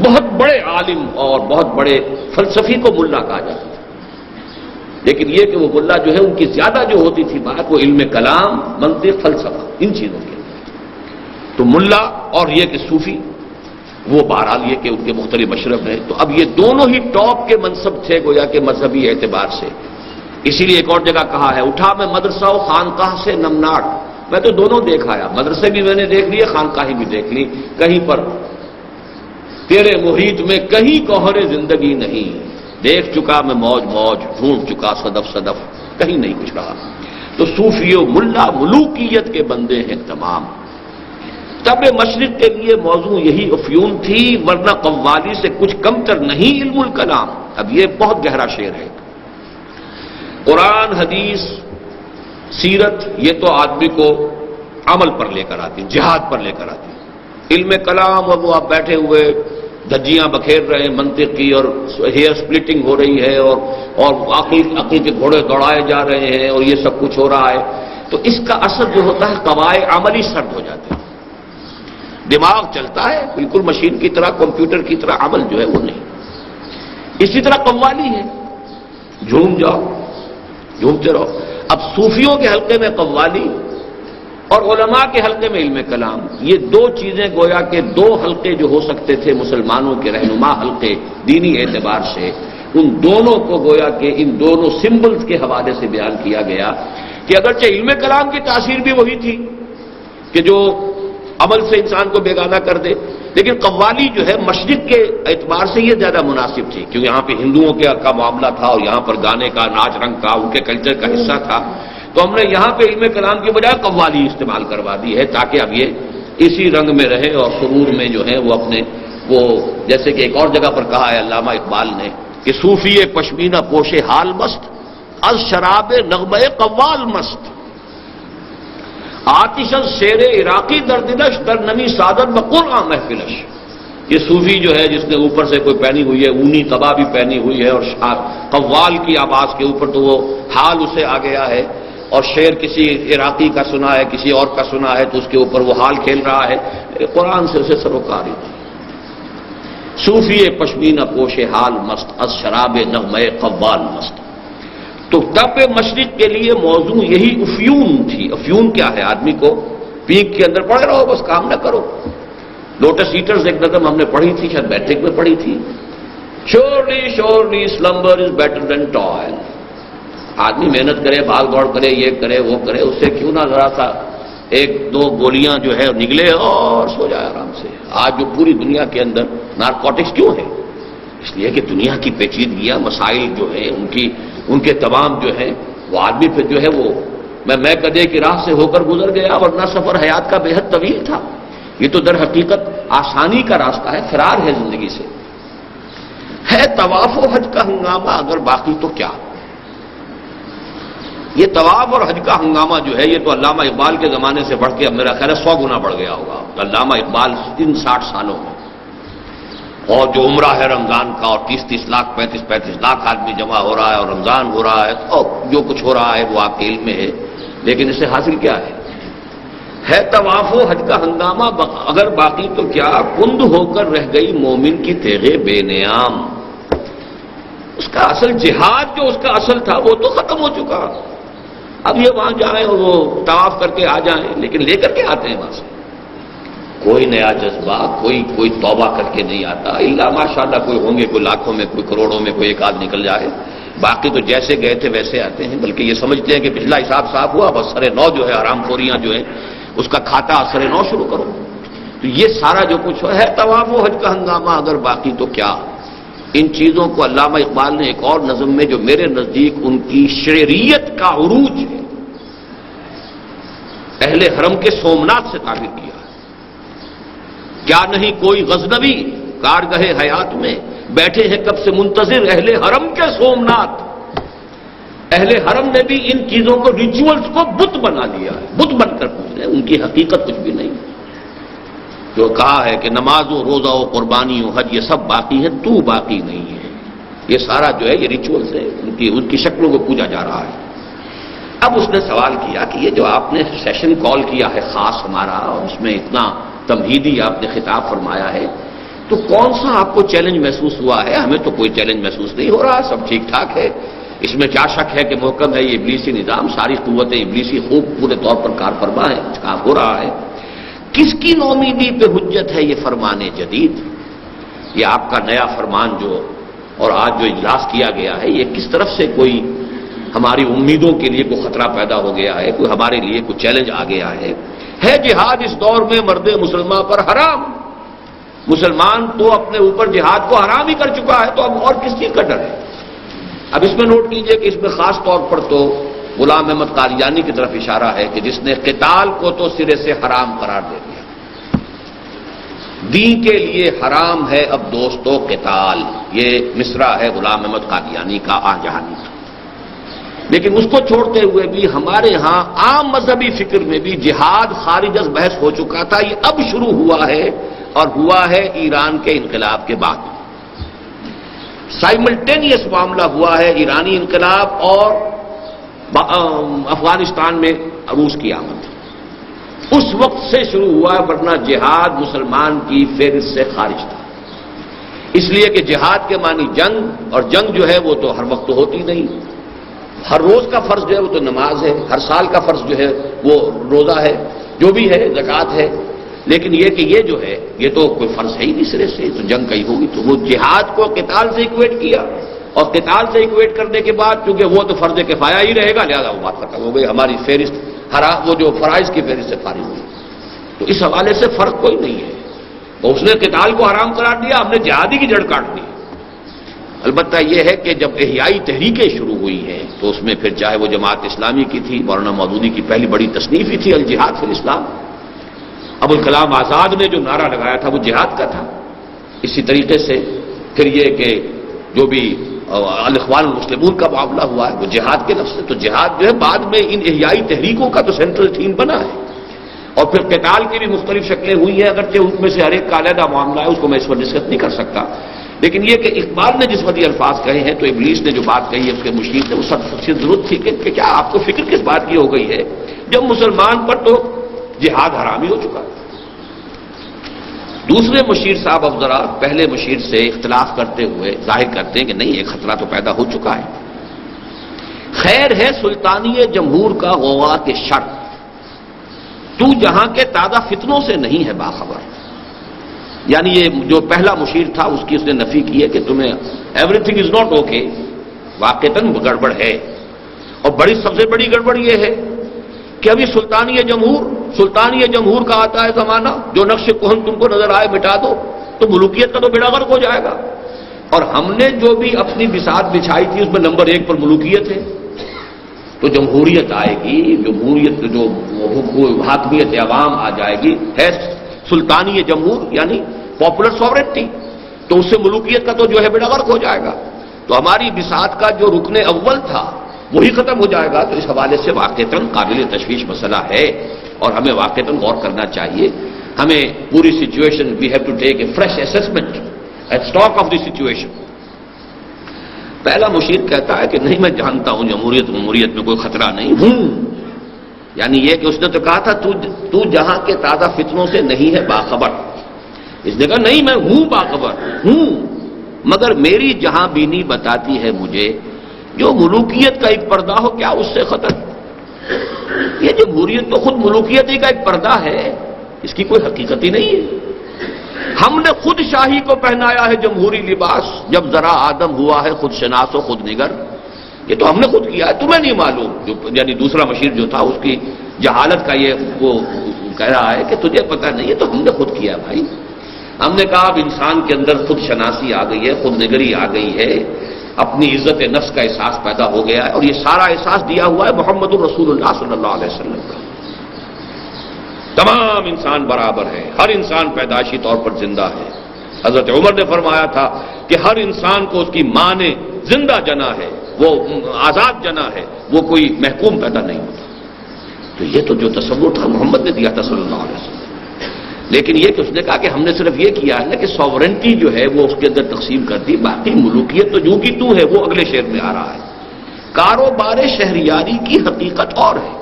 بہت بڑے عالم اور بہت بڑے فلسفی کو ملا کہا جاتا تھا. لیکن یہ کہ وہ ملا جو ہے ان کی زیادہ جو ہوتی تھی بات وہ علم کلام, منطق, فلسفہ, ان چیزوں کی. تو ملا اور یہ کہ صوفی, وہ بہرحال یہ کہ ان کے مختلف مشرب ہیں. تو اب یہ دونوں ہی ٹاپ کے منصب تھے گویا کہ مذہبی اعتبار سے. اسی لیے ایک اور جگہ کہا ہے, اٹھا میں مدرسہ و خانقاہ سے نمناٹ. میں تو دونوں دیکھ آیا, مدرسے بھی میں نے دیکھ لیے, خانقاہیں بھی دیکھ لی. کہیں پر تیرے محیط میں کہیں گوہر زندگی نہیں, دیکھ چکا میں موج موج, ڈھونڈ چکا صدف صدف, کہیں نہیں کچھ رہا. تو صوفیوں ملا ملوکیت کے بندے ہیں تمام. تب مشرق کے لیے موضوع یہی افیون تھی, ورنہ قوالی سے کچھ کمتر نہیں علم الکلام. اب یہ بہت گہرا شعر ہے. قرآن, حدیث, سیرت, یہ تو آدمی کو عمل پر لے کر آتی, جہاد پر لے کر آتی. علم کلام اور وہ آپ بیٹھے ہوئے دھجیاں بکھیر رہے ہیں منطق کی, اور ہیئر سپلٹنگ ہو رہی ہے, اور عقل کے گھوڑے دوڑائے جا رہے ہیں, اور یہ سب کچھ ہو رہا ہے. تو اس کا اثر جو ہوتا ہے قواعد عملی سرد ہو جاتے ہیں. دماغ چلتا ہے بالکل مشین کی طرح, کمپیوٹر کی طرح, عمل جو ہے وہ نہیں. اسی طرح قوالی ہے, جھوم جاؤ, جھومتے رہو. اب صوفیوں کے حلقے میں قوالی اور علماء کے حلقے میں علم کلام, یہ دو چیزیں گویا کہ دو حلقے جو ہو سکتے تھے مسلمانوں کے رہنما حلقے دینی اعتبار سے, ان دونوں کو گویا کہ ان دونوں سمبلز کے حوالے سے بیان کیا گیا کہ اگرچہ علم کلام کی تاثیر بھی وہی تھی کہ جو عمل سے انسان کو بیگانہ کر دے, لیکن قوالی جو ہے مشرق کے اعتبار سے یہ زیادہ مناسب تھی, کیونکہ یہاں پہ ہندوؤں کا معاملہ تھا, اور یہاں پر گانے کا, ناچ رنگ کا, ان کے کلچر کا حصہ تھا. تو ہم نے یہاں پہ علم کلام کی بجائے قوالی استعمال کروا دی ہے, تاکہ اب یہ اسی رنگ میں رہے اور سرور میں جو ہے وہ اپنے وہ, جیسے کہ ایک اور جگہ پر کہا ہے علامہ اقبال نے کہ صوفی پشمینہ پوش حال مست, از شراب نغمہ قوال مست, آتش شیر عراقی در دلش در نمی سادت بقرآن محفلش. یہ صوفی جو ہے جس نے اوپر سے کوئی پہنی ہوئی ہے اونی قبا بھی پہنی ہوئی ہے اور قوال کی آواز کے اوپر تو وہ حال اسے آ گیا ہے، اور شعر کسی عراقی کا سنا ہے کسی اور کا سنا ہے تو اس کے اوپر وہ حال کھیل رہا ہے، قرآن سے اسے سروکاری نہیں۔ صوفی پشمینہ پوش حال مست، از شراب نغمہ قوال مست۔ تو تب مشرق کے لیے موضوع یہی افیون تھی۔ افیون کیا ہے؟ آدمی کو پیک کے اندر پڑے رہو، بس کام نہ کرو۔ لوٹس ایٹرز ایک نظم ہم نے پڑھی تھی، شاید میٹرک میں پڑھی تھی، شورلی سلمبر از بیٹر دین ٹوائل۔ آدمی محنت کرے، بھاگ دوڑ کرے، یہ کرے وہ کرے، اس سے کیوں نہ ذرا سا ایک دو گولیاں جو ہے نگلے اور سو جائے آرام سے۔ آج جو پوری دنیا کے اندر نارکوٹکس کیوں ہے؟ اس لیے کہ دنیا کی پیچیدگیاں مسائل جو ہیں ان کے تمام جو ہیں وہ آدمی پھر جو ہے وہ میں گدھے کی راہ سے ہو کر گزر گیا، ورنہ سفر حیات کا بے حد طویل تھا۔ یہ تو در حقیقت آسانی کا راستہ ہے، فرار ہے زندگی سے۔ ہے طواف و حج کا ہنگامہ اگر باقی تو کیا؟ یہ طواف اور حج کا ہنگامہ جو ہے یہ تو علامہ اقبال کے زمانے سے بڑھ کے اب میرا خیال ہے 100 گنا بڑھ گیا ہوگا۔ علامہ اقبال ان 60 سالوں میں، اور جو عمرہ ہے رمضان کا، اور 30 لاکھ 35 لاکھ آدمی جمع ہو رہا ہے اور رمضان ہو رہا ہے، اور جو کچھ ہو رہا ہے وہ آپ کے علم میں ہے، لیکن اس سے حاصل کیا ہے طواف و حج کا ہنگامہ اگر باقی تو کیا؟ کند ہو کر رہ گئی مومن کی تیغے بے نیام۔ اس کا اصل جہاد جو اس کا اصل تھا وہ تو ختم ہو چکا۔ اب یہ وہاں جائیں اور وہ طواف کر کے آ جائیں، لیکن لے کر کے آتے ہیں وہاں سے کوئی نیا جذبہ، کوئی توبہ کر کے نہیں آتا، الا ماشاءاللہ کوئی ہوں گے، کوئی لاکھوں میں، کوئی کروڑوں میں، کوئی ایک آدھ نکل جائے، باقی تو جیسے گئے تھے ویسے آتے ہیں، بلکہ یہ سمجھتے ہیں کہ پچھلا حساب صاف ہوا، بس سرے نو جو ہے حرام خوریاں جو ہیں اس کا کھاتا سرے نو شروع کرو۔ تو یہ سارا جو کچھ ہے طواف و حج کا ہنگامہ اگر باقی تو کیا؟ ان چیزوں کو علامہ اقبال نے ایک اور نظم میں جو میرے نزدیک ان کی شعریت کا عروج ہے، اہل حرم کے سومناتھ سے تعبیر کیا ہے۔ کیا نہیں کوئی غزنوی کارگہ حیات میں، بیٹھے ہیں کب سے منتظر اہل حرم کے سومناتھ۔ اہل حرم نے بھی ان چیزوں کو، ریچولز کو بت بنا لیا ہے، بت بن کر پوچھ رہے ہیں، ان کی حقیقت کچھ بھی نہیں۔ جو کہا ہے کہ نماز و روزہ و قربانی و حج یہ سب باقی ہے، تو باقی نہیں ہے۔ یہ سارا جو ہے یہ ریچولز ہے، ان کی شکلوں کو پوجا جا رہا ہے۔ اب اس نے سوال کیا کہ یہ جو آپ نے سیشن کال کیا ہے خاص ہمارا، اور اس میں اتنا تمہیدی آپ نے خطاب فرمایا ہے، تو کون سا آپ کو چیلنج محسوس ہوا ہے؟ ہمیں تو کوئی چیلنج محسوس نہیں ہو رہا، سب ٹھیک ٹھاک ہے۔ اس میں کیا شک ہے کہ محکم ہے یہ ابلیسی نظام، ساری قوتیں ابلیسی خوب پورے طور پر کار فرما ہے، کام ہو رہا ہے۔ کس کی نومیدی پہ حجت ہے یہ فرمان جدید؟ یہ آپ کا نیا فرمان جو اور آج جو اجلاس کیا گیا ہے، یہ کس طرف سے کوئی ہماری امیدوں کے لیے کوئی خطرہ پیدا ہو گیا ہے، کوئی ہمارے لیے کوئی چیلنج آ گیا ہے؟ جہاد اس دور میں مرد مسلمان پر حرام، مسلمان تو اپنے اوپر جہاد کو حرام ہی کر چکا ہے، تو اب اور کس چیز کا ڈر ہے؟ اب اس میں نوٹ کیجئے کہ اس میں خاص طور پر تو غلام احمد قادیانی کی طرف اشارہ ہے کہ جس نے قتال کو تو سرے سے حرام قرار دے دیا۔ دین کے لیے حرام ہے اب دوستو قتال، یہ مصرع ہے غلام احمد قادیانی کا آجہانی کا۔ لیکن اس کو چھوڑتے ہوئے بھی ہمارے ہاں عام مذہبی فکر میں بھی جہاد خارج از بحث ہو چکا تھا، یہ اب شروع ہوا ہے، اور ہوا ہے ایران کے انقلاب کے بعد۔ سائملٹینیس معاملہ ہوا ہے، ایرانی انقلاب اور افغانستان میں روس کی آمد، اس وقت سے شروع ہوا ہے، ورنہ جہاد مسلمان کی فہرست سے خارج تھا۔ اس لیے کہ جہاد کے معنی جنگ، اور جنگ جو ہے وہ تو ہر وقت ہوتی نہیں، ہر روز کا فرض جو ہے وہ تو نماز ہے، ہر سال کا فرض جو ہے وہ روزہ ہے، جو بھی ہے زکوٰۃ ہے، لیکن یہ کہ یہ جو ہے یہ تو کوئی فرض ہے ہی نہیں سرے سے، تو جنگ کہیں ہوگی، تو وہ جہاد کو قتال سے ایکویٹ کیا، اور قتال سے ایکویٹ کرنے کے بعد چونکہ وہ تو فرض کفایہ ہی رہے گا، لہذا وہ بات ختم ہو گئی، ہماری فہرست وہ جو فرائض کی فہرست سے فارغ ہوئی۔ تو اس حوالے سے فرق کوئی نہیں ہے، اور اس نے قتال کو حرام قرار دیا، ہم نے جہادی کی جڑ کاٹ دی۔ البتہ یہ ہے کہ جب احیائی تحریکیں شروع ہوئی ہیں تو اس میں پھر چاہے وہ جماعت اسلامی کی تھی، مولانا مودودی کی پہلی بڑی تصنیف ہی تھی الجہاد فی الاسلام، ابوالکلام آزاد نے جو نعرہ لگایا تھا وہ جہاد کا تھا۔ اسی طریقے سے پھر یہ کہ جو بھی الاخوان المسلمون کا معاملہ ہوا ہے وہ جہاد کے لفظ سے، تو جہاد جو ہے بعد میں ان احیائی تحریکوں کا تو سینٹرل تھیم بنا ہے، اور پھر قتال کی بھی مختلف شکلیں ہوئی ہیں، اگرچہ ان میں سے ہر ایک کا علیحدہ معاملہ ہے، اس کو میں اس پر ڈسکس نہیں کر سکتا، لیکن یہ کہ اقبال نے جس وقت یہ الفاظ کہے ہیں تو ابلیس نے جو بات کہی ہے اس کے مشیر نے، وہ سب سے ضرورت تھی کہ کیا آپ کو فکر کس بات کی ہو گئی ہے جب مسلمان پر تو جہاد حرامی ہو چکا ہے۔ دوسرے مشیر صاحب اب ذرا پہلے مشیر سے اختلاف کرتے ہوئے ظاہر کرتے ہیں کہ نہیں، ایک خطرہ تو پیدا ہو چکا ہے۔ خیر ہے سلطانی جمہور کا غوا کے شر، تو جہاں کے تازہ فتنوں سے نہیں ہے باخبر۔ یعنی یہ جو پہلا مشیر تھا اس کی اس نے نفی کی ہے کہ تمہیں everything is not okay, واقعتاً گڑبڑ ہے، اور سب سے بڑی گڑبڑ یہ ہے کہ ابھی سلطانی جمہور کا آتا ہے زمانہ، جو نقش کہن تم کو نظر آئے مٹا دو، تو ملوکیت کا تو بیڑا غرق ہو جائے گا۔ اور ہم نے جو بھی اپنی بساط بچھائی تھی اس میں نمبر 1 پر ملوکیت ہے، تو جمہوریت آئے گی، جمہوریت جو حاکمیت عوام آ جائے گی، ہے سلطانی جمہور یعنی پاپولر سوورنٹی، تو اس سے ملوکیت کا تو جو ہے بیڑا غرق ہو جائے گا، تو ہماری بساط کا جو رکن اول تھا وہی ختم ہو جائے گا۔ تو اس حوالے سے واقعتاً قابل تشویش مسئلہ ہے، اور ہمیں واقعتاً غور کرنا چاہیے۔ ہمیں پوری situation we have to take a fresh assessment and stock of the situation. پہلا مشیر کہتا ہے کہ نہیں، میں جانتا ہوں جمہوریت میں کوئی خطرہ نہیں ہوں، یعنی یہ کہ اس نے تو کہا تھا تو جہاں کے تازہ فتنوں سے نہیں ہے باخبر، اس نے کہا نہیں، میں ہوں باخبر ہوں، مگر میری جہاں بینی بتاتی ہے مجھے جو ملوکیت کا ایک پردہ ہو کیا اس سے خطر۔ یہ جمہوریت تو خود ملوکیت ہی کا ایک پردہ ہے، اس کی کوئی حقیقت ہی نہیں ہے۔ ہم نے خود شاہی کو پہنایا ہے جمہوری لباس، جب ذرا آدم ہوا ہے خود شناس و خود نگر، یہ تو ہم نے خود کیا ہے، تمہیں نہیں معلوم۔ یعنی دوسرا مشیر جو تھا اس کی جہالت کا یہ وہ کہہ رہا ہے کہ تجھے پتہ نہیں ہے، تو ہم نے خود کیا ہے بھائی۔ ہم نے کہا اب انسان کے اندر خود شناسی آ گئی ہے، خود نگری آ گئی ہے، اپنی عزت نفس کا احساس پیدا ہو گیا ہے، اور یہ سارا احساس دیا ہوا ہے محمد الرسول اللہ صلی اللہ علیہ وسلم کا۔ تمام انسان برابر ہے، ہر انسان پیدائشی طور پر زندہ ہے۔ حضرت عمر نے فرمایا تھا کہ ہر انسان کو اس کی ماں نے زندہ جنا ہے، وہ آزاد جنا ہے، وہ کوئی محکوم پیدا نہیں ہوتا۔ تو یہ تو جو تصور تھا محمد نے دیا تھا صلی اللہ علیہ وسلم، لیکن یہ کہ اس نے کہا کہ ہم نے صرف یہ کیا ہے نا کہ سوورنٹی جو ہے وہ اس کے اندر تقسیم کر دی، باقی ملوکیت تو جو کی تو ہے، وہ اگلے شعر میں آ رہا ہے۔ کاروبار شہریاری کی حقیقت اور ہے،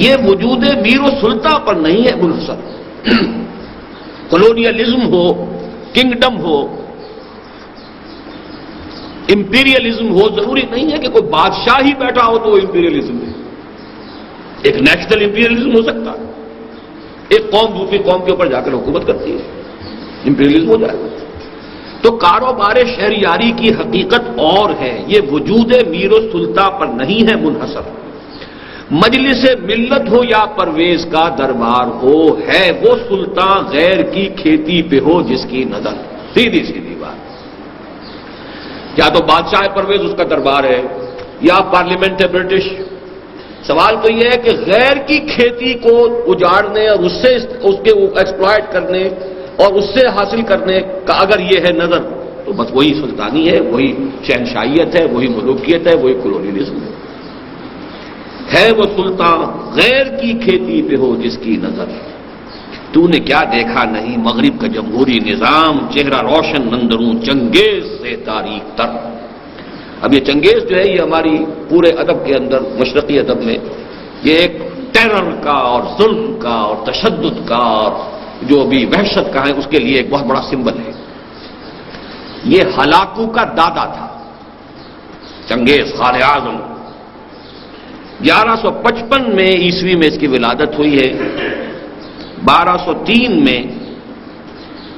یہ وجود میر و سلطان پر نہیں ہے منحصر۔ کلونیلزم ہو، کنگڈم ہو، امپیریلزم ہو، ضروری نہیں ہے کہ کوئی بادشاہ ہی بیٹھا ہو تو وہ امپیریلزم ہے۔ ایک نیشنل امپیریلزم ہو سکتا ہے، ایک قوم دوسری قوم کے اوپر جا کر حکومت کرتی ہے، امپیریلزم ہو جائے گا۔ تو کاروبار شہریاری کی حقیقت اور ہے، یہ وجود میر و سلطان پر نہیں ہے منحصر۔ مجلس ملت ہو یا پرویز کا دربار ہو، ہے وہ سلطان غیر کی کھیتی پہ ہو جس کی نظر۔ سیدھی سیدھی بات، یا تو بادشاہ پرویز اس کا دربار ہے یا پارلیمنٹ ہے برٹش۔ سوال تو یہ ہے کہ غیر کی کھیتی کو اجاڑنے اور اس کے ایکسپلائٹ کرنے اور اس سے حاصل کرنے کا اگر یہ ہے نظر، تو بس وہی سلطانی ہے، وہی شہنشاہیت ہے، وہی ملوکیت ہے، وہی کلونیلزم ہے وہ سلطان غیر کی کھیتی پہ ہو جس کی نظر۔ تو نے کیا دیکھا نہیں مغرب کا جمہوری نظام، چہرہ روشن نندروں چنگیز سے تاریخ تر۔ اب یہ چنگیز جو ہے یہ ہماری پورے ادب کے اندر، مشرقی ادب میں، یہ ایک ٹیرر کا اور ظلم کا اور تشدد کا اور جو بھی وحشت کا ہے اس کے لیے ایک بہت بڑا سمبل ہے۔ یہ ہلاکو کا دادا تھا چنگیز خان اعظم۔ 1155 میں عیسوی میں اس کی ولادت ہوئی ہے، 1203 میں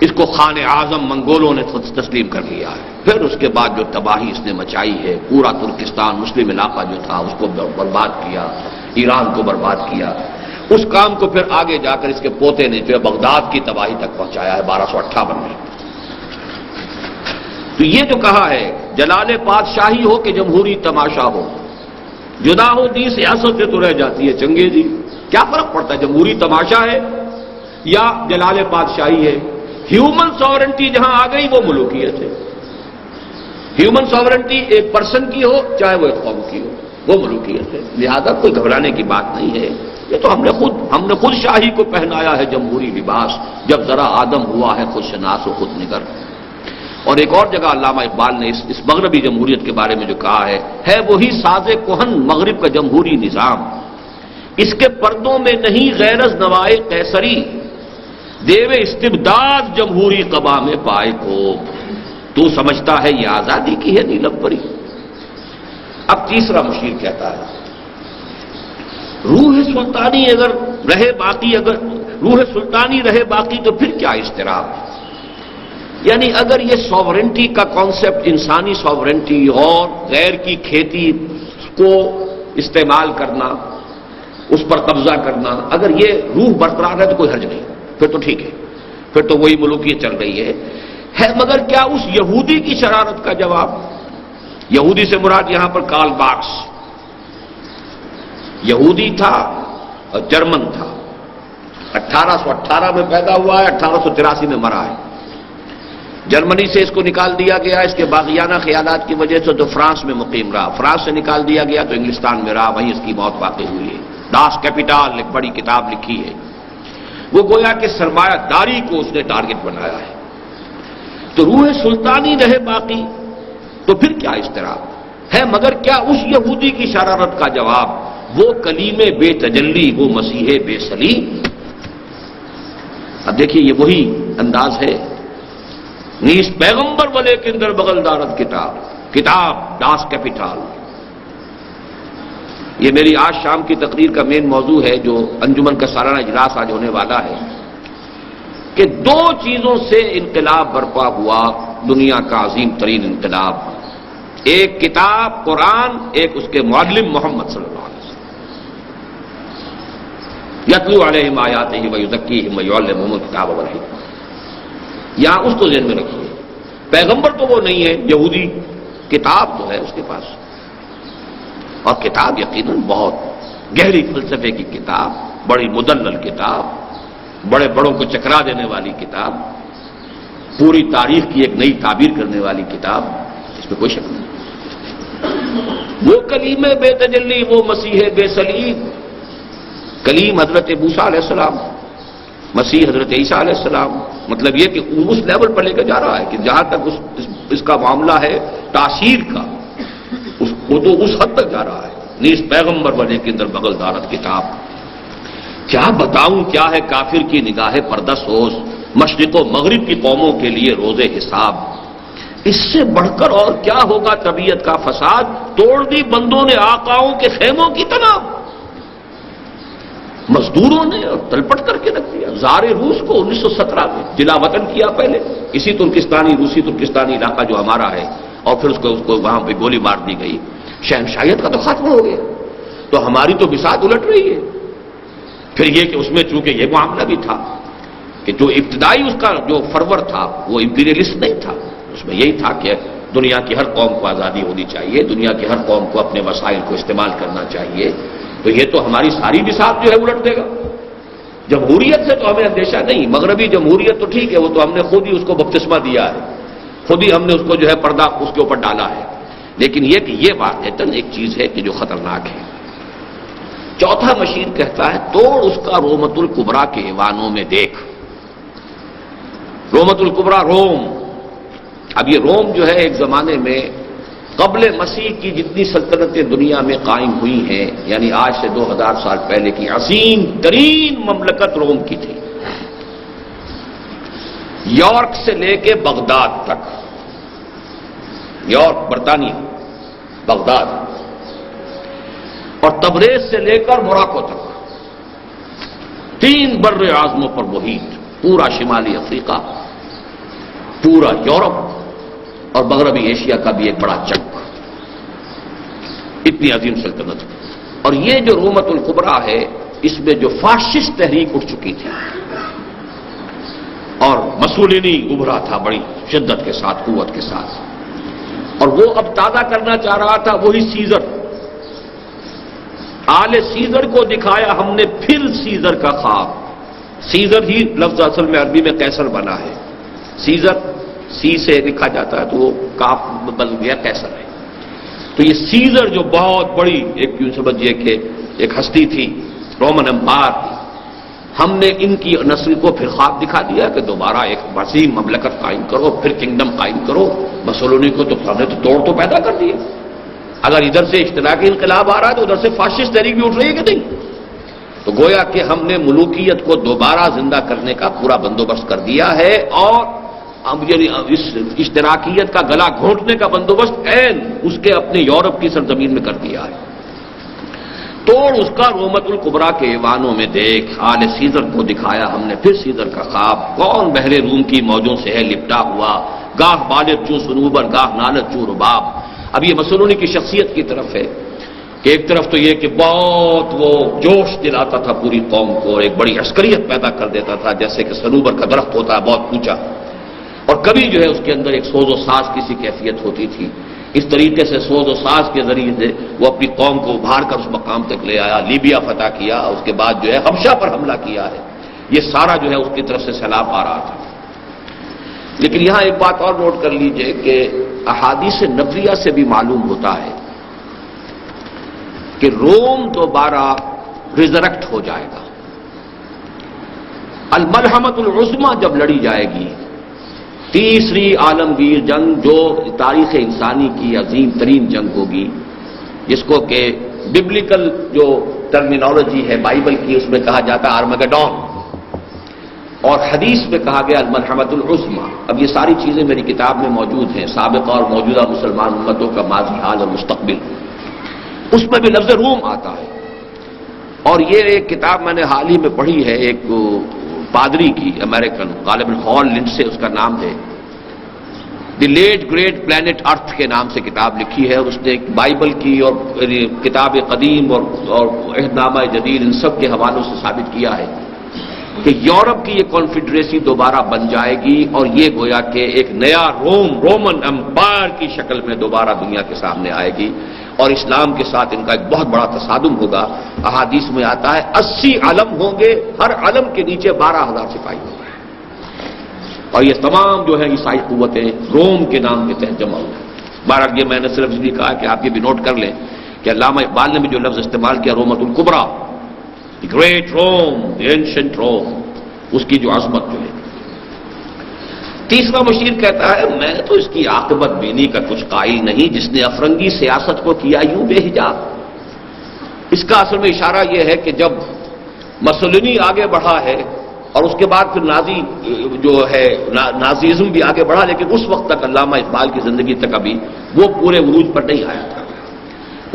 اس کو خان اعظم منگولوں نے خود تسلیم کر لیا ہے۔ پھر اس کے بعد جو تباہی اس نے مچائی ہے، پورا ترکستان مسلم علاقہ جو تھا اس کو برباد کیا، ایران کو برباد کیا، اس کام کو پھر آگے جا کر اس کے پوتے نے جو بغداد کی تباہی تک پہنچایا ہے 1258 میں۔ تو یہ جو کہا ہے جلال پادشاہی ہو کہ جمہوری تماشا ہو، جدا ہو دی سیاست سے تو رہ جاتی ہے چنگیز جی۔ کیا فرق پڑتا ہے جمہوری تماشا ہے یا جلال پادشاہی ہے؟ ہیومن ساورنٹی جہاں آ گئی وہ ملوکیت ہے۔ ہیومن ساورنٹی ایک پرسن کی ہو چاہے وہ ایک قوم کی ہو، وہ ملوکیت ہے۔ لہذا کوئی گھبرانے کی بات نہیں ہے، یہ تو ہم نے خود شاہی کو پہنایا ہے جمہوری لباس، جب ذرا آدم ہوا ہے خود شناس و خود نگر۔ اور ایک اور جگہ علامہ اقبال نے اس مغربی جمہوریت کے بارے میں جو کہا ہے وہی ساز کہن مغرب کا جمہوری نظام، اس کے پردوں میں نہیں غیرز نوائے قیصری، دیو استبداد جمہوری قبا میں پائے کو، تو سمجھتا ہے یہ آزادی کی ہے نیلم پری۔ اب تیسرا مشیر کہتا ہے روح سلطانی اگر روح سلطانی رہے باقی تو پھر کیا اضطراب، یعنی اگر یہ سوورنٹی کا کانسیپٹ، انسانی سوورنٹی اور غیر کی کھیتی کو استعمال کرنا، اس پر قبضہ کرنا، اگر یہ روح برقرار ہے تو کوئی حرج نہیں، پھر تو ٹھیک ہے، پھر تو وہی ملوکیت چل رہی ہے مگر کیا اس یہودی کی شرارت کا جواب، یہودی سے مراد یہاں پر کارل مارکس یہودی تھا اور جرمن تھا، 1818 میں پیدا ہوا ہے، 1883 میں مرا ہے۔ جرمنی سے اس کو نکال دیا گیا اس کے باغیانہ خیالات کی وجہ سے، تو فرانس میں مقیم رہا، فرانس سے نکال دیا گیا تو انگلستان میں رہا، وہیں اس کی موت واقع ہوئی ہے۔ داس کیپیٹال ایک بڑی کتاب لکھی ہے، وہ گویا کہ سرمایہ داری کو اس نے ٹارگٹ بنایا ہے۔ تو روح سلطانی رہے باقی تو پھر کیا اضطراب ہے، مگر کیا اس یہودی کی شرارت کا جواب، وہ کلیم بے تجلی، وہ مسیح بے سلیم۔ اب دیکھیے یہ وہی انداز ہے، نیز پیغمبر والے کے اندر بغل دارت کتاب داس کیپیٹال۔ یہ میری آج شام کی تقریر کا مین موضوع ہے، جو انجمن کا سالانہ اجلاس آج ہونے والا ہے، کہ دو چیزوں سے انقلاب برپا ہوا، دنیا کا عظیم ترین انقلاب، ایک کتاب قرآن، ایک اس کے معلم محمد صلی اللہ علیہ وسلم، یتلو علیہم آیاتہ ویزکیہم ویعلمہم الکتاب والحکمہ۔ یہاں اس کو ذہن میں رکھیے، پیغمبر تو وہ نہیں ہے یہودی، کتاب تو ہے اس کے پاس، اور کتاب یقیناً بہت گہری فلسفے کی کتاب، بڑی مدلل کتاب، بڑے بڑوں کو چکرا دینے والی کتاب، پوری تاریخ کی ایک نئی تعبیر کرنے والی کتاب، اس میں کوئی شک نہیں۔ وہ کلیم بے تجلی، وہ مسیح بے سلیم، کلیم حضرت موسیٰ علیہ السلام، مسیح حضرت عیسیٰ علیہ السلام، مطلب یہ کہ اس لیول پر لے کے جا رہا ہے کہ جہاں تک اس کا معاملہ ہے تاثیر کا، وہ تو اس حد تک جا رہا ہے، نیز پیغمبر بنے کے اندر بغل دارت کتاب۔ کیا بتاؤں کیا ہے کافر کی نگاہ پردہ سوز، مشرق و مغرب کی قوموں کے لیے روز حساب، اس سے بڑھ کر اور کیا ہوگا طبیعت کا فساد، توڑ دی بندوں نے آقاؤں کے خیموں کی تناب، مزدوروں نے اور تلپٹ کر کے رکھ دیا۔ زار روس کو 1917 میں جلا وطن کیا پہلے، اسی روسی ترکستانی علاقہ جو ہمارا ہے، اور پھر اس کو وہاں پہ گولی مار دی گئی، شہنشاہیت کا تو خاتمہ ہو گیا، تو ہماری تو بساط الٹ رہی ہے۔ پھر یہ کہ اس میں چونکہ یہ معاملہ بھی تھا کہ جو ابتدائی اس کا جو فرور تھا وہ امپیریلسٹ نہیں تھا، اس میں یہی تھا کہ دنیا کی ہر قوم کو آزادی ہونی چاہیے، دنیا کی ہر قوم کو اپنے وسائل کو استعمال کرنا چاہیے، تو یہ تو ہماری ساری بساط جو ہے الٹ دے گا۔ جمہوریت سے تو ہمیں اندیشہ نہیں، مغربی جمہوریت تو ٹھیک ہے، وہ تو ہم نے خود ہی اس کو بپتسمہ دیا ہے، خود ہی ہم نے اس کو جو ہے پردہ اس کے اوپر ڈالا ہے، لیکن یہ کہ یہ واقعتاً ایک چیز ہے کہ جو خطرناک ہے۔ چوتھا مشیر کہتا ہے توڑ اس کا رومت الکبریٰ کے ایوانوں میں دیکھ۔ رومت الکبریٰ روم، اب یہ روم جو ہے ایک زمانے میں قبل مسیح کی جتنی سلطنتیں دنیا میں قائم ہوئی ہیں، یعنی آج سے 2000 سال پہلے کی عظیم ترین مملکت روم کی تھی، یارک سے لے کے بغداد تک، یارک برطانیہ بغداد، اور تبریز سے لے کر موراکو تک، 3 بر اعظموں پر محیط، پورا شمالی افریقہ، پورا یورپ اور مغربی ایشیا کا بھی ایک بڑا چنک، اتنی عظیم سلطنت۔ اور یہ جو رومت الکبریٰ ہے، اس میں جو فاشسٹ تحریک اٹھ چکی تھی، اور مسولینی ابھرا تھا بڑی شدت کے ساتھ، قوت کے ساتھ، اور وہ اب تازہ کرنا چاہ رہا تھا وہی سیزر، آل سیزر کو دکھایا ہم نے پھر سیزر کا خواب۔ سیزر ہی لفظ اصل میں عربی میں قیصر بنا ہے، سیزر سی سے لکھا جاتا ہے تو وہ کاف بن گیا قیصر ہے۔ تو یہ سیزر جو بہت بڑی ایک یوں سمجھیے کہ ایک ہستی تھی، رومن امپائر کی، ہم نے ان کی نسل کو پھر خواب دکھا دیا کہ دوبارہ ایک وسیع مملکت قائم کرو، پھر کنگڈم قائم کرو۔ مسولینی کو تو ہم نے تو توڑ تو پیدا کر دیا، اگر ادھر سے اشتراکی انقلاب آ رہا ہے تو ادھر سے فاشسٹ تحریک بھی اٹھ رہی ہے کہ نہیں؟ تو گویا کہ ہم نے ملوکیت کو دوبارہ زندہ کرنے کا پورا بندوبست کر دیا ہے، اور اس اشتراکیت کا گلا گھونٹنے کا بندوبست اس کے اپنے یورپ کی سرزمین میں کر دیا ہے۔ توڑ اس کا رومت الکبریٰ کے ایوانوں میں دیکھ، آل سیزر کو دکھایا ہم نے پھر سیزر کا خواب، کون بحر روم کی موجوں سے ہے لپٹا ہوا، گاہ بالغ چوں صنوبر گاہ نالت چوں رباب۔ اب یہ مسولینی کی شخصیت کی طرف ہے کہ ایک طرف تو یہ کہ بہت وہ جوش دلاتا تھا پوری قوم کو، اور ایک بڑی عسکریت پیدا کر دیتا تھا، جیسے کہ صنوبر کا درخت ہوتا ہے بہت اونچا، اور کبھی جو ہے اس کے اندر ایک سوز و ساز کی سی کیفیت ہوتی تھی۔ اس طریقے سے سوز و ساز کے ذریعے سے وہ اپنی قوم کو ابھار کر اس مقام تک لے آیا، لیبیا فتح کیا، اس کے بعد جو ہے حبشہ پر حملہ کیا ہے۔ یہ سارا جو ہے اس کی طرف سے سیلاب آ رہا تھا۔ لیکن یہاں ایک بات اور نوٹ کر لیجئے کہ احادیث نبویہ سے بھی معلوم ہوتا ہے کہ روم دوبارہ ریزریکٹ ہو جائے گا۔ الملحمۃ العظمیٰ جب لڑی جائے گی، تیسری عالمگیر جنگ جو تاریخ انسانی کی عظیم ترین جنگ ہوگی، جس کو کہ ببلیکل جو ٹرمینالوجی ہے بائبل کی، اس میں کہا جاتا ہے آرمگڈون، اور حدیث میں کہا گیا الملحمۃ العظمیٰ۔ اب یہ ساری چیزیں میری کتاب میں موجود ہیں، سابقہ اور موجودہ مسلمان امتوں کا ماضی، حال اور مستقبل، اس میں بھی لفظ روم آتا ہے۔ اور یہ ایک کتاب میں نے حال ہی میں پڑھی ہے، ایک پادری کی، امریکن، غالباً ہال لنڈسے اس کا نام ہے، دی لیٹ گریٹ پلانٹ ارتھ کے نام سے کتاب لکھی ہے، اور اس نے بائبل کی اور کتاب قدیم اور عہد نامہ جدید ان سب کے حوالوں سے ثابت کیا ہے کہ یورپ کی یہ کانفیڈریسی دوبارہ بن جائے گی، اور یہ گویا کہ ایک نیا رومن امپائر کی شکل میں دوبارہ دنیا کے سامنے آئے گی، اور اسلام کے ساتھ ان کا ایک بہت بڑا تصادم ہوگا۔ احادیث میں آتا ہے 80 علم ہوں گے، ہر علم کے نیچے 12,000 سپاہی ہوں گے، اور یہ تمام جو ہے عیسائی قوتیں روم کے نام کے تحت جمع ہوں گے۔ بہرحال یہ میں نے صرف اس لیے کہا کہ آپ یہ بھی نوٹ کر لیں کہ علامہ اقبال نے بھی جو لفظ استعمال کیا رومت الکبریٰ، the great room, the ancient روم، اس کی جو عظمت جو ہے۔ تیسرا مشیر کہتا ہے میں تو اس کی عاقبت بینی کا کچھ قائل نہیں، جس نے افرنگی سیاست کو کیا یوں بے حجاب۔ اس کا اصل میں اشارہ یہ ہے کہ جب مسولینی آگے بڑھا ہے، اور اس کے بعد پھر نازی جو ہے نازیزم بھی آگے بڑھا، لیکن اس وقت تک علامہ اقبال کی زندگی تک ابھی وہ پورے عروج پر نہیں آیا تھا۔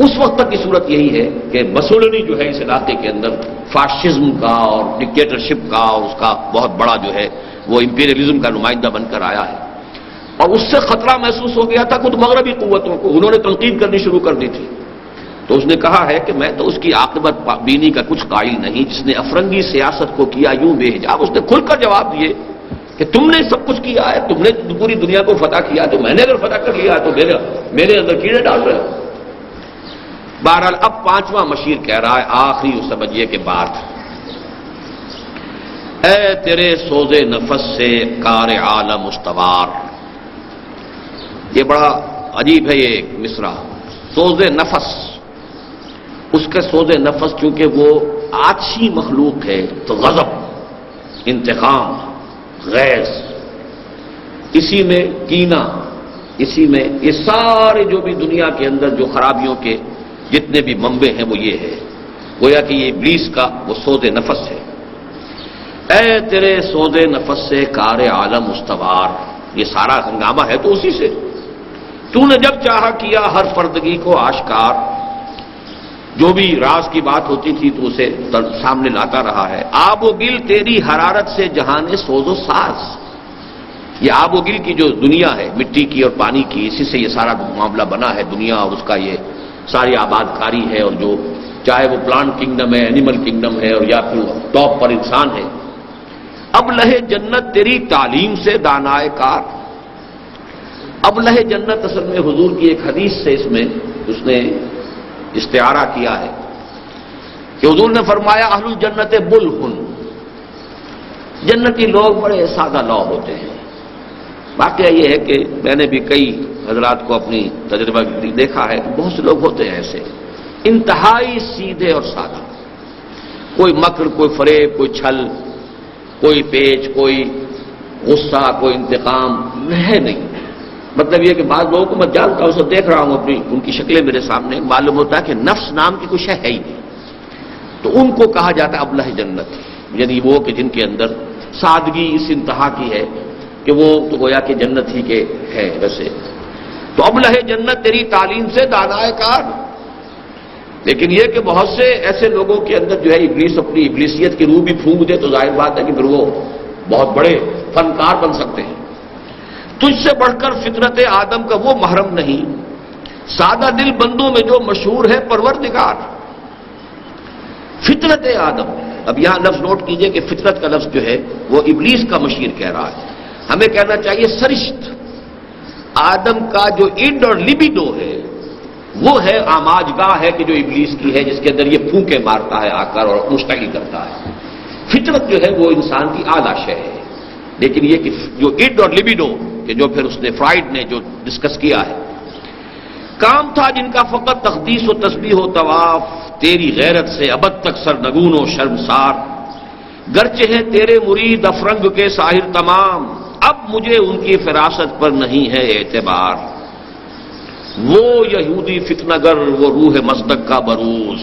اس وقت تک کی صورت یہی ہے کہ مسولینی جو ہے اس علاقے کے اندر فاشزم کا اور ڈکٹیٹرشپ کا اور اس کا بہت بڑا جو ہے وہ امپیریلزم کا نمائندہ بن کر آیا ہے، اور اس سے خطرہ محسوس ہو گیا تھا خود مغربی قوتوں کو، انہوں نے تنقید کرنی شروع کر دی تھی۔ تو اس نے کہا ہے کہ میں تو اس کی عاقبت بینی کا کچھ قائل نہیں، جس نے افرنگی سیاست کو کیا یوں بے حجاب۔ اس نے کھل کر جواب دیے کہ تم نے سب کچھ کیا ہے، تم نے پوری دنیا کو فتح کیا، تو میں نے اگر فتح کر لیا ہے تو میرے اندر کیڑے ڈال رہے ہو۔ بہرحال اب پانچواں مشیر کہہ رہا ہے، آخری سمجھیے کہ بات، اے تیرے سوز نفس سے کار عالم استوار۔ یہ بڑا عجیب ہے یہ مصرع، سوز نفس، اس کے سوز نفس چونکہ وہ آتشی مخلوق ہے تو غضب، انتقام، غیظ، اسی میں کینہ، اسی میں یہ سارے جو بھی دنیا کے اندر جو خرابیوں کے جتنے بھی منبع ہیں وہ یہ ہے، گویا کہ یہ ابلیس کا وہ سوز نفس ہے۔ اے تیرے سوز نفس سے کار عالم استوار، یہ سارا ہنگامہ ہے تو اسی سے۔ تو نے جب چاہا کیا ہر پردگی کو آشکار، جو بھی راز کی بات ہوتی تھی تو اسے سامنے لاتا رہا ہے۔ آب و گل تیری حرارت سے جہان سوز و ساز، یہ آب و گل کی جو دنیا ہے مٹی کی اور پانی کی، اسی سے یہ سارا معاملہ بنا ہے دنیا، اور اس کا یہ ساری آباد کاری ہے، اور جو چاہے وہ پلانٹ کنگڈم ہے، اینیمل کنگڈم ہے، اور یا پھر ٹاپ پر انسان ہے۔ اب لہے جنت تیری تعلیم سے دانائے کار، اب لہے جنت اصل میں حضور کی ایک حدیث سے اس نے استعارہ کیا ہے کہ حضور نے فرمایا اہل الجنت بلہن، جنتی لوگ بڑے سادہ لو ہوتے ہیں۔ واقعہ یہ ہے کہ میں نے بھی کئی حضرات کو اپنی تجربہ دیکھا ہے، بہت سے لوگ ہوتے ہیں ایسے انتہائی سیدھے اور سادہ، کوئی مکر، کوئی فریب، کوئی چھل، کوئی پیچ، کوئی غصہ، کوئی انتقام ہے نہیں۔ مطلب یہ کہ بعض لوگوں کو میں جانتا ہوں، سب دیکھ رہا ہوں، اپنی ان کی شکلیں میرے سامنے، معلوم ہوتا ہے کہ نفس نام کی کچھ ہے ہی نہیں، تو ان کو کہا جاتا ہے ابلہ جنت، یعنی وہ کہ جن کے اندر سادگی اس انتہا کی ہے کہ وہ تو گویا کہ جنت ہی کے ہے ویسے۔ تو ابلہ جنت تیری تعلیم سے دانائے کار۔ لیکن یہ کہ بہت سے ایسے لوگوں کے اندر جو ہے ابلیس اپنی ابلیسیت کی روح بھی پھونک دے تو ظاہر بات ہے کہ پھر وہ بہت بڑے فنکار بن سکتے ہیں۔ تجھ سے بڑھ کر فطرت آدم کا وہ محرم نہیں، سادہ دل بندوں میں جو مشہور ہے پروردگار۔ فطرت آدم، اب یہاں لفظ نوٹ کیجئے کہ فطرت کا لفظ جو ہے وہ ابلیس کا مشیر کہہ رہا ہے، ہمیں کہنا چاہیے سرشت۔ آدم کا جو انڈ اور لیبیڈو ہے وہ ہے آماج گاہ ہے کہ جو ابلیس کی ہے، جس کے اندر یہ پھونکے مارتا ہے آ کر اور مشتعل کرتا ہے۔ فطرت جو ہے وہ انسان کی اعلیٰ شے ہے، لیکن یہ کہ جو انڈ اور لیبیڈو کہ جو پھر اس نے فرائڈ نے جو ڈسکس کیا ہے، کام تھا جن کا فقط تقدیس و تسبیح و طواف، تیری غیرت سے ابد تک سرنگون و شرمسار، گرچہ ہیں تیرے مرید افرنگ کے ساحر تمام، اب مجھے ان کی فراست پر نہیں ہے اعتبار۔ وہ یہودی فتنہ گر وہ روح مصدق کا بروز،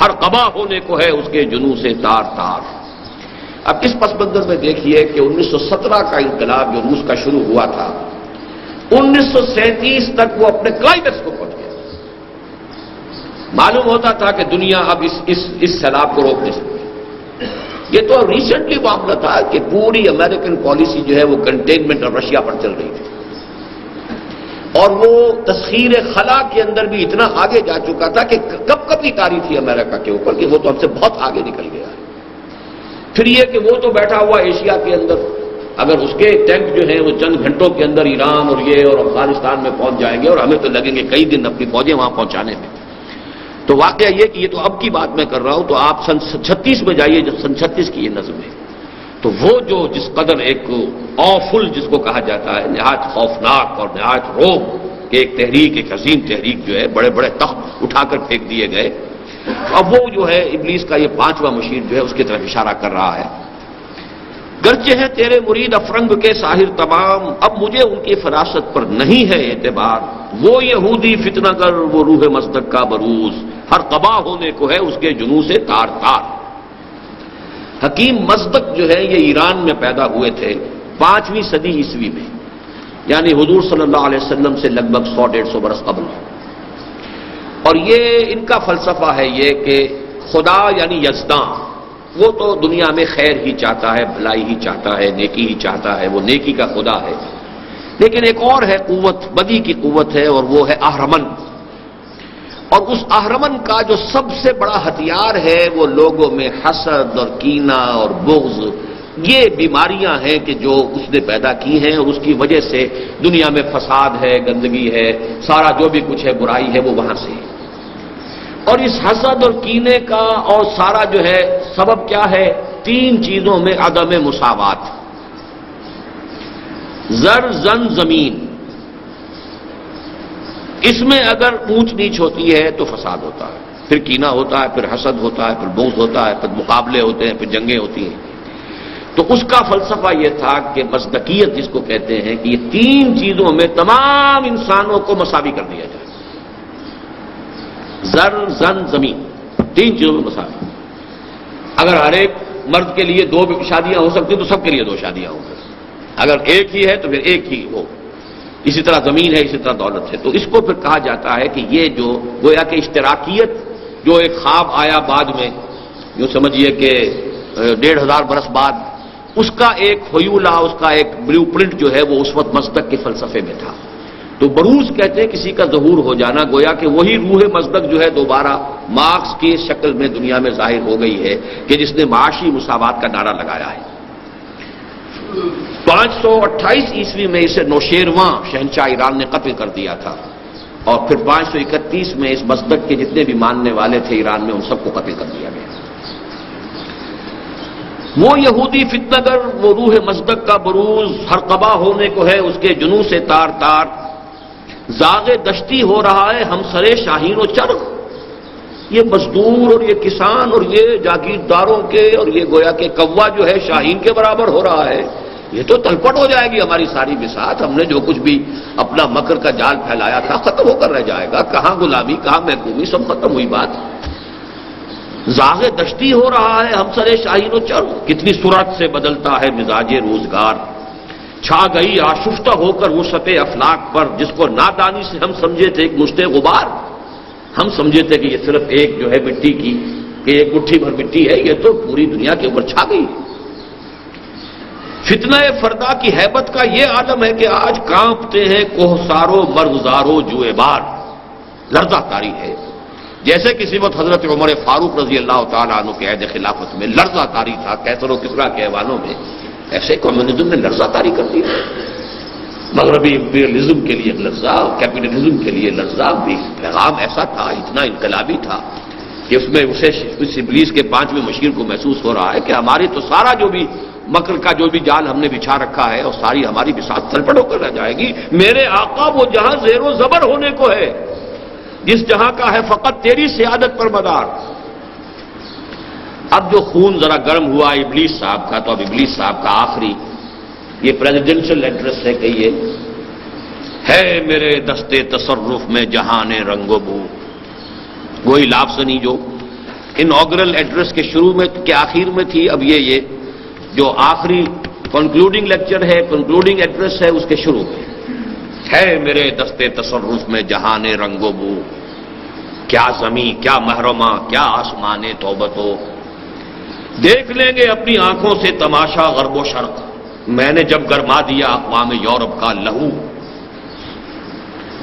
ہر قبا ہونے کو ہے اس کے جنوں سے تار تار۔ اب اس پس منظر میں دیکھیے کہ 1917 کا انقلاب جو روس کا شروع ہوا تھا، 1937 تک وہ اپنے کلائمیکس کو پہنچ گیا۔ معلوم ہوتا تھا کہ دنیا اب اس سیلاب کو روک نہیں سکتی۔ یہ تو ریسنٹلی معاملہ تھا کہ پوری امریکن پالیسی جو ہے وہ کنٹینمنٹ آف رشیا پر چل رہی تھی، اور وہ تسخیر خلا کے اندر بھی اتنا آگے جا چکا تھا کہ کب کبھی تاری تھی امریکہ کے اوپر کہ وہ تو ہم سے بہت آگے نکل گیا ہے۔ پھر یہ کہ وہ تو بیٹھا ہوا ایشیا کے اندر، اگر اس کے ٹینک جو ہیں وہ چند گھنٹوں کے اندر ایران اور یہ اور افغانستان میں پہنچ جائیں گے، اور ہمیں تو لگیں گے کئی دن اپنی فوجیں وہاں پہنچانے میں۔ تو واقعہ یہ کہ یہ تو اب کی بات میں کر رہا ہوں، تو آپ سن 36 میں جائیے، جب سن 36 کی یہ نظم ہے، تو وہ جو جس قدر ایک آفل جس کو کہا جاتا ہے، نہایت خوفناک اور نہایت روب کہ ایک تحریک، ایک عظیم تحریک جو ہے، بڑے بڑے تخت اٹھا کر پھینک دیے گئے۔ اب وہ جو ہے ابلیس کا یہ 5واں مشیر جو ہے اس کی طرف اشارہ کر رہا ہے، گرچہ ہیں تیرے مرید افرنگ کے ساحر تمام، اب مجھے ان کی فراست پر نہیں ہے اعتبار۔ وہ یہودی فتنہ گر وہ روح مصدق کا بروز، ہر قبا ہونے کو ہے اس کے جنوں سے تار تار۔ حکیم مصدق جو ہے یہ ایران میں پیدا ہوئے تھے 5ویں صدی عیسوی میں، یعنی حضور صلی اللہ علیہ وسلم سے لگ بھگ 100-150 برس قبل۔ اور یہ ان کا فلسفہ ہے یہ کہ خدا یعنی یزداں وہ تو دنیا میں خیر ہی چاہتا ہے، بھلائی ہی چاہتا ہے، نیکی ہی چاہتا ہے، وہ نیکی کا خدا ہے۔ لیکن ایک اور ہے قوت، بدی کی قوت ہے، اور وہ ہے اہرمن۔ اور اس اہرمن کا جو سب سے بڑا ہتھیار ہے وہ لوگوں میں حسد اور کینہ اور بغض، یہ بیماریاں ہیں کہ جو اس نے پیدا کی ہیں، اور اس کی وجہ سے دنیا میں فساد ہے، گندگی ہے، سارا جو بھی کچھ ہے برائی ہے وہ وہاں سے ہے۔ اور اس حسد اور کینے کا اور سارا جو ہے سبب کیا ہے؟ 3 چیزوں میں عدم مساوات، زر زن زمین۔ اس میں اگر اونچ نیچ ہوتی ہے تو فساد ہوتا ہے، پھر کینہ ہوتا ہے، پھر حسد ہوتا ہے، پھر بغض ہوتا ہے، پھر مقابلے ہوتے ہیں، پھر جنگیں ہوتی ہیں۔ تو اس کا فلسفہ یہ تھا کہ مصداقیت جس کو کہتے ہیں کہ یہ 3 چیزوں میں تمام انسانوں کو مساوی کر دیا جائے، زر زن زمین، 3 چیزوں میں مساوی۔ اگر ہر ایک مرد کے لیے 2 شادیاں ہو سکتی تو سب کے لیے 2 شادیاں ہوں گی، اگر ایک ہی ہے تو پھر ایک ہی ہو، اسی طرح زمین ہے، اسی طرح دولت ہے۔ تو اس کو پھر کہا جاتا ہے کہ یہ جو گویا کہ اشتراکیت جو ایک خواب آیا بعد میں، جو سمجھیے کہ 1500 برس بعد، اس کا ایک خیولہ، اس کا ایک بلیو پرنٹ جو ہے وہ اس وقت مصدق کے فلسفے میں تھا۔ تو بروز کہتے ہیں کسی کا ظہور ہو جانا، گویا کہ وہی روح مصدق جو ہے دوبارہ مارکس کی شکل میں دنیا میں ظاہر ہو گئی ہے کہ جس نے معاشی مساوات کا نعرہ لگایا ہے۔ 528 عیسوی میں اسے نوشیرواں شہنشاہ ایران نے قتل کر دیا تھا، اور پھر 531 میں اس مصدق کے جتنے بھی ماننے والے تھے ایران میں ان سب کو قتل کر دیا گیا۔ وہ یہودی فتنہ گر وہ روح مصدق کا بروز، ہر قبا ہونے کو ہے اس کے جنوں سے تار تار۔ زاغ دشتی ہو رہا ہے ہم سرے شاہین و چرغ، یہ مزدور اور یہ کسان اور یہ جاگیرداروں کے اور یہ گویا کہ کوا جو ہے شاہین کے برابر ہو رہا ہے، یہ تو تلپٹ ہو جائے گی ہماری ساری بساط. ہم نے جو کچھ بھی اپنا مکر کا جال پھیلایا تھا ختم ہو کر رہ جائے گا. کہاں غلامی، کہاں محکومی، سب ختم ہوئی بات. زاغ دشتی ہو رہا ہے ہم سر شاہین و چرو. کتنی سرعت سے بدلتا ہے مزاج روزگار. چھا گئی آشفتہ ہو کر وسعت افلاک پر، جس کو نادانی سے ہم سمجھے تھے ایک مشت غبار. ہم سمجھے تھے کہ یہ صرف ایک جو ہے مٹی کی، کہ ایک مٹھی بھر مٹی ہے، یہ تو پوری دنیا کے اوپر چھا گئی. فتنہ فردا کی ہیبت کا یہ عالم ہے کہ آج کانپتے ہیں کوہسارو مرغزارو جوئے بار. لرزہ طاری ہے، جیسے کسی وقت حضرت عمر فاروق رضی اللہ تعالیٰ عنہ کے عہد خلافت میں لرزہ طاری تھا کیسر و کسریٰ کے ایوانوں میں، ایسے کمیونزم نے لرزہ طاری کر دی. مغربی امپیریلزم کے لیے لرزہ، کیپٹلزم کے لیے لرزہ. بھی پیغام ایسا تھا، اتنا انقلابی تھا کہ اس میں اسے اس ابلیس کے 5ویں مشیر کو محسوس ہو رہا ہے کہ ہماری تو سارا جو بھی مکر کا جو بھی جال ہم نے بچھا رکھا ہے اور ساری ہماری بساط تلپٹ ہو کر رہ جائے گی. میرے آقا وہ جہاں زیر و زبر ہونے کو ہے، جس جہاں کا ہے فقط تیری سیادت پر مدار. اب جو خون ذرا گرم ہوا ابلیس صاحب کا، تو اب ابلیس صاحب کا آخری یہ پریزیڈنشل ایڈریس ہے کہ یہ ہے میرے دستے تصرف میں جہان رنگ و بو. وہی لافزنی جو انوگرل ایڈریس کے شروع میں کے آخر میں تھی، اب یہ جو آخری کنکلوڈنگ لیکچر ہے، کنکلوڈنگ ایڈریس ہے، اس کے شروع میں ہے میرے دستے تصرف میں جہان رنگ و بو. کیا زمین، کیا محرمہ، کیا آسمان توبتو، دیکھ لیں گے اپنی آنکھوں سے تماشا غرب و شرق. میں نے جب گرما دیا اقوام یورپ کا لہو.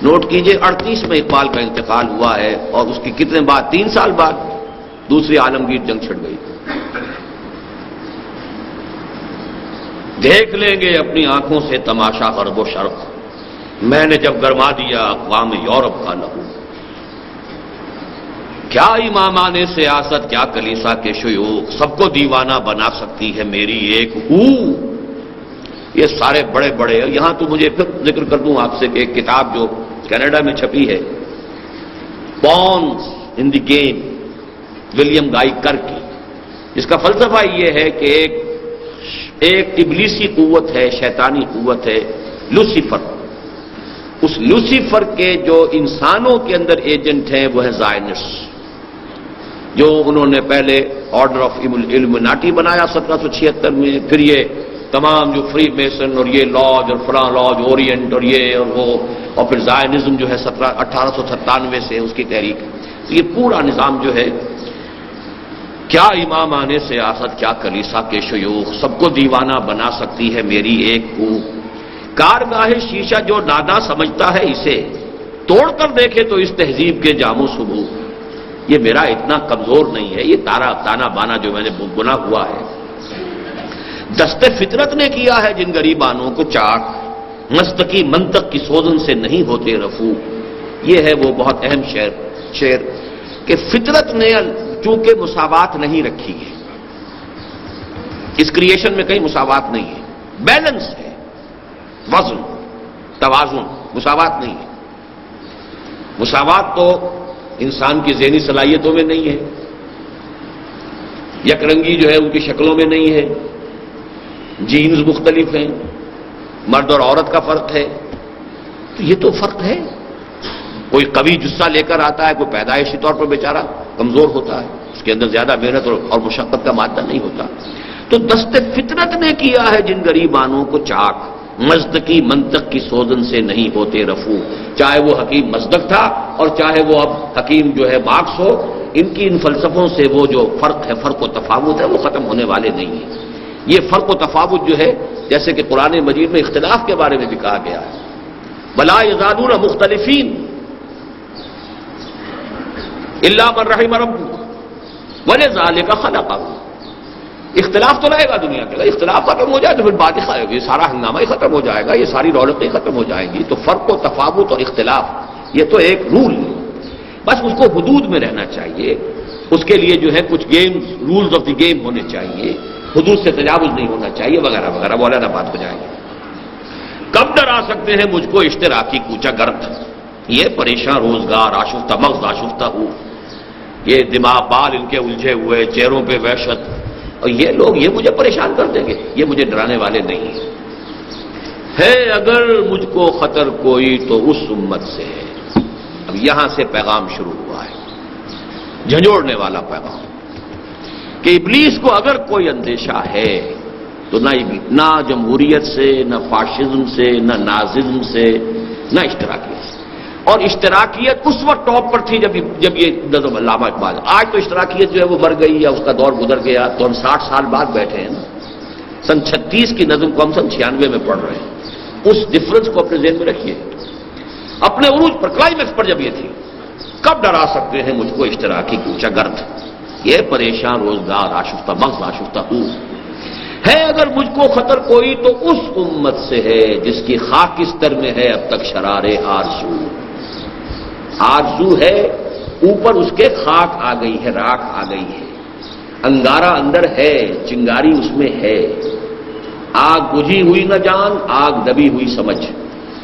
نوٹ کیجئے 38 میں اقبال کا انتقال ہوا ہے، اور اس کی کتنے بعد، 3 سال بعد دوسری عالمگیر جنگ چھڑ گئی. دیکھ لیں گے اپنی آنکھوں سے تماشا غرب و شرق، میں نے جب گرما دیا اقوام یورپ کا لہو. کیا امامان سیاست، کیا کلیسا کے شیوخ، سب کو دیوانہ بنا سکتی ہے میری ایک ہو. یہ سارے بڑے بڑے، یہاں تو مجھے پھر ذکر کر دوں آپ سے کہ ایک کتاب جو کینیڈا میں چھپی ہے، pawns in the game, William Guy Carr کی، جس کا فلسفہ یہ ہے کہ ایک ابلیسی قوت ہے، شیطانی قوت ہے لوسیفر. اس لوسیفر کے جو انسانوں کے اندر ایجنٹ ہیں وہ ہے زائنسٹ، جو انہوں نے پہلے آرڈر آف ایلومیناٹی بنایا 1776 میں. پھر یہ تمام جو فری میسن اور یہ لاج اور فلاں لاج اورینٹ اور یہ اور وہ، اور پھر زائنزم جو ہے 1897 سے اس کی تحریک. تو یہ پورا نظام جو ہے، کیا امامان سیاست، کیا کلیسا کے شیوخ، سب کو دیوانہ بنا سکتی ہے میری ایک ہو. کارگاہ شیشہ جو نادا سمجھتا ہے اسے، توڑ کر دیکھے تو اس تہذیب کے جامو صبح. یہ میرا اتنا کمزور نہیں ہے، یہ تانا بانا جو میں نے گناہ ہوا ہے. دست فطرت نے کیا ہے جن غریبانوں کو چاک، مستقی منطق کی سوزن سے نہیں ہوتے رفو. یہ ہے وہ بہت اہم شعر کہ فطرت نے چونکہ مساوات نہیں رکھی ہے، اس کریشن میں کہیں مساوات نہیں ہے، بیلنس ہے، وزن، توازن، مساوات نہیں ہے. مساوات تو انسان کی ذہنی صلاحیتوں میں نہیں ہے، یک رنگی جو ہے ان کی شکلوں میں نہیں ہے، جینز مختلف ہیں، مرد اور عورت کا فرق ہے. تو یہ تو فرق ہے. کوئی قوی جسہ لے کر آتا ہے، کوئی پیدائشی طور پر بیچارہ کمزور ہوتا ہے، اس کے اندر زیادہ محنت اور مشقت کا مادہ نہیں ہوتا. تو دست فطرت نے کیا ہے جن غریبانوں کو چاک، مزدقی منطق کی سوزن سے نہیں ہوتے رفو. چاہے وہ حکیم مصدق تھا اور چاہے وہ اب حکیم جو ہے مارکس ہو، ان کی ان فلسفوں سے وہ جو فرق ہے، فرق و تفاوت ہے، وہ ختم ہونے والے نہیں ہیں. یہ فرق و تفاوت جو ہے، جیسے کہ قرآن مجید میں اختلاف کے بارے میں بھی کہا گیا ہے، بلا یزالون مختلفین الا من رحم ربک ولذالک خلقهم. اختلاف تو رہے گا دنیا کے، اختلاف ختم ہو جائے تو پھر بات یہ سارا ہنگامہ ہی ختم ہو جائے گا، یہ ساری رونقیں ختم ہو جائیں گی. تو فرق و تفاوت اور اختلاف یہ تو ایک رول ہے، بس اس کو حدود میں رہنا چاہیے. اس کے لیے جو ہے کچھ games, rules of the game ہونے چاہیے، حدود سے تجاوز نہیں ہونا چاہیے، وغیرہ وغیرہ، وہ علیحدہ بات ہو جائے گی. کب ڈرا سکتے ہیں مجھ کو اشتراکی کوچہ گرد، یہ پریشان روزگار آشفتہ مغز آشفتہ ہوں. یہ دماغ بال ان کے الجھے ہوئے، چہروں پہ وحشت، اور یہ لوگ یہ مجھے پریشان کر دیں گے، یہ مجھے ڈرانے والے نہیں ہیں۔ ہے اگر مجھ کو خطر کوئی تو اس امت سے ہے۔ اب یہاں سے پیغام شروع ہوا ہے، جھنجھوڑنے والا پیغام، کہ ابلیس کو اگر کوئی اندیشہ ہے تو نہ جمہوریت سے، نہ فاشزم سے، نہ ناززم سے، نہ اشتراکیت سے۔ اور اشتراکیت اس وقت ٹاپ پر تھی جب یہ نظم علامہ اقبال، آج تو اشتراکیت جو ہے وہ مر گئی یا اس کا دور گزر گیا، تو ہم 60 سال بعد بیٹھے ہیں نا۔ سن 36 کی نظم کو ہم سن 96 میں پڑھ رہے ہیں۔ اس ڈفرنس کو اپنے ذہن میں رکھیے۔ اپنے عروج پر، کلائمیکس پر جب یہ تھی، کب ڈرا سکتے ہیں مجھ کو اشتراکی کوچہ گرد، یہ پریشان روزگار آشفتہ مغز آشفتہ ہوں۔ ہے اگر مجھ کو خطر کوئی تو اس امت سے ہے جس کی خاکستر میں ہے اب تک شرار آرزو۔ آرزو ہے، اوپر اس کے خاک آ گئی ہے، راکھ آ گئی ہے، انگارہ اندر ہے، چنگاری اس میں ہے، آگ بجھی ہوئی نہ جان، آگ دبی ہوئی سمجھ۔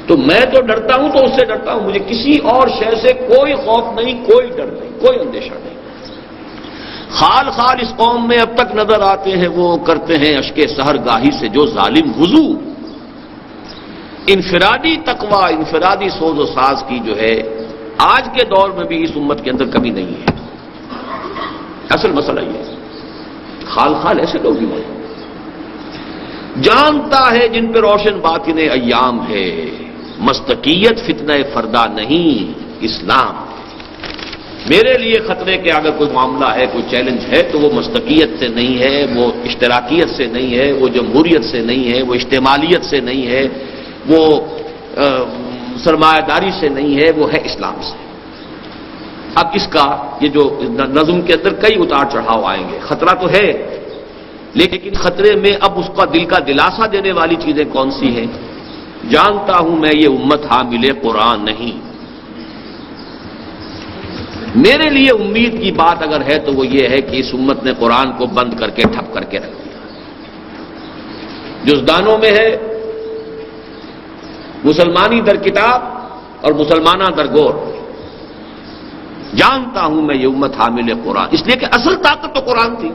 تو میں تو ڈرتا ہوں تو اس سے ڈرتا ہوں، مجھے کسی اور شے سے کوئی خوف نہیں، کوئی ڈر نہیں، کوئی اندیشہ نہیں۔ خال خال اس قوم میں اب تک نظر آتے ہیں، وہ کرتے ہیں اشک سحر گاہی سے جو ظالم وضو۔ انفرادی تقوی، انفرادی سوز و ساز کی جو ہے آج کے دور میں بھی اس امت کے اندر کمی نہیں ہے۔ اصل مسئلہ یہ ہے، خال خال ایسے لوگ بھی ہیں۔ جانتا ہے جن پہ روشن باطن ایام ہے، مستقیت فتنہ فردہ نہیں اسلام۔ میرے لیے خطرے کے اگر کوئی معاملہ ہے، کوئی چیلنج ہے، تو وہ مستقیت سے نہیں ہے، وہ اشتراکیت سے نہیں ہے، وہ جمہوریت سے نہیں ہے، وہ اشتمالیت سے نہیں ہے، وہ سرمایہ داری سے نہیں ہے، وہ ہے اسلام سے۔ اب اس کا یہ جو نظم کے اندر کئی اتار چڑھاؤ آئیں گے، خطرہ تو ہے، لیکن خطرے میں اب اس کا دل کا دلاسا دینے والی چیزیں کون سی ہیں؟ جانتا ہوں میں یہ امت حامل قرآن نہیں۔ میرے لیے امید کی بات اگر ہے تو وہ یہ ہے کہ اس امت نے قرآن کو بند کر کے ٹھپ کر کے رکھ دیا، جزدانوں میں ہے، مسلمانی در کتاب اور مسلمانہ در گور۔ جانتا ہوں میں یہ امت حامل قرآن، اس لیے کہ اصل طاقت تو قرآن تھی،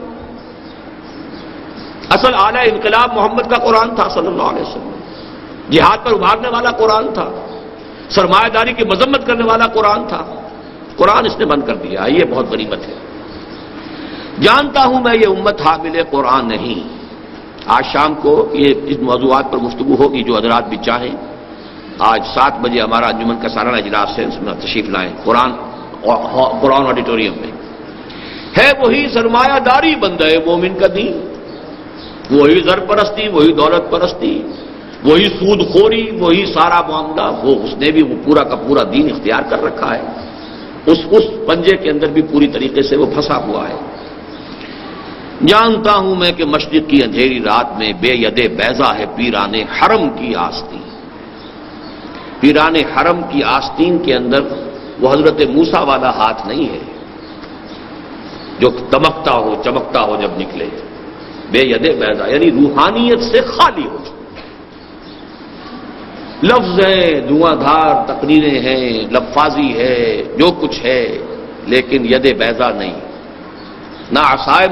اصل اعلی انقلاب محمد کا قرآن تھا صلی اللہ علیہ وسلم، جہاد پر ابھارنے والا قرآن تھا، سرمایہ داری کی مذمت کرنے والا قرآن تھا۔ قرآن اس نے بند کر دیا، یہ بہت بڑی بات ہے۔ جانتا ہوں میں یہ امت حامل قرآن نہیں۔ آج شام کو یہ اس موضوعات پر گفتگو ہوگی، جو حضرات بھی چاہیں آج 7 بجے ہمارا انجمن کا سالانہ اجلاس ہے، اس میں تشریف لائیں، قرآن آڈیٹوریم میں۔ ہے وہی سرمایہ داری بندہ مومن کا دین، وہی زر پرستی، وہی دولت پرستی، وہی سود خوری، وہی سارا معاملہ، وہ اس نے بھی وہ پورا کا پورا دین اختیار کر رکھا ہے، اس پنجے کے اندر بھی پوری طریقے سے وہ پھنسا ہوا ہے۔ جانتا ہوں میں کہ مشرق کی اندھیری رات میں بے ید بیضا ہے پیران حرم کی آستین۔ پیران حرم کی آستین کے اندر وہ حضرت موسیٰ والا ہاتھ نہیں ہے جو دمکتا ہو چمکتا ہو جب نکلے، بے ید بیضا یعنی روحانیت سے خالی ہو۔ لفظ ہیں، دھواں دھار تقریریں ہیں، لفاظی ہے، جو کچھ ہے، لیکن ید بیضا نہیں۔ نہ عصائے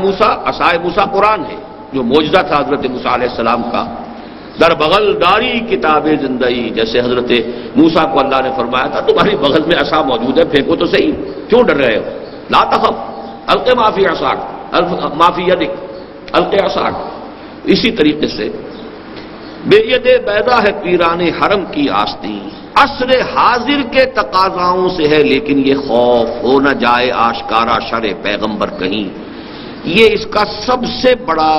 موسیٰ قرآن ہے جو معجزہ تھا حضرت موسیٰ علیہ السلام کا، در بغل داری کتاب زندگی، جیسے حضرت موسیٰ کو اللہ نے فرمایا تھا تمہاری بغل میں عصا موجود ہے، پھینکو تو صحیح، کیوں ڈر رہے ہو؟ لا تخف الق ما فی عصاک ما فی یدک الق عصاک۔ اسی طریقے سے بے ید بیضا ہے پیران حرم کی آستین، عصر حاضر کے تقاضاؤں سے ہے لیکن یہ خوف ہو نہ جائے آشکارا شر پیغمبر کہیں۔ یہ اس کا سب سے بڑا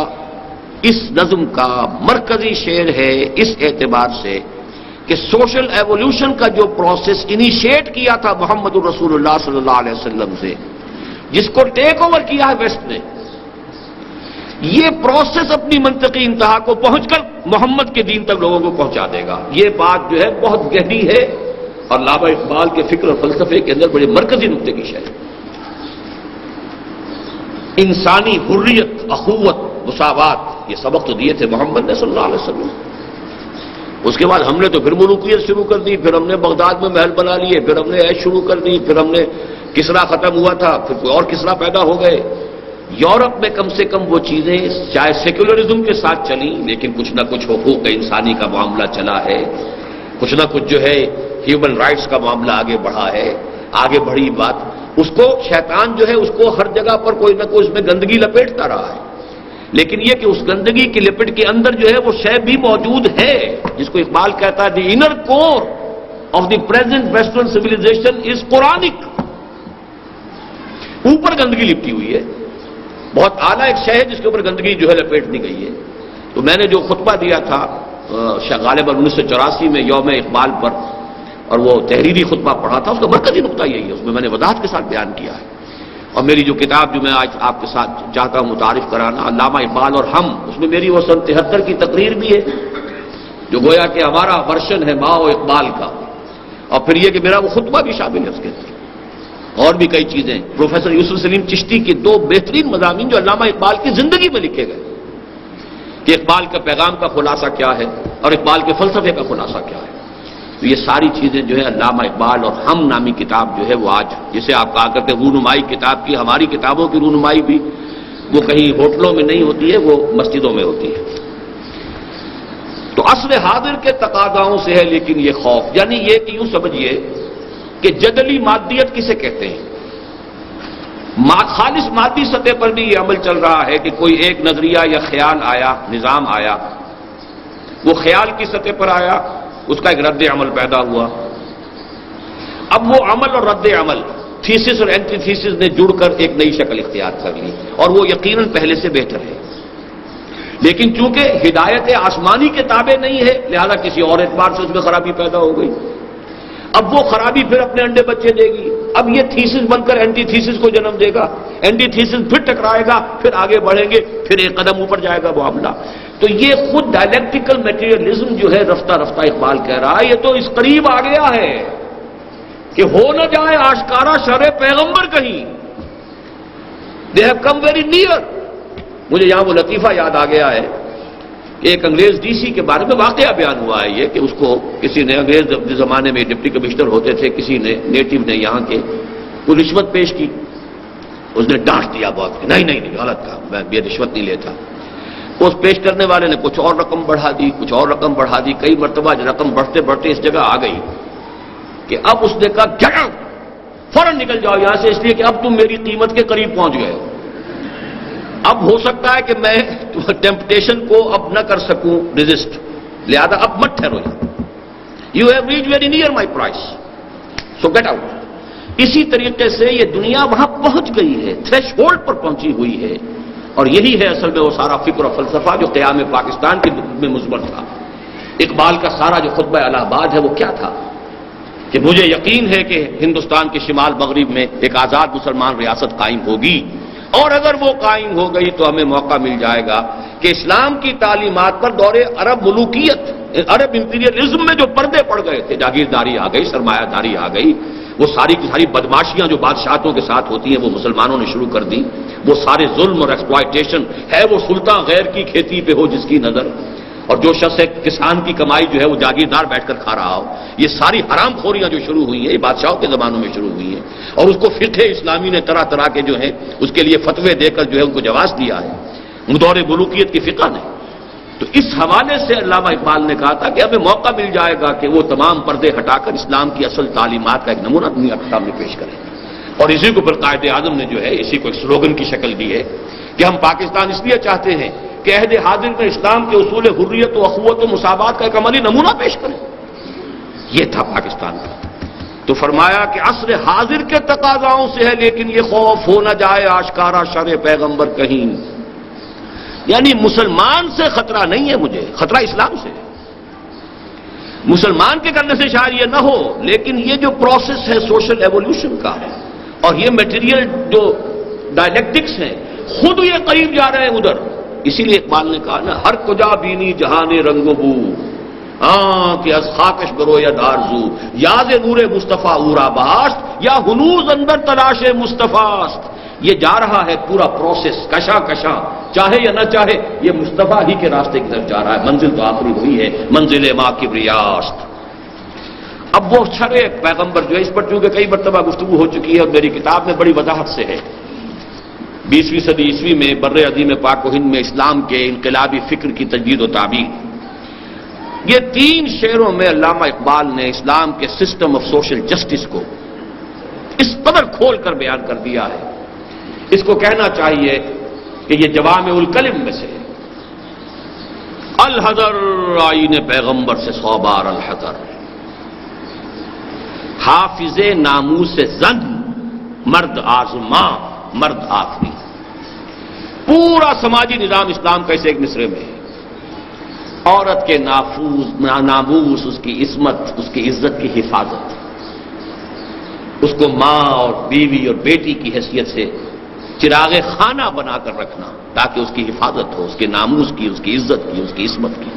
اس نظم کا مرکزی شعر ہے، اس اعتبار سے کہ سوشل ایوولوشن کا جو پروسیس انیشیٹ کیا تھا محمد الرسول اللہ صلی اللہ علیہ وسلم سے، جس کو ٹیک اوور کیا ہے ویسٹ نے، یہ پروسیس اپنی منطقی انتہا کو پہنچ کر محمد کے دین تک لوگوں کو پہنچا دے گا۔ یہ بات جو ہے بہت گہری ہے اور علامہ اقبال کے فکر اور فلسفے کے اندر بڑے مرکزی نقطے کی شے ہے۔ انسانی حریت، اخوت، مساوات، یہ سبق تو دیے تھے محمد نے صلی اللہ علیہ وسلم۔ اس کے بعد ہم نے تو پھر ملوکیت شروع کر دی، پھر ہم نے بغداد میں محل بنا لیے، پھر ہم نے عیش شروع کر دی، پھر ہم نے کسرا ختم ہوا تھا، پھر کوئی اور کسرا پیدا ہو گئے۔ یورپ میں کم سے کم وہ چیزیں چاہے سیکولرزم کے ساتھ چلیں، لیکن کچھ نہ کچھ حقوق انسانی کا معاملہ چلا ہے، کچھ نہ کچھ جو ہے ہیومن رائٹس کا معاملہ آگے بڑھا ہے، آگے بڑھی بات۔ اس کو شیطان جو ہے اس کو ہر جگہ پر کوئی نہ کوئی اس میں گندگی لپیٹتا رہا ہے، لیکن یہ کہ اس گندگی کی لپٹ کے اندر جو ہے وہ شے بھی موجود ہے جس کو اقبال کہتا ہے the inner core of the present western civilization is Quranic. اوپر گندگی لپٹی ہوئی ہے، بہت اعلیٰ ایک شے ہے جس کے اوپر گندگی جو ہے لپیٹ دی گئی ہے۔ تو میں نے جو خطبہ دیا تھا غالباً 1984 میں یوم اقبال پر، اور وہ تحریری خطبہ پڑھا تھا، اس کا مرکزی نقطہ یہی ہے، اس میں نے وضاحت کے ساتھ بیان کیا ہے۔ اور میری جو کتاب جو میں آج آپ کے ساتھ چاہتا ہوں متعارف کرانا، علامہ اقبال اور ہم، اس میں میری وہ سن 73 کی تقریر بھی ہے جو گویا کہ ہمارا ورشن ہے ماں و اقبال کا، اور پھر یہ کہ میرا وہ خطبہ بھی شامل ہے اس کے اندر، اور بھی کئی چیزیں۔ پروفیسر یوسف سلیم چشتی کے 2 بہترین مضامین جو علامہ اقبال کی زندگی میں لکھے گئے کہ اقبال کا پیغام کا خلاصہ کیا ہے اور اقبال کے فلسفے کا خلاصہ کیا ہے۔ تو یہ ساری چیزیں جو ہے علامہ اقبال اور ہم نامی کتاب جو ہے وہ آج جسے آپ کہا کرتے ہیں رونمائی کتاب کی، ہماری کتابوں کی رونمائی بھی وہ کہیں ہوٹلوں میں نہیں ہوتی ہے، وہ مسجدوں میں ہوتی ہے۔ تو عصر حاضر کے تقاضاؤں سے ہے لیکن یہ خوف، یعنی یہ کہ یوں سمجھیے کہ جدلی مادیت کسے کہتے ہیں؟ خالص مادی سطح پر بھی یہ عمل چل رہا ہے کہ کوئی ایک نظریہ یا خیال آیا، نظام آیا، وہ خیال کی سطح پر آیا، اس کا ایک رد عمل پیدا ہوا۔ اب وہ عمل اور رد عمل، تھیسس اور اینٹی تھیسس نے جڑ کر ایک نئی شکل اختیار کر لی، اور وہ یقیناً پہلے سے بہتر ہے، لیکن چونکہ ہدایت آسمانی کے تابع نہیں ہے لہذا کسی اور اعتبار سے اس میں خرابی پیدا ہو گئی۔ اب وہ خرابی پھر اپنے انڈے بچے دے گی، اب یہ تھیسس بن کر اینٹی تھیسس کو جنم دے گا، اینٹی تھیسس پھر ٹکرائے گا، پھر آگے بڑھیں گے، پھر ایک قدم اوپر جائے گا معاملہ۔ تو یہ خود ڈائلیکٹیکل میٹیریلزم جو ہے رفتہ رفتہ اقبال کہہ رہا ہے، یہ تو اس قریب آ گیا ہے کہ ہو نہ جائے آشکارا شر پیغمبر کہیں، they have come very near. مجھے یہاں وہ لطیفہ یاد آ گیا ہے کہ ایک انگریز ڈی سی کے بارے میں واقعہ بیان ہوا ہے یہ کہ اس کو کسی نے، انگریز زمانے میں ڈپٹی کمشنر ہوتے تھے، کسی نے نیٹو نے یہاں کے کوئی رشوت پیش کی، اس نے ڈانٹ دیا بہت کہ نہیں نہیں نہیں غلط تھا، میں یہ رشوت نہیں لیتا۔ اس پیش کرنے والے نے کچھ اور رقم بڑھا دی، کچھ اور رقم بڑھا دی، کئی مرتبہ رقم بڑھتے بڑھتے اس جگہ آ گئی کہ اب اس نے کہا کیا فوراً نکل جاؤ یہاں سے، اس لیے کہ اب تم میری قیمت کے قریب پہنچ گئے ہو، اب ہو سکتا ہے کہ میں ٹیمپٹیشن کو اب نہ کر سکوں ریزسٹ، لہذا اب مت ٹھہرو یہاں، you have reach very near my price so get out. اسی طریقے سے یہ دنیا وہاں پہنچ گئی ہے، تھریش ہولڈ پر پہنچی ہوئی ہے، اور یہی ہے اصل میں وہ سارا فکر و فلسفہ جو قیام پاکستان کے میں مضمر تھا۔ اقبال کا سارا جو خطبہ الہ آباد ہے وہ کیا تھا کہ مجھے یقین ہے کہ ہندوستان کے شمال مغرب میں ایک آزاد مسلمان ریاست قائم ہوگی، اور اگر وہ قائم ہو گئی تو ہمیں موقع مل جائے گا کہ اسلام کی تعلیمات پر دور عرب ملوکیت، عرب امپیریلزم میں جو پردے پڑ گئے تھے، جاگیرداری آ گئی، سرمایہ داری آ گئی، وہ ساری کی ساری بدماشیاں جو بادشاہتوں کے ساتھ ہوتی ہیں وہ مسلمانوں نے شروع کر دی، وہ سارے ظلم اور ایکسپلائٹیشن ہے، وہ سلطان غیر کی کھیتی پہ ہو جس کی نظر، اور جو شخص ایک کسان کی کمائی جو ہے وہ جاگیردار بیٹھ کر کھا رہا ہو، یہ ساری حرام خوریاں جو شروع ہوئی ہیں یہ بادشاہوں کے زمانوں میں شروع ہوئی ہیں، اور اس کو فقہ اسلامی نے طرح طرح کے جو ہے اس کے لیے فتوے دے کر جو ہے ان کو جواز دیا ہے، دور ملوکیت کی فقہ نے۔ تو اس حوالے سے علامہ اقبال نے کہا تھا کہ ہمیں موقع مل جائے گا کہ وہ تمام پردے ہٹا کر اسلام کی اصل تعلیمات کا ایک نمونہ دنیا کے سامنے پیش کریں، اور اسی کو پھر قائد اعظم نے جو ہے اسی کو ایک سلوگن کی شکل دی ہے کہ ہم پاکستان اس لیے چاہتے ہیں کہ عہد حاضر میں اسلام کے اصول حریت و اخوت و مساوات کا ایک عملی نمونہ پیش کریں، یہ تھا پاکستان کا۔ تو فرمایا کہ عصر حاضر کے تقاضاؤں سے ہے لیکن یہ خوف ہو نہ جائے آشکارا شر پیغمبر کہیں، یعنی مسلمان سے خطرہ نہیں ہے مجھے، خطرہ اسلام سے ہے، مسلمان کے کرنے سے شاید یہ نہ ہو، لیکن یہ جو پروسیس ہے سوشل ایوولوشن کا اور یہ میٹیریل جو ڈائلیکٹکس ہیں خود یہ قریب جا رہے ہیں ادھر، اسی لیے اقبال نے کہا نا ہر کجا بینی جہان رنگ و بو، کہ از خاکش برو یا دارزو، یاد نور مصطفیٰ اورا باست یا ہنوز اندر تلاش مصطفیٰ، یہ جا رہا ہے پورا پروسیس کشاں کشاں، چاہے یا نہ چاہے یہ مصطفیٰ ہی کے راستے کی طرف جا رہا ہے، منزل تو آخری وہی ہے، منزل ماں کبریاست۔ اب اب وہ چھڑے پیغمبر جو ہے، اس پر چونکہ کئی مرتبہ گفتگو ہو چکی ہے اور میری کتاب میں بڑی وضاحت سے ہے، 20ویں صدی عیسوی میں بر عظیم پاک و ہند میں اسلام کے انقلابی فکر کی تجدید و تعبیر، یہ 3 شعروں میں علامہ اقبال نے اسلام کے سسٹم آف سوشل جسٹس کو اس قدر کھول کر بیان کر دیا ہے، اس کو کہنا چاہیے کہ یہ جوامع الکلم میں سے الحذر آئین پیغمبر سے 100 بار الحذر، حافظ ناموس زن مرد آزما مرد آخری، پورا سماجی نظام اسلام کا اس ایک مصرے میں ہے۔ عورت کے ناموس، اس کی عصمت، اس کی عزت کی حفاظت، اس کو ماں اور بیوی اور بیٹی کی حیثیت سے چراغ خانہ بنا کر رکھنا تاکہ اس کی حفاظت ہو، اس کے ناموس کی، اس کی عزت کی، اس کی عصمت کی۔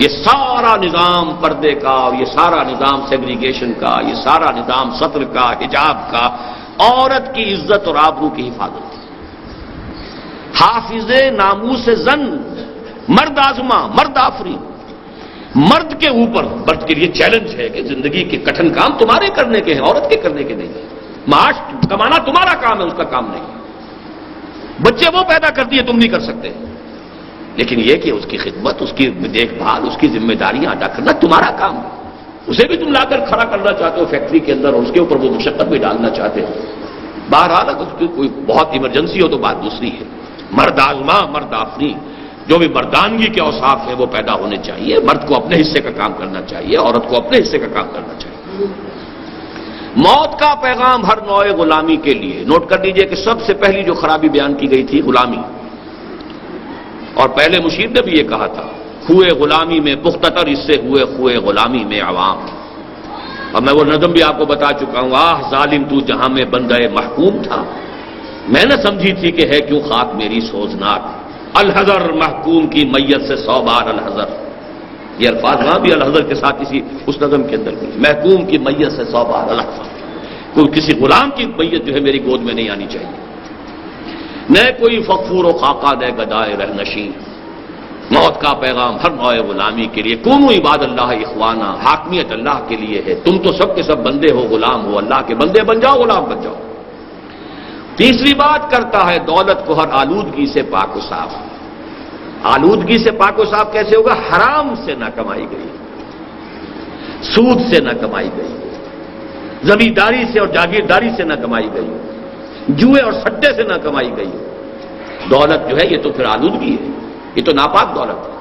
یہ سارا نظام پردے کا، اور یہ سارا نظام سیگریگیشن کا، یہ سارا نظام ستر کا، حجاب کا، عورت کی عزت اور آبرو کی حفاظت۔ حافظ ناموس زن مرد آزما مرد آفری، مرد کے اوپر، مرد کے لیے چیلنج ہے کہ زندگی کے کٹھن کام تمہارے کرنے کے ہیں، عورت کے کرنے کے نہیں ہیں۔ معاش کمانا تمہارا کام ہے، اس کا کام نہیں ہے۔ بچے وہ پیدا کرتی ہے، تم نہیں کر سکتے، لیکن یہ کہ اس کی خدمت، اس کی دیکھ بھال، اس کی ذمہ داریاں ادا کرنا تمہارا کام ہے۔ اسے بھی تم لا کر کھڑا کرنا چاہتے ہو فیکٹری کے اندر، اور اس کے اوپر وہ مشقت بھی ڈالنا چاہتے ہو۔ بہرحال اگر اس کی کوئی بہت ایمرجنسی ہو تو بات دوسری ہے۔ مرد آزما مرد آفری، جو بھی مردانگی کے اوصاف ہیں وہ پیدا ہونے چاہیے۔ مرد کو اپنے حصے کا کام کرنا چاہیے، عورت کو اپنے حصے کا کام کرنا چاہیے۔ موت کا پیغام ہر نوع غلامی کے لیے۔ نوٹ کر لیجئے کہ سب سے پہلی جو خرابی بیان کی گئی تھی غلامی، اور پہلے مشیر نے بھی یہ کہا تھا، ہوئے غلامی میں پختتر اس سے ہوئے غلامی میں عوام۔ اور میں وہ نظم بھی آپ کو بتا چکا ہوں، آہ ظالم تو جہاں میں بندہ محکوم تھا، میں نہ سمجھی تھی کہ ہے کیوں خاک میری سوزناک، الحذر محکوم کی میت سے 100 بار الحذر۔ یہ الفاظ وہاں بھی الحذر کے ساتھ اس نظم کے اندر بھی، محکوم کی میت سے 100 بار الحذر۔ کوئی کسی غلام کی میت جو ہے میری گود میں نہیں آنی چاہیے، نہ کوئی فقفور و خاقہ نہ گدائے رہنشین۔ موت کا پیغام ہر نوع غلامی کے لیے۔ کونوا عباد اللہ اخوانا، حاکمیت اللہ کے لیے ہے، تم تو سب کے سب بندے ہو، غلام ہو، اللہ کے بندے بن جاؤ، غلام بن جاؤ۔ تیسری بات کرتا ہے دولت کو ہر آلودگی سے پاک و صاف۔ آلودگی سے پاک و صاف کیسے ہوگا؟ حرام سے نہ کمائی گئی، سود سے نہ کمائی گئی، زمینداری سے اور جاگیرداری سے نہ کمائی گئی، جوئے اور سٹے سے نہ کمائی گئی۔ دولت جو ہے یہ تو پھر آلودگی ہے، یہ تو ناپاک دولت ہے۔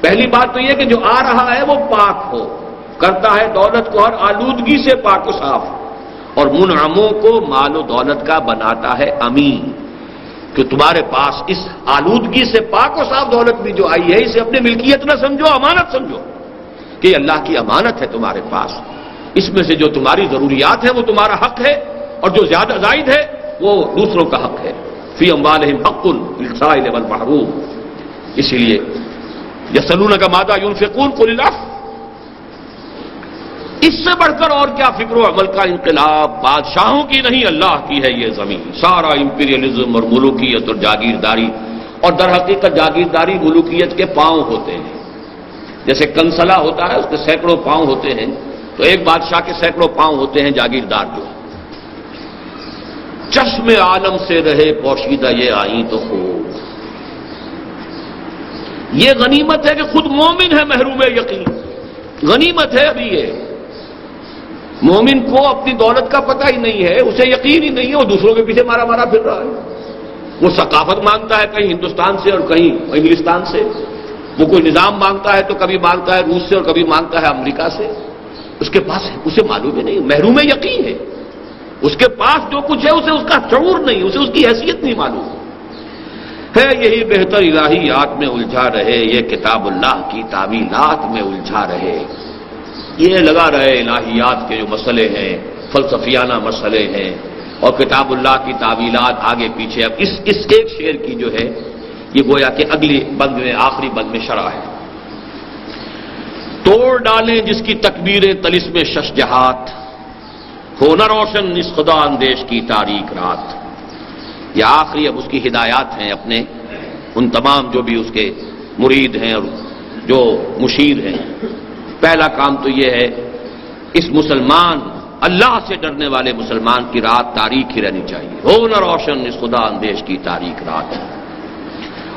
پہلی بات تو یہ کہ جو آ رہا ہے وہ پاک ہو، کرتا ہے دولت کو ہر آلودگی سے پاک و صاف، اور منعموں کو مال و دولت کا بناتا ہے امین، کہ تمہارے پاس اس آلودگی سے پاک و صاف دولت بھی جو آئی ہے اسے اپنی ملکیت نہ سمجھو، امانت سمجھو کہ یہ اللہ کی امانت ہے تمہارے پاس۔ اس میں سے جو تمہاری ضروریات ہیں وہ تمہارا حق ہے، اور جو زیادہ زائد ہے وہ دوسروں کا حق ہے۔ فی اموالہم حق للسائل والمحروم۔ اسی لیے یسألونک ماذا ینفقون قل العفو۔ اس سے بڑھ کر اور کیا فکر و عمل کا انقلاب؟ بادشاہوں کی نہیں، اللہ کی ہے یہ زمین۔ سارا امپیریلزم اور ملوکیت اور جاگیرداری، اور در حقیقت جاگیرداری ملوکیت کے پاؤں ہوتے ہیں۔ جیسے کنسلا ہوتا ہے، اس کے سینکڑوں پاؤں ہوتے ہیں، تو ایک بادشاہ کے سینکڑوں پاؤں ہوتے ہیں جاگیردار جو ہے۔ چشم عالم سے رہے پوشیدہ یہ آئیں تو خوب۔ یہ غنیمت ہے کہ خود مومن ہے محروم یقین، غنیمت ہے ابھی یہ۔ مومن کو اپنی دولت کا پتہ ہی نہیں ہے، اسے یقین ہی نہیں ہے، وہ دوسروں کے پیچھے مارا مارا پھر رہا ہے۔ وہ ثقافت مانگتا ہے کہیں ہندوستان سے اور کہیں انگلستان سے، وہ کوئی نظام مانگتا ہے تو کبھی مانگتا ہے روس سے اور کبھی مانگتا ہے امریکہ سے۔ اس کے پاس اسے معلوم ہی نہیں، محروم یقین ہے۔ اس کے پاس جو کچھ ہے اسے اس کا شعور نہیں، اسے اس کی حیثیت نہیں معلوم ہے۔ یہی بہتر الہیات میں الجھا رہے، یہ کتاب اللہ کی تعویلات میں الجھا رہے۔ یہ لگا رہے الہیات کے جو مسئلے ہیں، فلسفیانہ مسئلے ہیں، اور کتاب اللہ کی تعویلات آگے پیچھے۔ اب اس ایک شعر کی جو ہے یہ گویا کہ اگلی بند میں، آخری بند میں شرح ہے۔ توڑ ڈالیں جس کی تکبیریں طلسم شش جہات، ہو نہ روشن اس خدا اندیش کی تاریک رات۔ یہ آخری اب اس کی ہدایات ہیں اپنے ان تمام جو بھی اس کے مرید ہیں اور جو مشیر ہیں۔ پہلا کام تو یہ ہے اس مسلمان اللہ سے ڈرنے والے مسلمان کی رات تاریک ہی رہنی چاہیے، ہو نہ روشن اس خدا اندیش کی تاریک رات۔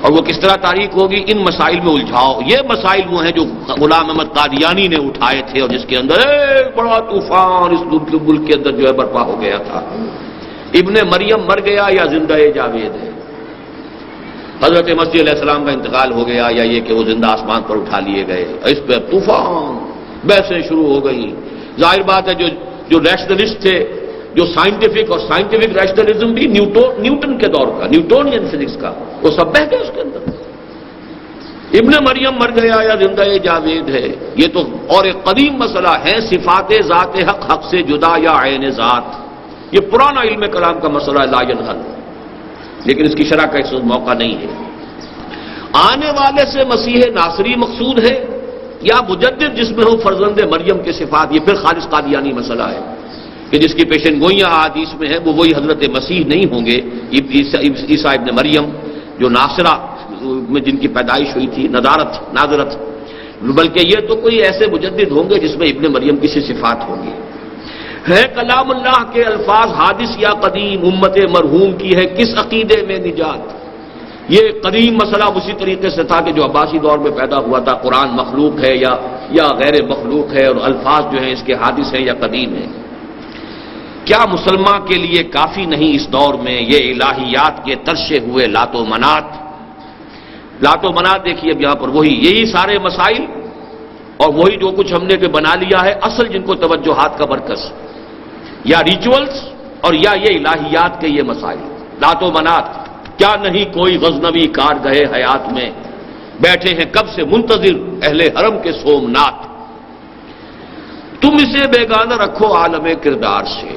اور وہ کس طرح تاریک ہوگی؟ ان مسائل میں الجھاؤ۔ یہ مسائل وہ ہیں جو غلام احمد قادیانی نے اٹھائے تھے اور جس کے اندر ایک بڑا طوفان اس ملک کے اندر جو ہے برپا ہو گیا تھا۔ ابن مریم مر گیا یا زندہ جاوید ہے؟ حضرت مسیح علیہ السلام کا انتقال ہو گیا یا یہ کہ وہ زندہ آسمان پر اٹھا لیے گئے؟ اس پہ طوفان بحثیں شروع ہو گئی۔ ظاہر بات ہے جو ریشنلسٹ تھے، جو سائنٹیفک اور سائنٹیفک ریشنلزم بھی نیوٹن کے دور کا، نیوٹونین فزکس کا، وہ سب بہ گئے اس کے اندر۔ ابن مریم مر گیا یا زندہ جاوید ہے؟ یہ تو اور ایک قدیم مسئلہ ہے، صفات ذات حق حق سے جدا یا عین ذات۔ یہ پرانا علم کلام کا مسئلہ لا ينحل، لیکن اس کی شرح کا اس وقت موقع نہیں ہے۔ آنے والے سے مسیح ناصری مقصود ہے یا مجدد جس میں ہو فرزند مریم کے صفات؟ یہ پھر خالص قادیانی مسئلہ ہے کہ جس کی پیشن گوئیاں احادیث میں ہیں وہ وہی حضرت مسیح نہیں ہوں گے، عیسیٰ ابن مریم جو ناصرہ میں جن کی پیدائش ہوئی تھی، ناظرت، بلکہ یہ تو کوئی ایسے مجدد ہوں گے جس میں ابن مریم کی سی صفات ہوں گی۔ ہے کلام اللہ کے الفاظ حادث یا قدیم، امت مرحوم کی ہے کس عقیدے میں نجات؟ یہ قدیم مسئلہ اسی طریقے سے تھا کہ جو عباسی دور میں پیدا ہوا تھا، قرآن مخلوق ہے یا غیر مخلوق ہے، اور الفاظ جو ہیں اس کے حادث ہیں یا قدیم ہیں۔ کیا مسلمان کے لیے کافی نہیں اس دور میں یہ الہیات کے ترشے ہوئے لات و منات؟ لات و منات دیکھیے اب یہاں پر وہی یہی سارے مسائل اور وہی جو کچھ ہم نے کہ بنا لیا ہے، اصل جن کو توجہات کا مرکز یا ریچولز اور یا یہ الہیات کے یہ مسائل لات و منات۔ کیا نہیں کوئی غزنوی کارگاہ حیات میں بیٹھے ہیں کب سے منتظر اہل حرم کے سومنات؟ تم اسے بیگانہ رکھو عالم کردار سے،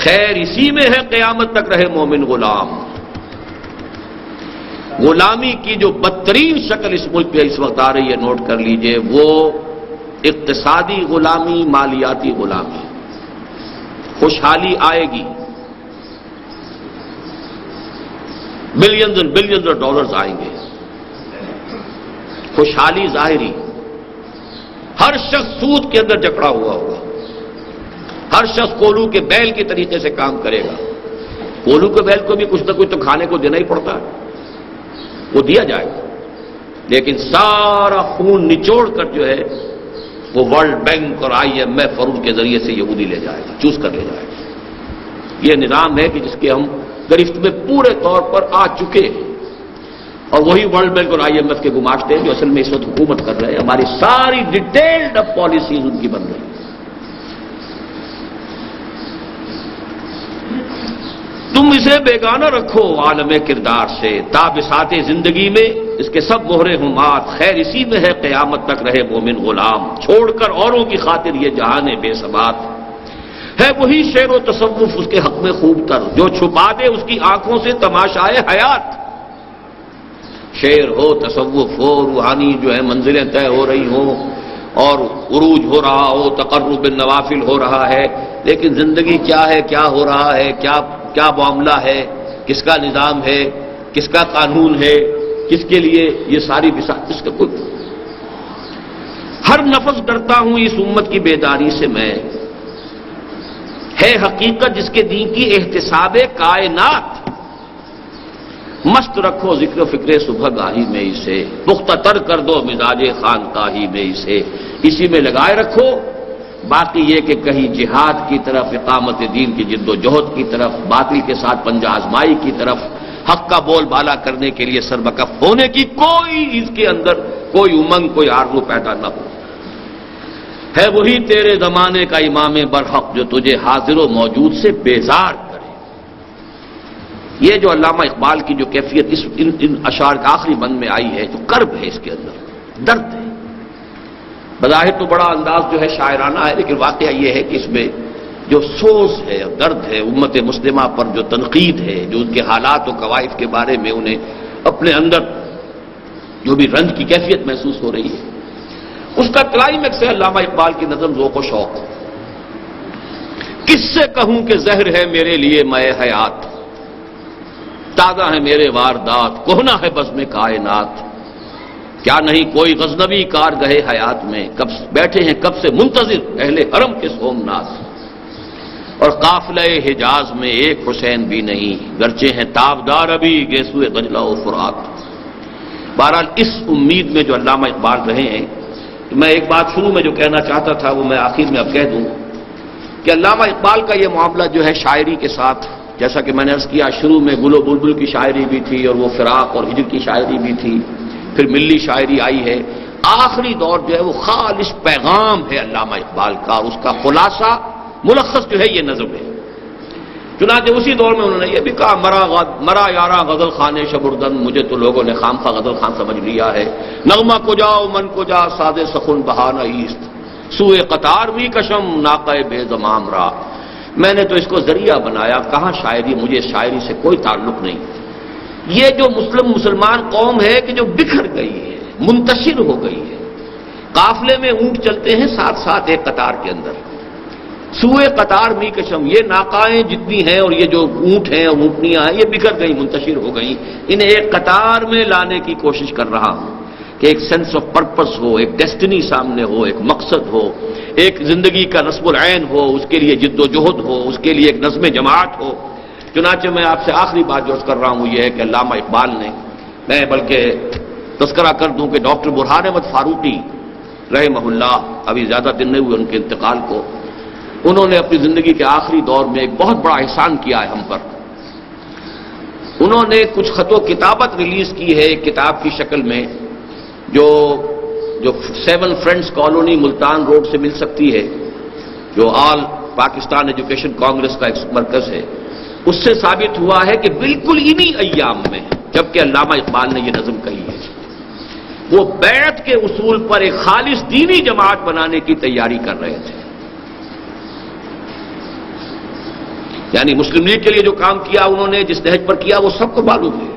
خیر اسی میں ہے قیامت تک رہے مومن غلام۔ غلامی کی جو بدترین شکل اس ملک پہ اس وقت آ رہی ہے، نوٹ کر لیجئے، وہ اقتصادی غلامی، مالیاتی غلامی۔ خوشحالی آئے گی، billions and billions of dollars آئیں گے، خوشحالی ظاہری، ہر شخص سود کے اندر جکڑا ہوا ہوگا، ہر شخص کولو کے بیل کے طریقے سے کام کرے گا۔ کولو کے بیل کو بھی کچھ نہ کچھ تو کھانے کو دینا ہی پڑتا ہے، وہ دیا جائے گا، لیکن سارا خون نچوڑ کر جو ہے وہ ورلڈ بینک اور IMF اور ان کے ذریعے سے یہودی لے جائے گا، چوز کر لے جائے گا۔ یہ نظام ہے کہ جس کے ہم گرفت میں پورے طور پر آ چکے ہیں، اور وہی ورلڈ بینک اور IMF کے گماشتے ہیں جو اصل میں اس وقت حکومت کر رہے ہیں۔ ہماری ساری ڈیٹیلڈ اب پالیسیز ان کی بن رہی ہیں۔ تم اسے بیگانہ رکھو عالم کردار سے، تابسات زندگی میں اس کے سب مہرے ہوں مات، خیر اسی میں ہے قیامت تک رہے مومن غلام۔ چھوڑ کر اوروں کی خاطر یہ جہان بے ثبات، ہے وہی شعر و تصوف اس کے حق میں خوب تر، جو چھپا دے اس کی آنکھوں سے تماشائے حیات۔ شعر ہو، تصوف ہو، روحانی جو ہے منزلیں طے ہو رہی ہوں اور عروج ہو رہا ہو، تقرب بالنوافل ہو رہا ہے، لیکن زندگی کیا ہے، کیا ہو رہا ہے، کیا معاملہ ہے، کس کا نظام ہے، کس کا قانون ہے، کس کے لیے یہ ساری بساط، اس کا کوئی ہر نفس ڈرتا ہوں اس امت کی بیداری سے میں، ہے حقیقت جس کے دین کی احتساب کائنات۔ مست رکھو ذکر و فکر صبح گاہی میں اسے، پختہ تر کر دو مزاج خانقاہی میں اسے، اسی میں لگائے رکھو۔ باقی یہ کہ کہیں جہاد کی طرف، اقامت دین کی جد و جہد کی طرف، باطل کے ساتھ پنجہ آزمائی کی طرف، حق کا بول بالا کرنے کے لیے سربکف ہونے کی کوئی اس کے اندر کوئی امنگ، کوئی آرزو پیدا نہ ہو۔ ہے وہی تیرے زمانے کا امام برحق جو تجھے حاضر و موجود سے بیزار کرے۔ یہ جو علامہ اقبال کی جو کیفیت ان اشعار کا آخری بند میں آئی ہے، جو کرب ہے اس کے اندر، درد ہے، بظاہر تو بڑا انداز جو ہے شاعرانہ ہے، لیکن واقعہ یہ ہے کہ اس میں جو سوز ہے، درد ہے، امت مسلمہ پر جو تنقید ہے، جو ان کے حالات و قوائف کے بارے میں انہیں اپنے اندر جو بھی رنج کی کیفیت محسوس ہو رہی ہے، اس کا کلائمیکس ہے علامہ اقبال کی نظم ذوق و شوق۔ کس سے کہوں کہ زہر ہے میرے لیے میں حیات، تازہ ہے میرے واردات، کہنا ہے بزم کائنات۔ کیا نہیں کوئی غزنوی کارگہ حیات میں، کب بیٹھے ہیں کب سے منتظر اہل حرم کے سومناس، اور قافلہ حجاز میں ایک حسین بھی نہیں، گرچہ ہیں تابدار ابھی گیسوئے غجلہ و فرات۔ بہرحال اس امید میں جو علامہ اقبال رہے ہیں، میں ایک بات شروع میں جو کہنا چاہتا تھا وہ میں آخر میں اب کہہ دوں کہ علامہ اقبال کا یہ معاملہ جو ہے شاعری کے ساتھ، جیسا کہ میں نے عرض کیا شروع میں گل و بلبل کی شاعری بھی تھی اور وہ فراق اور ہجر کی شاعری بھی تھی، پھر ملی شاعری آئی ہے، آخری دور جو ہے وہ خالص پیغام ہے علامہ اقبال کا، اور اس کا خلاصہ ملخص جو ہے یہ نظم ہے۔ چنانچہ اسی دور میں انہوں نے یہ بھی کہا، مرا یارا غزل خانے شبردن، مجھے تو لوگوں نے خامخواہ غزل خان سمجھ لیا ہے، نغمہ کو جاؤ من کو جا ساد سخن بہانہ ایست، سوئے قطار بھی کشم ناقہ بے زمام را۔ میں نے تو اس کو ذریعہ بنایا، کہاں شاعری، مجھے شاعری سے کوئی تعلق نہیں۔ یہ جو مسلمان قوم ہے کہ جو بکھر گئی ہے، منتشر ہو گئی ہے، قافلے میں اونٹ چلتے ہیں ساتھ ساتھ ایک قطار کے اندر، سوئے قطار می کشم، یہ ناقائیں جتنی ہیں اور یہ جو اونٹ ہیں اور اونٹنیاں ہیں یہ بکھر گئی، منتشر ہو گئی، انہیں ایک قطار میں لانے کی کوشش کر رہا ہوں کہ ایک سینس آف پرپس ہو، ایک ڈیسٹنی سامنے ہو، ایک مقصد ہو، ایک زندگی کا نصب العین ہو، اس کے لیے جد و جہد ہو، اس کے لیے ایک نظم جماعت ہو۔ چنانچہ میں آپ سے آخری بات جو عرض کر رہا ہوں یہ ہے کہ علامہ اقبال نے، میں بلکہ تذکرہ کر دوں کہ ڈاکٹر برہان احمد فاروقی رحمہ اللہ، ابھی زیادہ دن نہیں ہوئے ان کے انتقال کو، انہوں نے اپنی زندگی کے آخری دور میں ایک بہت بڑا احسان کیا ہے ہم پر۔ انہوں نے کچھ خط و کتابت ریلیز کی ہے ایک کتاب کی شکل میں، جو 7 فرینڈز کالونی ملتان روڈ سے مل سکتی ہے، جو آل پاکستان ایجوکیشن کانگریس کا ایک مرکز ہے، اس سے ثابت ہوا ہے کہ بالکل انہی ایام میں جبکہ علامہ اقبال نے یہ نظم کہی ہے، وہ بیعت کے اصول پر ایک خالص دینی جماعت بنانے کی تیاری کر رہے تھے۔ یعنی مسلم لیگ کے لیے جو کام کیا انہوں نے، جس نہج پر کیا، وہ سب کو معلوم ہے،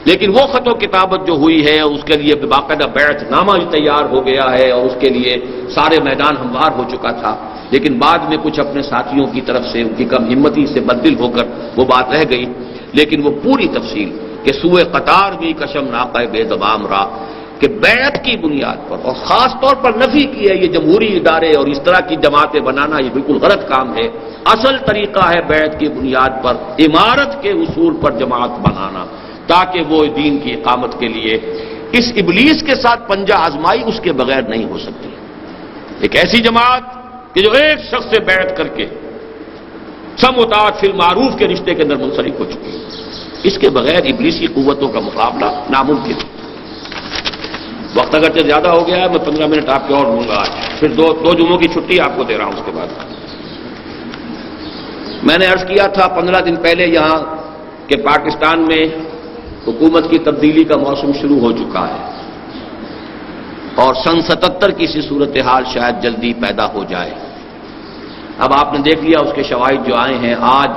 لیکن وہ خط و کتابت جو ہوئی ہے اس کے لیے باقاعدہ بیعت نامہ تیار ہو گیا ہے اور اس کے لیے سارے میدان ہموار ہو چکا تھا، لیکن بعد میں کچھ اپنے ساتھیوں کی طرف سے ان کی کم ہمتی سے بددل ہو کر وہ بات رہ گئی، لیکن وہ پوری تفصیل کہ سوئے قطار بھی کشم ناقہ بے زمام را، کہ بیعت کی بنیاد پر، اور خاص طور پر نفی کی ہے یہ جمہوری ادارے اور اس طرح کی جماعتیں بنانا، یہ بالکل غلط کام ہے۔ اصل طریقہ ہے بیعت کی بنیاد پر، امارت کے اصول پر جماعت بنانا، تاکہ وہ دین کی اقامت کے لیے اس ابلیس کے ساتھ پنجہ آزمائی اس کے بغیر نہیں ہو سکتی۔ ایک ایسی جماعت کہ جو ایک شخص سے بیعت کر کے سم و طاعت فی المعروف کے رشتے کے اندر منسلک ہو چکی ہے، اس کے بغیر ابلیسی قوتوں کا مقابلہ ناممکن ہے۔ وقت اگرچہ زیادہ ہو گیا ہے، میں 15 منٹ آپ کے اور لوں گا آج، پھر دو جمعوں کی چھٹی آپ کو دے رہا ہوں اس کے بعد۔ میں نے عرض کیا تھا 15 دن پہلے یہاں کہ پاکستان میں حکومت کی تبدیلی کا موسم شروع ہو چکا ہے، اور سن 77 کی سی صورتحال شاید جلدی پیدا ہو جائے۔ اب آپ نے دیکھ لیا اس کے شواہد جو آئے ہیں، آج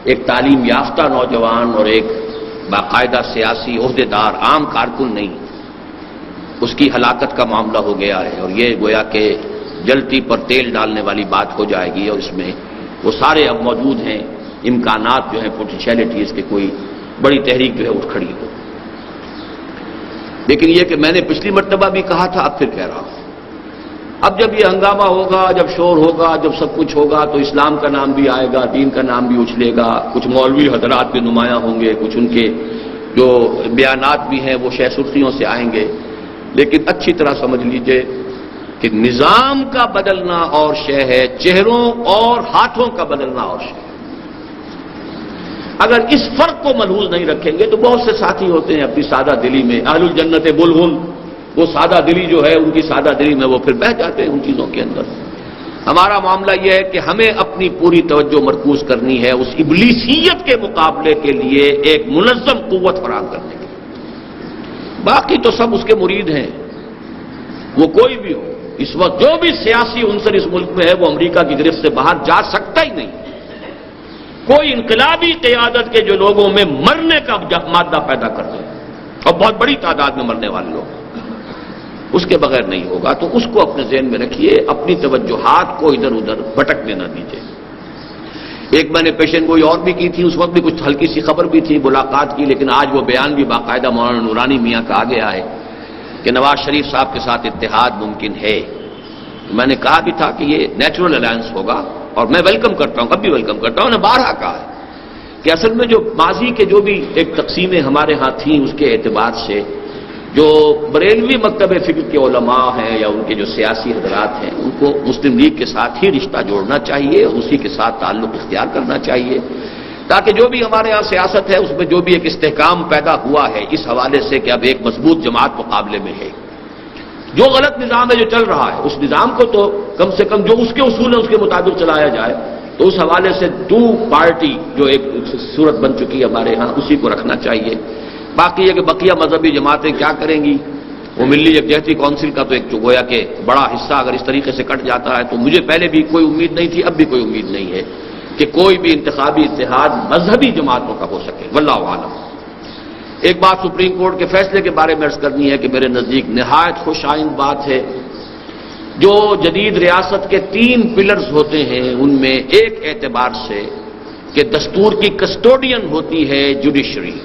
ایک تعلیم یافتہ نوجوان اور ایک باقاعدہ سیاسی عہدیدار، عام کارکن نہیں، اس کی ہلاکت کا معاملہ ہو گیا ہے، اور یہ گویا کہ جلتی پر تیل ڈالنے والی بات ہو جائے گی، اور اس میں وہ سارے اب موجود ہیں امکانات جو ہیں، پوٹینشیلٹیز کے کوئی بڑی تحریک جو ہے اٹھ کھڑی ہو۔ لیکن یہ کہ میں نے پچھلی مرتبہ بھی کہا تھا، اب پھر کہہ رہا ہوں، اب جب یہ ہنگامہ ہوگا، جب شور ہوگا، جب سب کچھ ہوگا، تو اسلام کا نام بھی آئے گا، دین کا نام بھی اچھلے گا، کچھ مولوی حضرات بھی نمایاں ہوں گے، کچھ ان کے جو بیانات بھی ہیں وہ شہ سرخیوں سے آئیں گے، لیکن اچھی طرح سمجھ لیجئے کہ نظام کا بدلنا اور شے ہے، چہروں اور ہاتھوں کا بدلنا اور شے۔ اگر اس فرق کو ملحوظ نہیں رکھیں گے تو بہت سے ساتھی ہوتے ہیں اپنی سادہ دلی میں، اہل الجنت بلغن، وہ سادہ دلی جو ہے ان کی سادہ دلی میں وہ پھر بہہ جاتے ہیں ان چیزوں کے اندر۔ ہمارا معاملہ یہ ہے کہ ہمیں اپنی پوری توجہ مرکوز کرنی ہے اس ابلیسیت کے مقابلے کے لیے ایک منظم قوت فراہم کرنے کی۔ باقی تو سب اس کے مرید ہیں، وہ کوئی بھی ہو، اس وقت جو بھی سیاسی عنصر اس ملک میں ہے وہ امریکہ کی گرفت سے باہر جا سکتا ہی نہیں۔ کوئی انقلابی قیادت کے جو لوگوں میں مرنے کا مادہ پیدا کرتے ہیں، اور بہت بڑی تعداد میں مرنے والے لوگ، اس کے بغیر نہیں ہوگا۔ تو اس کو اپنے ذہن میں رکھیے، اپنی توجہات کو ادھر ادھر بھٹکنے نہ دیجیے۔ ایک میں نے پیشن گوئی اور بھی کی تھی، اس وقت بھی کچھ ہلکی سی خبر بھی تھی ملاقات کی، لیکن آج وہ بیان بھی باقاعدہ مولانا نورانی میاں کا آ گیا ہے کہ نواز شریف صاحب کے ساتھ اتحاد ممکن ہے۔ میں نے کہا بھی تھا کہ یہ نیچرل الائنس ہوگا، اور میں ویلکم کرتا ہوں، اب بھی ویلکم کرتا ہوں، نے بارہا کہا ہے کہ اصل میں جو ماضی کے جو بھی ایک تقسیمیں ہمارے ہاں تھیں اس کے اعتبار سے جو بریلوی مکتب فکر کے علماء ہیں یا ان کے جو سیاسی حضرات ہیں ان کو مسلم لیگ کے ساتھ ہی رشتہ جوڑنا چاہیے، اسی کے ساتھ تعلق اختیار کرنا چاہیے، تاکہ جو بھی ہمارے ہاں سیاست ہے اس میں جو بھی ایک استحکام پیدا ہوا ہے اس حوالے سے کہ اب ایک مضبوط جماعت مقابلے میں ہے۔ جو غلط نظام ہے جو چل رہا ہے اس نظام کو تو کم سے کم جو اس کے اصول ہیں اس کے مطابق چلایا جائے، تو اس حوالے سے ٹو پارٹی جو ایک صورت بن چکی ہے ہمارے ہاں اسی کو رکھنا چاہیے۔ باقی یہ کہ بقیہ مذہبی جماعتیں کیا کریں گی، وہ ملی یکجہتی کونسل کا تو ایک گویا کہ بڑا حصہ اگر اس طریقے سے کٹ جاتا ہے تو مجھے پہلے بھی کوئی امید نہیں تھی، اب بھی کوئی امید نہیں ہے کہ کوئی بھی انتخابی اتحاد مذہبی جماعتوں کا ہو سکے، واللہ عالم۔ ایک بات سپریم کورٹ کے فیصلے کے بارے میں عرض کرنی ہے کہ میرے نزدیک نہایت خوش آئند بات ہے۔ جو جدید ریاست کے 3 پلرز ہوتے ہیں ان میں ایک اعتبار سے کہ دستور کی کسٹوڈین ہوتی ہے جوڈیشری،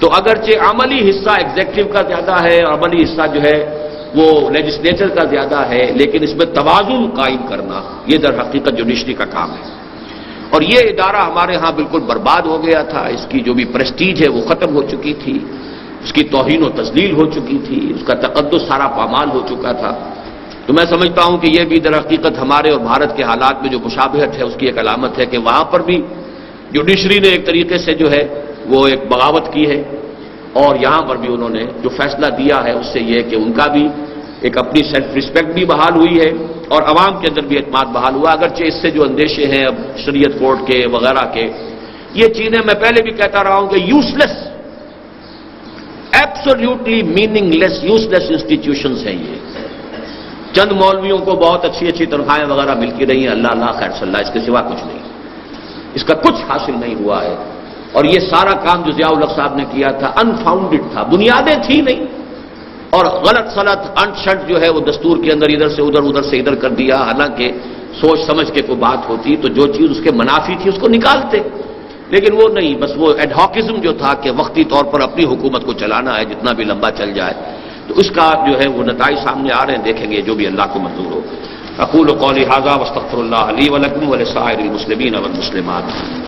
تو اگرچہ عملی حصہ ایگزیکٹو کا زیادہ ہے، عملی حصہ جو ہے وہ لیجسلیچر کا زیادہ ہے، لیکن اس میں توازن قائم کرنا یہ در حقیقت جوڈیشری کا کام ہے۔ اور یہ ادارہ ہمارے ہاں بالکل برباد ہو گیا تھا، اس کی جو بھی پریسٹیج ہے وہ ختم ہو چکی تھی، اس کی توہین و تذلیل ہو چکی تھی، اس کا تقدس سارا پامال ہو چکا تھا۔ تو میں سمجھتا ہوں کہ یہ بھی در حقیقت ہمارے اور بھارت کے حالات میں جو مشابہت ہے اس کی ایک علامت ہے کہ وہاں پر بھی جوڈیشری نے ایک طریقے سے جو ہے وہ ایک بغاوت کی ہے، اور یہاں پر بھی انہوں نے جو فیصلہ دیا ہے اس سے یہ کہ ان کا بھی ایک اپنی سیلف ریسپیکٹ بھی بحال ہوئی ہے اور عوام کے اندر بھی اعتماد بحال ہوا، اگرچہ اس سے جو اندیشے ہیں اب شریعت کورٹ کے وغیرہ کے، یہ چیزیں میں پہلے بھی کہتا رہا ہوں کہ یوز لیس، ایبسولوٹلی میننگ لیس، یوز لیس انسٹیٹیوشنز ہیں یہ۔ چند مولویوں کو بہت اچھی اچھی تنخواہیں وغیرہ ملتی رہی ہیں، اللہ اللہ خیر صلی اللہ، اس کے سوا کچھ نہیں، اس کا کچھ حاصل نہیں ہوا ہے۔ اور یہ سارا کام جو ضیاء الحق صاحب نے کیا تھا انفاؤنڈڈ تھا، بنیادیں تھی نہیں، اور غلط سلط انٹ شنٹ جو ہے وہ دستور کے اندر ادھر سے ادھر ادھر سے ادھر کر دیا، حالانکہ سوچ سمجھ کے کوئی بات ہوتی تو جو چیز اس کے منافی تھی اس کو نکالتے، لیکن وہ نہیں، بس وہ ایڈہاکزم جو تھا کہ وقتی طور پر اپنی حکومت کو چلانا ہے جتنا بھی لمبا چل جائے، تو اس کا جو ہے وہ نتائج سامنے آ رہے ہیں، دیکھیں گے جو بھی اللہ کو منظور ہو۔ اقول قولی ھذا واستغفر اللہ لی ولکم ولسائر المسلمین والمسلمات۔